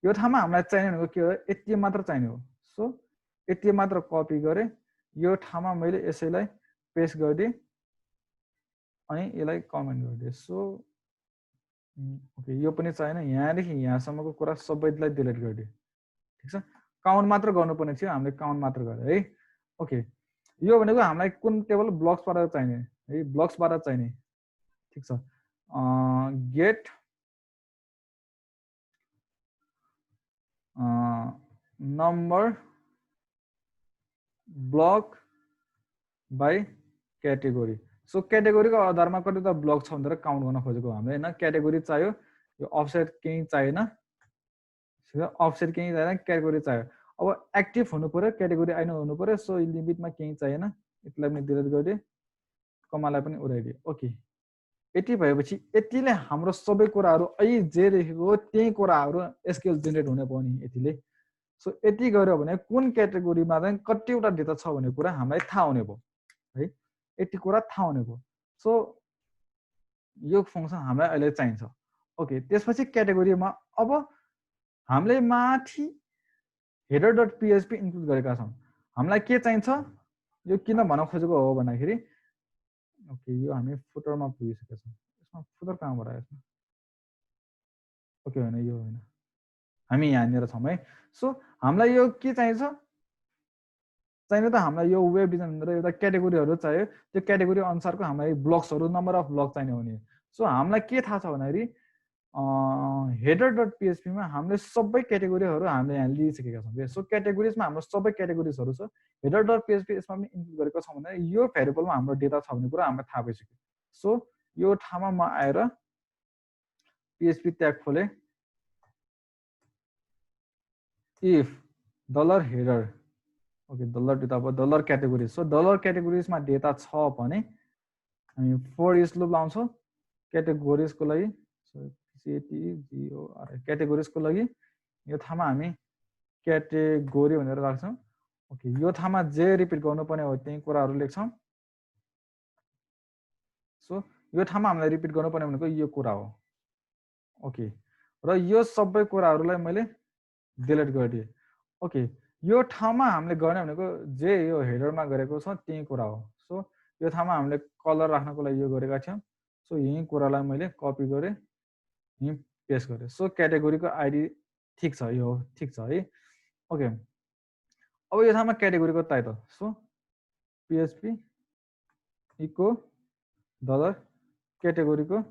यो ठाउँमा हामीलाई चाहिने भनेको के हो यति मात्र चाहिने हो सो यति मात्र कपी गरे यो ठाउँमा मैले यसैलाई पेस्ट गरिदिएँ अनि यसलाई कमेन्ट गरिदिएँ सो ओके यो पनि चाहिएन यहाँदेखि यहाँसम्मको कुरा सबैलाई डिलिट गरिदिएँ ठिक छ काउन्ट मात्र गर्नुपर्ने थियो हामीले काउन्ट मात्र गरे है ओके यो भनेको हामीलाई कुन टेबल ब्लक्सबाट चाहिने है ब्लक्सबाट चाहिने ठिक छ get number block by category so क्याटेगोरीको आधारमा कतिवटा ब्लक छ भनेर काउन्ट गर्न खोजेको हामीले हैन क्याटेगोरी चाहियो यो अफसेट केही चाहिएन अफसेट केही चाहिएन क्याटेगोरी चाहियो अब एक्टिभ हुनु पर्यो क्याटेगोरी आइन हुनु पर्यो सो लिमिटमा केही चाहिएन यसलाई पनि डिलिट गरिदिए कमालाई पनि उडाइदिए ओके यति भएपछि यतिले हाम्रो सबै कुराहरू अहिले जे लेखेको त्यही कुराहरू एसक्यूएल जेनेरेट हुने भयो नि यतिले सो यति गर्यो भने कुन क्याटेगोरीमा चाहिँ कतिवटा डेटा छ भन्ने कुरा हामीलाई थाहा हुने भयो है यति कुरा थाहा हुने भयो सो यो फंक्सन हामीलाई अहिले चाहिन्छ ओके त्यसपछि क्याटेगोरीमा अब हामीले माथि header.php इन्क्लुड गरेका छौं हामीलाई के चाहिन्छ यो किन भन्न खोजेको हो भन्दाखेरि ओके यो हामी फुटरमा पुगिसकेका छौं यसमा फुटर कहाँबाट आयो यसमा ओके हैन यो हैन हामी यहाँनिर छौं है सो हामीलाई यो के चाहिन्छ चाहिने त हामीलाई यो वेब डिजाइन भनेर एउटा क्याटेगोरीहरु चाहियो त्यो क्याटेगोरी अनुसारको हामीलाई ब्लक्सहरु नम्बर अफ ब्लक चाहिने हो नि सो हामीलाई के थाहा छ भन्दाखेरि header.php मा हामीले सबै क्याटेगोरीहरु हामीले यहाँ लिइसकेका छौं सो क्याटेगोरीजमा हाम्रो सबै क्याटेगोरीजहरु छ header.php यसमा पनि इन्क्लुड गरेको छ भने यो भेरिएबलमा हाम्रो डेटा छ भन्ने कुरा हामीलाई थाहा भइसक्यो सो यो ठाउँमा म आएर php ट्याग खोले if dollar header okay dollar data अब डलर क्याटेगोरिज सो डलर क्याटेगोरिजमा डेटा छ भने हामी फोर इज लुप लाउँछौँ क्याटेगोरिजको लागि सो CATEGORY क्याटेगोरिजको लागि यो ठाउँमा हामी क्याटेगोरी भनेर राख्छौँ ओके यो ठाउँमा जे रिपिट गर्नुपर्ने हो त्यही कुराहरू लेख्छौँ सो यो ठाउँमा हामीलाई रिपिट गर्नुपर्ने भनेको यो कुरा हो ओके र यो सबै कुराहरूलाई मैले डिलिट गरिदिएँ ओके यो ठाउँमा हामीले गर्ने भनेको जे यो हेडरमा गरेको छ त्यही कुरा हो सो यो ठाउँमा हामीले कलर राख्नको लागि यो गरेका थियौँ सो यही कुरालाई मैले कपी गरेँ यहीँ पेस्ट गरेँ सो क्याटेगोरीको आइडी ठिक छ यो ठिक छ है ओके अब यो ठाउँमा क्याटेगोरीको title so PHP echo dollar क्याटेगोरीको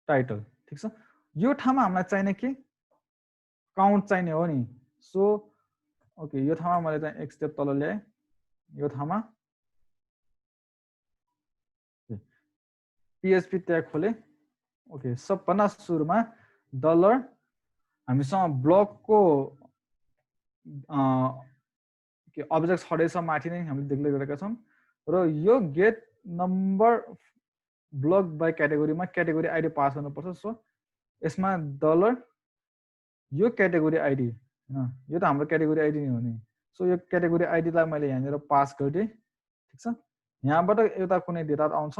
टाइटल ठिक छ यो ठाउँमा हामीलाई चाहिने के काउन्ट चाहिने हो नि सो ओके यो ठाउँमा मैले चाहिँ एक स्टेप तल ल्याएँ यो ठाउँमा PHP ट्याग खोले ओके सबभन्दा सुरुमा डलर हामीसँग ब्लकको के अब्जेक्ट छँदैछ माथि नै हामीले देख्दै गरेका छौँ र यो गेट नम्बर ब्लक बाई क्याटेगोरीमा क्याटेगोरी आइडी पास गर्नुपर्छ सो यसमा डलर यो क्याटेगोरी आइडी होइन यो त हाम्रो क्याटेगोरी आइडी नै हो नि सो यो क्याटेगोरी आइडीलाई मैले यहाँनिर पास गरिदिएँ ठिक छ यहाँबाट एउटा कुनै डेटा आउँछ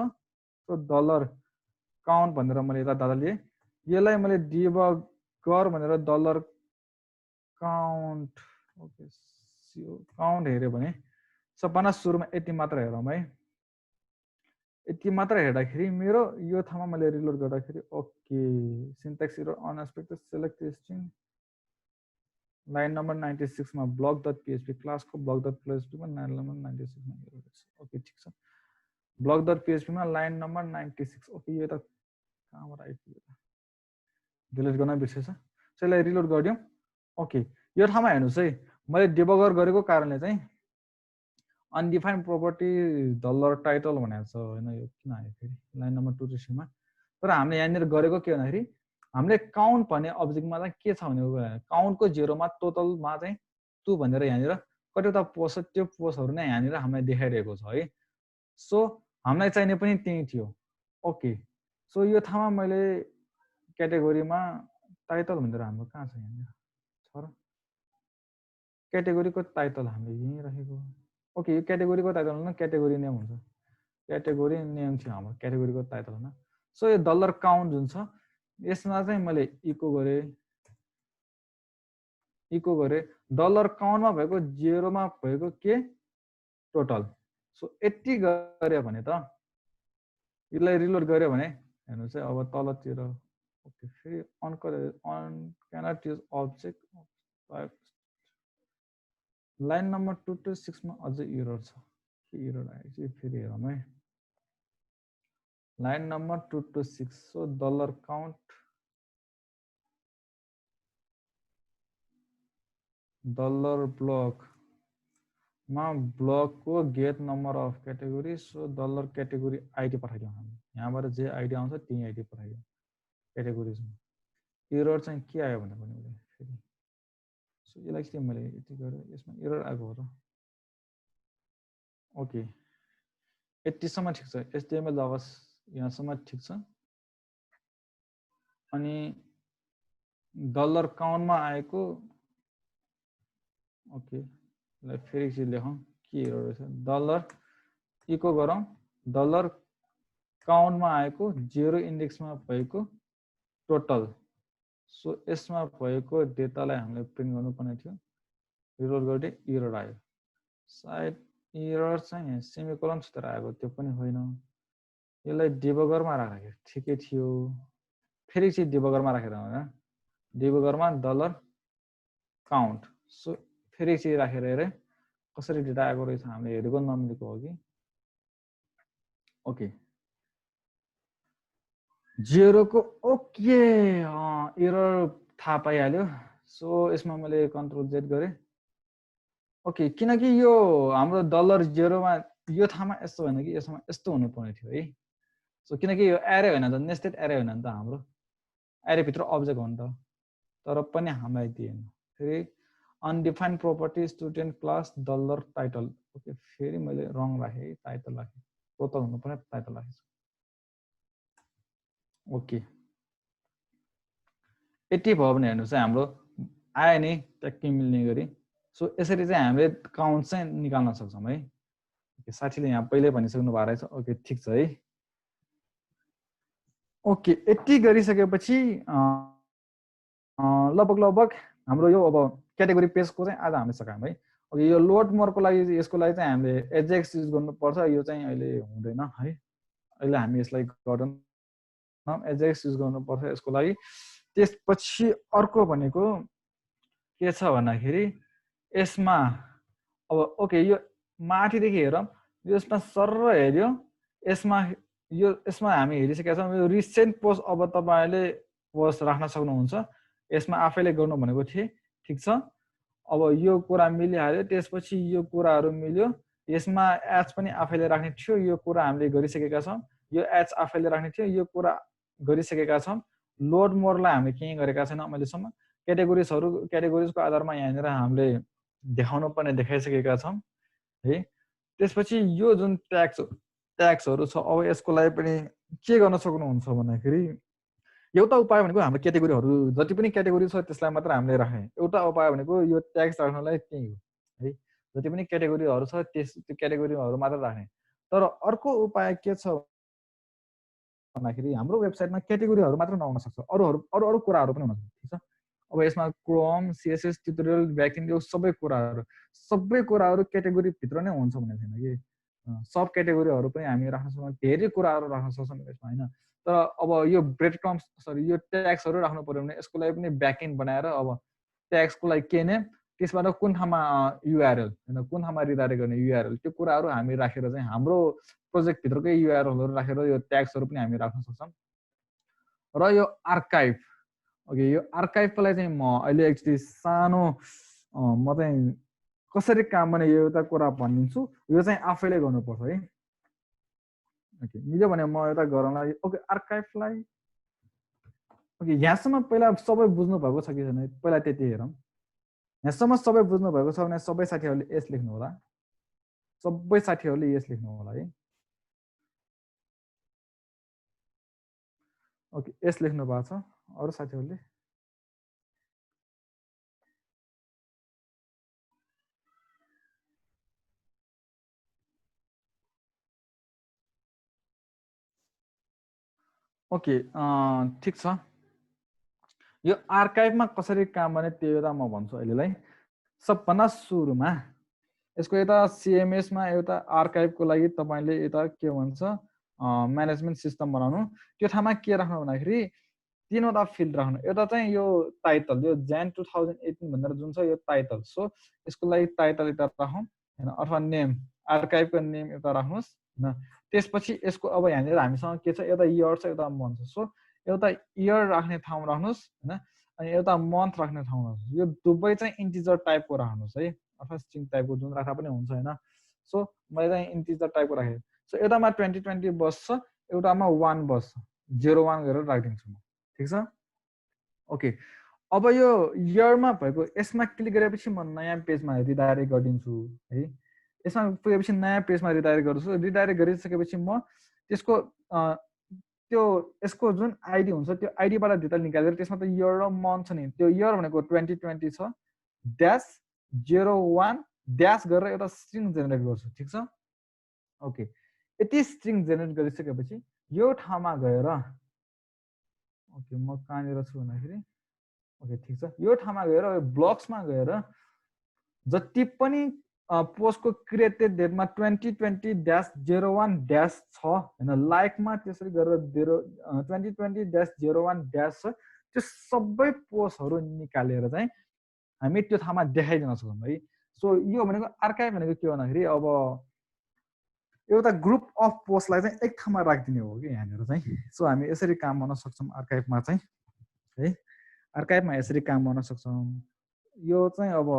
सो डलर काउन्ट भनेर मैले यता डाटा लिएँ यसलाई मैले डिबगर भनेर डलर काउन्ट ओके काउन्ट हेऱ्यो भने सबभन्दा सुरुमा यति मात्र हेरौँ है यति मात्र हेर्दाखेरि मेरो यो ठाउँमा मैले रिलोड गर्दाखेरि okay syntax error unexpected select string line number 96 मा block.php क्लासको block.php मा लाइन नम्बर 96 मा एरर रहेछ ओके ठीक छ block.php मा लाइन नम्बर 96 ओके यो त कहाँबाट आइपुग्यो डिलिट गर्न बिर्सेछ सो यसलाई रिलोड गरिदिउँ ओके यो ठाउँमा हेर्नुस् है मैले डिबगर गरेको कारणले चाहिँ अनडिफाइन्ड प्रोपर्टी डलर टाइटल भनेको छ हैन यो किन आयो फेरि लाइन नम्बर 2 मा तर हामीले यहाँनिर गरेको के भन्दाखेरि हामीले काउन्ट भन्ने अब्जेक्टमा चाहिँ के छ भने काउन्टको जेरोमा टोटलमा चाहिँ 2 भनेर यहाँनिर कतिवटा पोस्ट त्यो पोस्टहरु नै यहाँनिर हामीलाई देखाइरहेको छ है सो हामीलाई चाहिने पनि त्यही थियो ओके सो यो ठाउँमा मैले क्याटेगोरीमा टाइटल भनेर हाम्रो कहाँ छ यहाँनिर छ र क्याटेगोरीको टाइटल हामीले यही राखेको ओके यो क्याटेगोरीको टाइटल होइन क्याटेगोरी नेम हुन्छ क्याटेगोरी नेम थियो हाम्रो क्याटेगोरीको टाइटल होइन सो यो डलर काउन्ट जुन छ यसमा चाहिँ मैले इको गरे डलर काउन्टमा भएको जेरोमा भएको के टोटल सो यति गरे भने त यसलाई रिलोड गर्यो भने हेर्नु चाहिँ अब तलतिर ओके फेरि अन cannot use object line number 226 मा अझै एरर छ के एरर आयो चाहिँ फेरि हेरौँ है line number 226 so dollar count dollar block मा ब्लक को get number of category so dollar category ID पठाइदिउँ हामी यहाँबाट जे आइडी आउँछ त्यही आइडी पठाइदिउँ क्याटेगोरिजमा एरर चाहिँ के आयो भन्दा पनि मैले फेरि सो यसलाई चाहिँ मैले यति गरेँ यसमा एरर आएको हो र ओके 80 सम्म ठिक छ HTML जावास यहाँसम्म ठिक छ अनि डलर काउन्टमा आएको ओके ल फेरि चाहिँ लेखौँ के एरर रहेछ डलर इको गरौँ डलर काउन्टमा आएको जेरो इन्डेक्समा भएको टोटल सो यसमा भएको डेटालाई हामीले प्रिन्ट गर्नुपर्ने थियो रिलोड गर्दै एरर आयो सायद एरर चाहिँ सेमिकोलन छुटेर आएको त्यो पनि होइन यसलाई डिबगरमा राखेर ठिकै थियो फेरि चाहिँ डिबगरमा राखेर होइन डिबगरमा डलर काउन्ट सो फेरि चाहिँ राखेर हेरेँ कसरी डेटा आएको रहेछ हामीले हेरेको नमिलेको हो कि ओके जेरोको ओके एरर थाहा पाइहाल्यो सो यसमा मैले कन्ट्रोल जेड गरेँ ओके किनकि यो हाम्रो डलर जेरोमा यो ठाउँमा यस्तो होइन कि यसमा यस्तो हुनुपर्ने थियो है सो किनकि यो एरे होइन त नेस्टेड एरे होइन नि त हाम्रो एरेभित्र अब्जेक्ट हो नि त तर पनि हामीलाई दिएन फेरि undefined property student class dollar title okay फेरि मैले रङ राखेँ टाइटल राखेँ टोटल हुनु पर्ने टाइटल राखेँ ओके यति भयो भने हेर्नुहोस् है हाम्रो आयो नि ट्याक्कै मिल्ने गरी सो यसरी चाहिँ हामीले काउन्ट चाहिँ निकाल्न सक्छौँ है साथीले यहाँ पहिल्यै भनिसक्नु भएको रहेछ ओके ठिक छ है ओके यति गरिसकेपछि लगभग हाम्रो यो अब क्याटेगोरी पेजको चाहिँ आज हामीले सकायौँ है ओके यो लोड मोरको लागि यसको लागि चाहिँ हामीले एजेक्स युज गर्नुपर्छ यो चाहिँ अहिले हुँदैन है अहिले हामी यसलाई गर्दैनौँ एजेक्स युज गर्नुपर्छ यसको लागि त्यसपछि अर्को भनेको के छ भन्दाखेरि यसमा अब ओके यो माथिदेखि हेरौँ यसमा सर्र हेऱ्यो यसमा हामी हेरिसकेका छौँ यो रिसेन्ट पोस्ट अब तपाईँले पोस्ट राख्न सक्नुहुन्छ यसमा आफैले गर्नु भनेको थिएँ ठिक छ अब यो कुरा मिलिहाल्यो त्यसपछि यो कुराहरू मिल्यो यसमा एच पनि आफैले राख्ने थियो यो कुरा हामीले गरिसकेका छौँ यो एच आफैले राख्ने थियो यो कुरा गरिसकेका छौँ लोड मोडलाई हामीले केही गरेका छैनौँ अहिलेसम्म क्याटेगोरिजको आधारमा यहाँनिर हामीले देखाउनु पर्ने देखाइसकेका छौँ है त्यसपछि यो जुन ट्याक्सहरू छ अब यसको लागि पनि के गर्न सक्नुहुन्छ भन्दाखेरि एउटा उपाय भनेको हाम्रो क्याटेगोरीहरू जति पनि क्याटेगोरी छ त्यसलाई मात्र हामीले राख्ने एउटा उपाय भनेको यो ट्याक्स राख्नलाई त्यही हो है जति पनि क्याटेगोरीहरू छ त्यो क्याटेगोरीहरू मात्र राख्ने तर अर्को उपाय के छ भन्दाखेरि हाम्रो वेबसाइटमा क्याटेगोरीहरू मात्र नहुन सक्छ अरू कुराहरू पनि हुन सक्छ ठिक छ अब यसमा क्रोम सीएसएस ट्युटोरियल ब्याकएन्ड यो सबै कुराहरू क्याटेगोरीभित्र नै हुन्छ भन्ने छैन कि सब क्याटेगोरीहरू पनि हामी राख्न सक्छौँ धेरै कुराहरू राख्न सक्छौँ यसमा होइन तर अब यो ब्रेड क्रम्स यो ट्याक्सहरू राख्नु पर्यो भने यसको लागि पनि ब्याकएन्ड बनाएर अब ट्याक्सको लागि के नेम त्यसबाट कुन ठाउँमा युआरएल होइन कुन ठाउँमा रिडाइरेक्ट गर्ने युआरएल त्यो कुराहरू हामी राखेर चाहिँ हाम्रो प्रोजेक्टभित्रकै युआरएलहरू राखेर यो ट्याक्सहरू पनि हामी राख्न सक्छौँ र यो आर्काइभ ओके यो आर्काइभको लागि चाहिँ म अहिले एक्चुली सानो म चाहिँ कसरी काम गर्ने यो एउटा कुरा भनिदिन्छु यो चाहिँ आफैले गर्नुपर्छ है ओके मिल्यो भने म एउटा गरौँला ओके आर्काइभलाई ओके यहाँसम्म पहिला सबै बुझ्नु भएको छ कि छैन पहिला त्यति हेरौँ यहाँसम्म सबै बुझ्नु भएको छ भने सबै साथीहरूले यस लेख्नु होला सबै साथीहरूले यस लेख्नु होला है ओके यस लेख्नु भएको छ अरू साथीहरूले ओके ठिक छ यो आर्काइभमा कसरी काम गर्ने त्यो एउटा म भन्छु अहिलेलाई सबभन्दा सुरुमा यसको यता सिएमएसमा एउटा आर्काइभको लागि तपाईँले यता के भन्छ म्यानेजमेन्ट सिस्टम बनाउनु त्यो ठाउँमा के राख्नु भन्दाखेरि तीनवटा फिल्ड राख्नु एउटा चाहिँ यो टाइटल यो Jan 2018 भनेर जुन छ यो टाइटल सो यसको लागि टाइटल यता राखौँ होइन अथवा नेम आर्काइभको नेम एउटा राख्नुहोस् होइन त्यसपछि यसको अब यहाँनिर हामीसँग के छ एउटा इयर छ एउटा मन्थ छ सो एउटा इयर राख्ने ठाउँ राख्नुहोस् होइन अनि एउटा मन्थ राख्ने ठाउँ राख्नुहोस् यो दुवै चाहिँ इन्टिजर टाइपको राख्नुहोस् है अथवा स्ट्रिङ टाइपको जुन राख्दा पनि हुन्छ होइन सो मैले चाहिँ इन्टिजर टाइपको राखेँ सो एउटामा 2020 बस्छ एउटामा 1 बस्छ 01 गरेर राखिदिन्छु म ठिक छ ओके अब यो इयरमा भएको यसमा क्लिक गरेपछि म नयाँ पेजमा रिडाइरेक्ट गरिदिन्छु है यसमा पुगेपछि नयाँ पेजमा रिडाइरेक्ट गर्छु रिडाइरेक्ट गरिसकेपछि म त्यसको त्यो यसको जुन आइडी हुन्छ त्यो आइडीबाट डिटेल निकालेर त्यसमा त इयर र मन्थ छ नि त्यो इयर भनेको 2020 छ ड्यास 01 ड्यास गरेर एउटा स्ट्रिङ जेनेरेट गर्छु ठिक छ ओके यति स्ट्रिङ जेनेरेट गरिसकेपछि यो ठाउँमा गएर ओके म कहाँनिर छु भन्दाखेरि ओके ठिक छ यो ठाउँमा गएर ब्लक्समा गएर जति पनि पोस्टको क्रिएटेड डेटमा 2020-01- छ होइन लाइकमा त्यसरी गरेर 2020-01- छ त्यो सबै पोस्टहरू निकालेर चाहिँ हामी त्यो ठाउँमा देखाइदिन सक्छौँ है सो यो भनेको आर्काइभ भनेको के भन्दाखेरि अब एउटा ग्रुप अफ पोस्टलाई चाहिँ एक ठाउँमा राखिदिने हो कि यहाँनिर चाहिँ सो हामी यसरी काम गर्न सक्छौँ आर्काइभमा चाहिँ है आर्काइभमा यसरी काम गर्न सक्छौँ यो चाहिँ अब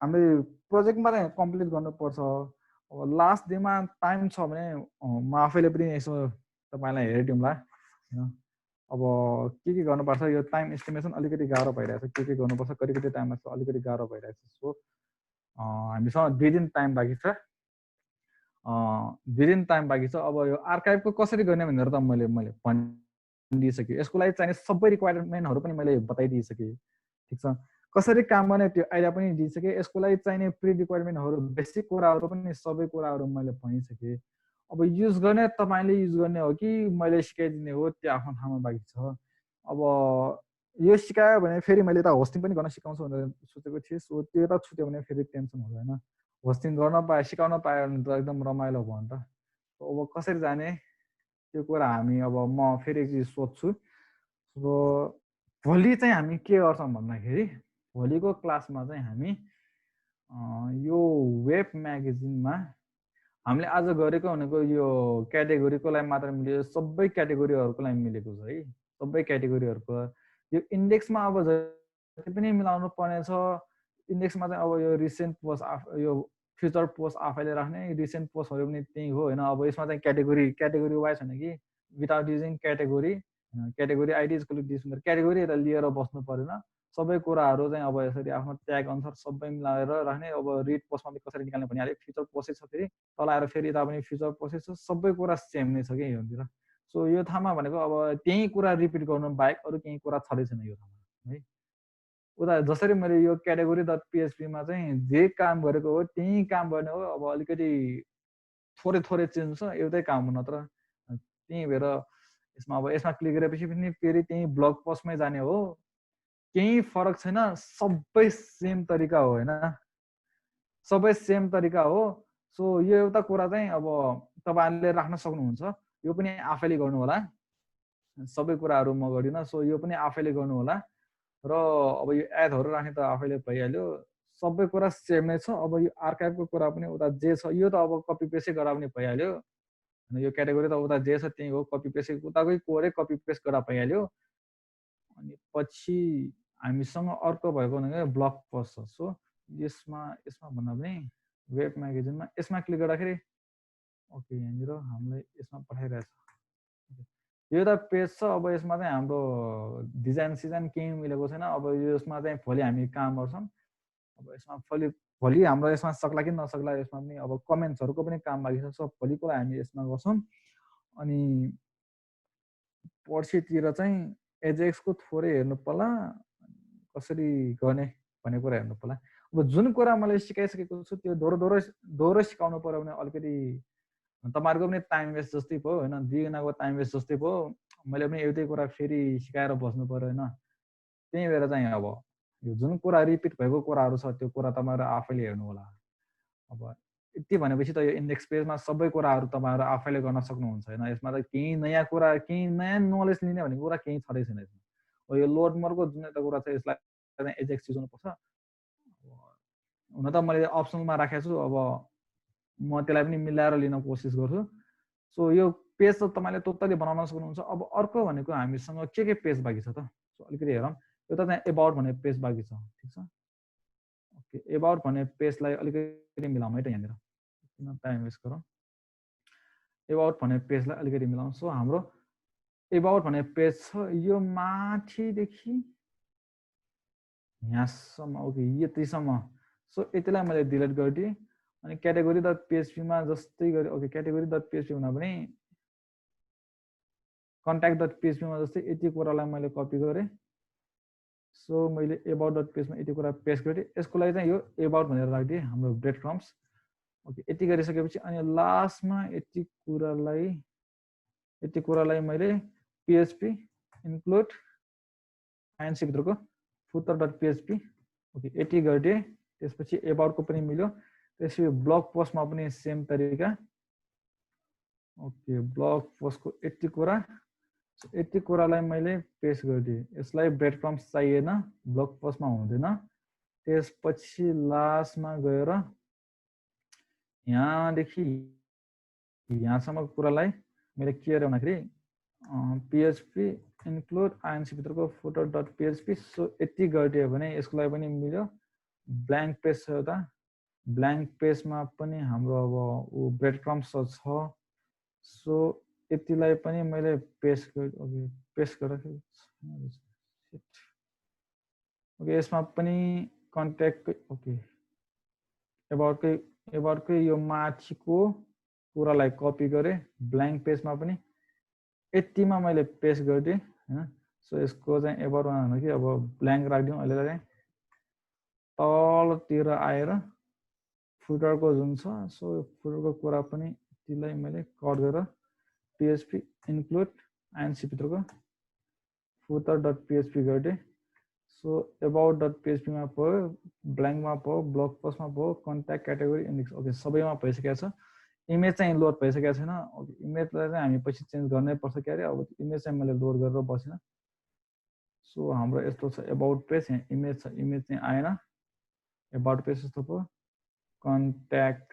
हामीले प्रोजेक्टमा चाहिँ कम्प्लिट गर्नुपर्छ अब लास्ट डेमा टाइम छ भने म आफैले पनि यसो तपाईँलाई हेरिदिउँला होइन अब के गर्नुपर्छ यो टाइम एस्टिमेसन अलिकति गाह्रो भइरहेछ के गर्नुपर्छ कति टाइममा चाहिँ अलिकति गाह्रो भइरहेछ सो हामीसँग 2 दिन टाइम बाँकी छ 2 दिन टाइम बाँकी छ अब यो आर्काइभको कसरी गर्ने भनेर त मैले भनिदिइसकेँ यसको लागि चाहिने सबै रिक्वायरमेन्टहरू पनि मैले बताइदिइसकेँ ठिक छ कसरी काम गर्ने त्यो आइडिया पनि दिइसकेँ यसको लागि चाहिने प्रि रिक्वायरमेन्टहरू बेसिक कुराहरू पनि सबै कुराहरू मैले भनिसकेँ अब युज गर्ने तपाईँले युज गर्ने हो कि मैले सिकाइदिने हो त्यो आफ्नो ठाउँमा बाँकी छ अब यो सिकायो भने फेरि मैले त होस्टिङ पनि गर्न सिकाउँछु भनेर सोचेको थिएँ सो त्यो त छुट्यो भने फेरि टेन्सन हुँदैन होस्टिङ गर्न पाए सिकाउन पायो भने त एकदम रमाइलो भयो नि त अब कसरी जाने त्यो कुरा हामी अब म फेरि एकचोटि सोध्छु सो भोलि चाहिँ हामी के गर्छौँ भन्दाखेरि भोलिको क्लासमा चाहिँ हामी यो वेब म्यागजिनमा हामीले आज गरेको भनेको यो क्याटेगोरीको लागि मात्र मिल्यो सबै क्याटेगोरीहरूको लागि मिलेको छ है सबै क्याटेगोरीहरूको यो इन्डेक्समा अब जति पनि मिलाउनु पर्ने छ इन्डेक्समा चाहिँ अब यो रिसेन्ट पोस्ट यो फ्युचर पोस्ट आफैले राख्ने रिसेन्ट पोस्टहरू पनि त्यही हो होइन अब यसमा चाहिँ क्याटेगोरी वाइज होइन कि without using category ID is category लिएर बस्नु परेन सबै कुराहरू चाहिँ अब यसरी आफ्नो ट्याग अनुसार सबै मिलाएर राख्ने अब रिड पोस्टमा पनि कसरी निकाल्ने भनिहाल्यो फ्युचर प्रोसेस छ फेरि तल आएर फेरि यता पनि फ्युचर प्रोसेस छ सबै कुरा सेम नै छ कि योतिर सो यो ठाउँमा भनेको अब त्यही कुरा रिपिट गर्नु बाहेक अरू केही कुरा छँदै छैन यो ठाउँमा है उता जसरी मैले यो क्याटेगोरी डट पिएचपीमा चाहिँ जे काम गरेको हो त्यही काम गर्ने हो अब अलिकति थोरै चेन्ज छ एउटै काम हो नत्र त्यही भएर यसमा अब यसमा क्लिक गरेपछि पनि फेरि त्यही ब्लग पोस्टमै जाने हो केही फरक छैन सबै सेम तरिका हो होइन सबै सेम तरिका हो सो यो एउटा कुरा चाहिँ अब तपाईँहरूले राख्न सक्नुहुन्छ यो पनि आफैले गर्नु होला सबै कुराहरू म गर्दिनँ सो यो पनि आफैले गर्नु होला र अब यो एडहरू राख्ने त आफैले भइहाल्यो सबै कुरा सेम नै छ अब यो आर्काइभको कुरा पनि उता जे छ यो त अब कपी पेस्टै गरा पनि भइहाल्यो यो क्याटेगोरी त उता जे छ त्यही हो copy paste उताकै Kodai copy paste गरेर भइहाल्यो अनि पछि हामीसँग अर्को भएको भनेको ब्लग पोस्ट छ सो यसमा भन्दा पनि वेब म्यागजिनमा यसमा क्लिक गर्दाखेरि ओके यहाँनिर हामीलाई यसमा पठाइरहेछ यो त पेज छ अब यसमा चाहिँ हाम्रो डिजाइन सिजाइन केही मिलेको छैन अब यसमा चाहिँ भोलि हामी काम गर्छौँ अब यसमा भोलि हाम्रो यसमा सक्ला कि नसक्ला यसमा पनि अब कमेन्ट्सहरूको पनि काम बाँकी छ सो भोलिको लागि हामी यसमा गर्छौँ अनि पर्सितिर चाहिँ एजेक्सको थोरै हेर्नु पर्ला कसरी गर्ने भन्ने कुरा हेर्नु पर्ला अब जुन कुरा मैले सिकाइसकेको छु त्यो दोहोरो सिकाउनु पर्यो भने अलिकति तपाईँहरूको पनि टाइम वेस्ट जस्तै भयो होइन 2 जनाको टाइम वेस्ट जस्तै भयो मैले पनि एउटै कुरा फेरि सिकाएर बस्नु पर्यो होइन त्यही भएर चाहिँ अब यो जुन कुरा रिपिट भएको कुराहरू छ त्यो कुरा तपाईँहरू आफैले हेर्नु होला अब यति भनेपछि त यो इन्डेक्स पेजमा सबै कुराहरू तपाईँहरू आफैले गर्न सक्नुहुन्छ होइन यसमा त केही नयाँ कुरा केही नयाँ नलेज लिने भन्ने कुरा केही छँदै छैन यसमा अब यो लोड मोडको जुन एउटा कुरा छ यसलाई एजेक्स युज गर्नुपर्छ हुन त मैले अप्सनमा राखेको छु अब म त्यसलाई पनि मिलाएर लिन कोसिस गर्छु सो यो पेज त तपाईँले टोटली बनाउन सक्नुहुन्छ अब अर्को भनेको हामीसँग के पेज बाँकी छ त सो अलिकति हेरौँ एउटा चाहिँ एबाउट भन्ने पेज बाँकी छ ठिक छ ओके एबाउट भन्ने पेजलाई अलिकति मिलाउँ है त यहाँनिर किन टाइम वेस्ट गरौँ एबाउट भन्ने पेजलाई अलिकति मिलाउँ सो हाम्रो एबाउट भन्ने पेज छ यो माथिदेखि यहाँसम्म ओके यतिसम्म सो यतिलाई मैले डिलिट गरिदिएँ अनि क्याटेगोरी डट पिएचपीमा जस्तै गरी ओके क्याटेगोरी डट पिएचपी हुँदा पनि कन्ट्याक्ट डट पिएचपीमा जस्तै यति कुरालाई मैले कपी गरेँ सो मैले एबाउट डट पेजमा यति कुरा पेस्ट गरेँ यसको लागि चाहिँ यो एबाउट भनेर राखिदिएँ हाम्रो ब्रेड क्रम्स ओके यति गरिसकेपछि अनि लास्टमा यति कुरालाई मैले पिएचपी इन्क्लुड आइएनसी भित्रको फुटर डट पिएचपी ओके यति गरिदिएँ त्यसपछि एबाउटको पनि मिल्यो त्यसपछि ब्लग पोस्टमा पनि सेम तरिका ओके ब्लग पोस्टको यति कुरालाई मैले पेस्ट गरिदिएँ यसलाई ब्रेड क्रम्स चाहिएन ब्लग पोस्टमा हुँदैन त्यसपछि लास्टमा गएर यहाँदेखि यहाँसम्मको कुरालाई मैले के गरेँ भन्दाखेरि पिएचपी इन्क्लुड आइएनसी भित्रको फुटर डट पिएचपी सो यति गरिदियो भने यसको लागि पनि मिल्यो ब्ल्याङ्क पेज छ एउटा ब्ल्याङ्क पेजमा पनि हाम्रो अब ऊ ब्रेड क्रम्स छ सो यतिलाई पनि मैले पेस्ट पेस्ट गरेर ओके यसमा पनि कन्ट्याक्ट ओके एबाउटकै यो माथिको कुरालाई कपी गरे ब्ल्याङ्क पेजमा पनि यतिमा मैले पेस्ट गरिदिएँ हैन सो यसको चाहिँ एबाउटमा हो कि अब ब्ल्याङ्क राखिदिउँ अहिले चाहिँ तलतिर आएर फुटरको जुन छ सो फुटरको कुरा पनि त्यसलाई मैले कट गरेर PHP इन्क्लुड INC भित्रको footer.php गरिदिएँ सो about.php मा भयो ब्ल्याङ्कमा भयो ब्लग पोस्टमा भयो कन्ट्याक्ट क्याटेगोरी इन्डेक्स ओके सबैमा भइसकेको छ इमेज चाहिँ लोड भइसकेको छैन ओके इमेजलाई चाहिँ हामी पछि चेन्ज गर्नै पर्छ के अरे अब इमेज चाहिँ मैले लोड गरेर बसिन सो हाम्रो यस्तो छ एबाउट पेज यहाँ इमेज छ इमेज चाहिँ आएन एबाउट पेज जस्तो भयो contact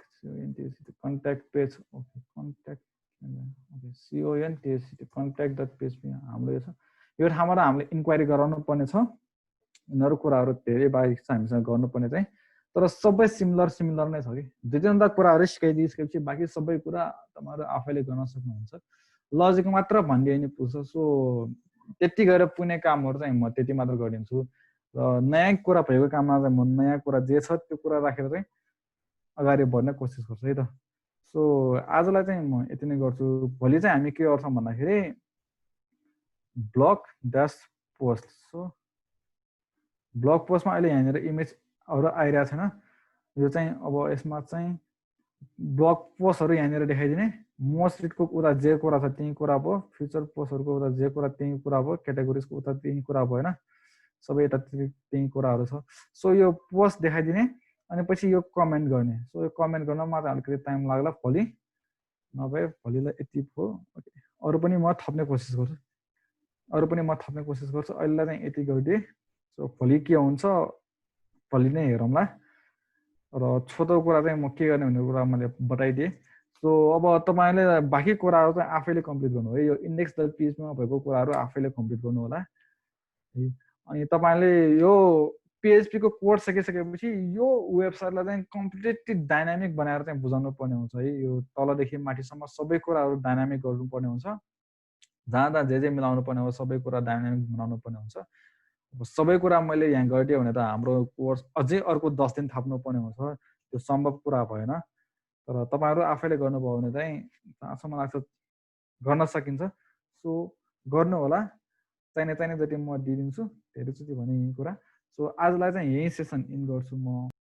page okay contact okay CONTACT कन्ट्याक्ट.php हाम्रो यो छ यो ठाउँबाट हामीले इन्क्वायरी गराउनु पर्ने छ यिनीहरू कुराहरू धेरै बाहेक छ हामीसँग गर्नुपर्ने चाहिँ तर सबै सिमिलर नै छ कि दुई तिनवटा कुराहरू सिकाइदिएपछि बाँकी सबै कुरा तपाईँहरू आफैले गर्न सक्नुहुन्छ लजिक मात्र भनिदिए नि पुग्छ सो त्यति गरेर पुग्ने कामहरू चाहिँ म त्यति मात्र गरिदिन्छु र नयाँ कुरा भएको काममा चाहिँ म नयाँ कुरा जे छ त्यो कुरा राखेर चाहिँ अगाडि बढ्ने कोसिस गर्छु है त सो आजलाई चाहिँ म यति नै गर्छु भोलि चाहिँ हामी के गर्छौँ भन्दाखेरि blog dash post so blog पोस्टमा अहिले यहाँनिर इमेजहरू आइरहेको छैन यो चाहिँ अब यसमा चाहिँ ब्लग पोस्टहरू यहाँनिर देखाइदिने मोस्ट रिडको उता जे कुरा छ त्यही कुरा भयो फ्युचर पोस्टहरूको उता जे कुरा त्यही कुरा भयो क्याटेगोरिजको उता त्यही कुरा भयो होइन सबै यता त्यही कुराहरू छ सो यो पोस्ट देखाइदिने अनि पछि यो कमेन्ट गर्ने सो यो कमेन्ट गर्नमा चाहिँ अलिकति टाइम लाग्ला भोलि नभए भोलिलाई यति भयो अरू पनि म थप्ने कोसिस गर्छु अहिलेलाई चाहिँ यति गरिदिएँ सो भोलि के हुन्छ भोलि नै हेरौँला र छोटो कुरा चाहिँ म के गर्ने भन्ने कुरा मैले बताइदिएँ सो अब तपाईँले बाँकी कुराहरू चाहिँ आफैले कम्प्लिट गर्नु है यो index.php मा भएको कुराहरू आफैले कम्प्लिट गर्नु होला है अनि तपाईँले यो PHP को कोड सकिसकेपछि यो वेबसाइटलाई चाहिँ कम्प्लिटली डाइनामिक बनाएर चाहिँ बुझाउनु पर्ने हुन्छ है यो तलदेखि माथिसम्म सबै कुराहरू डाइनामिक गर्नुपर्ने हुन्छ जहाँ जहाँ जे मिलाउनु पर्ने हो सबै कुरा डाइनामिक बनाउनु पर्ने हुन्छ अब सबै कुरा मैले यहाँ गरिदिएँ भने त हाम्रो कोर्स अझै अर्को 10 दिन थप्नु पर्ने हुन्छ त्यो सम्भव कुरा भएन तर तपाईँहरू आफैले गर्नुभयो भने चाहिँ जहाँसम्म लाग्छ गर्न सकिन्छ सो गर्नु होला चाहिने जति म दिइदिन्छु धेरैचोटि भने यही कुरा सो आजलाई चाहिँ यही सेसन इन गर्छु म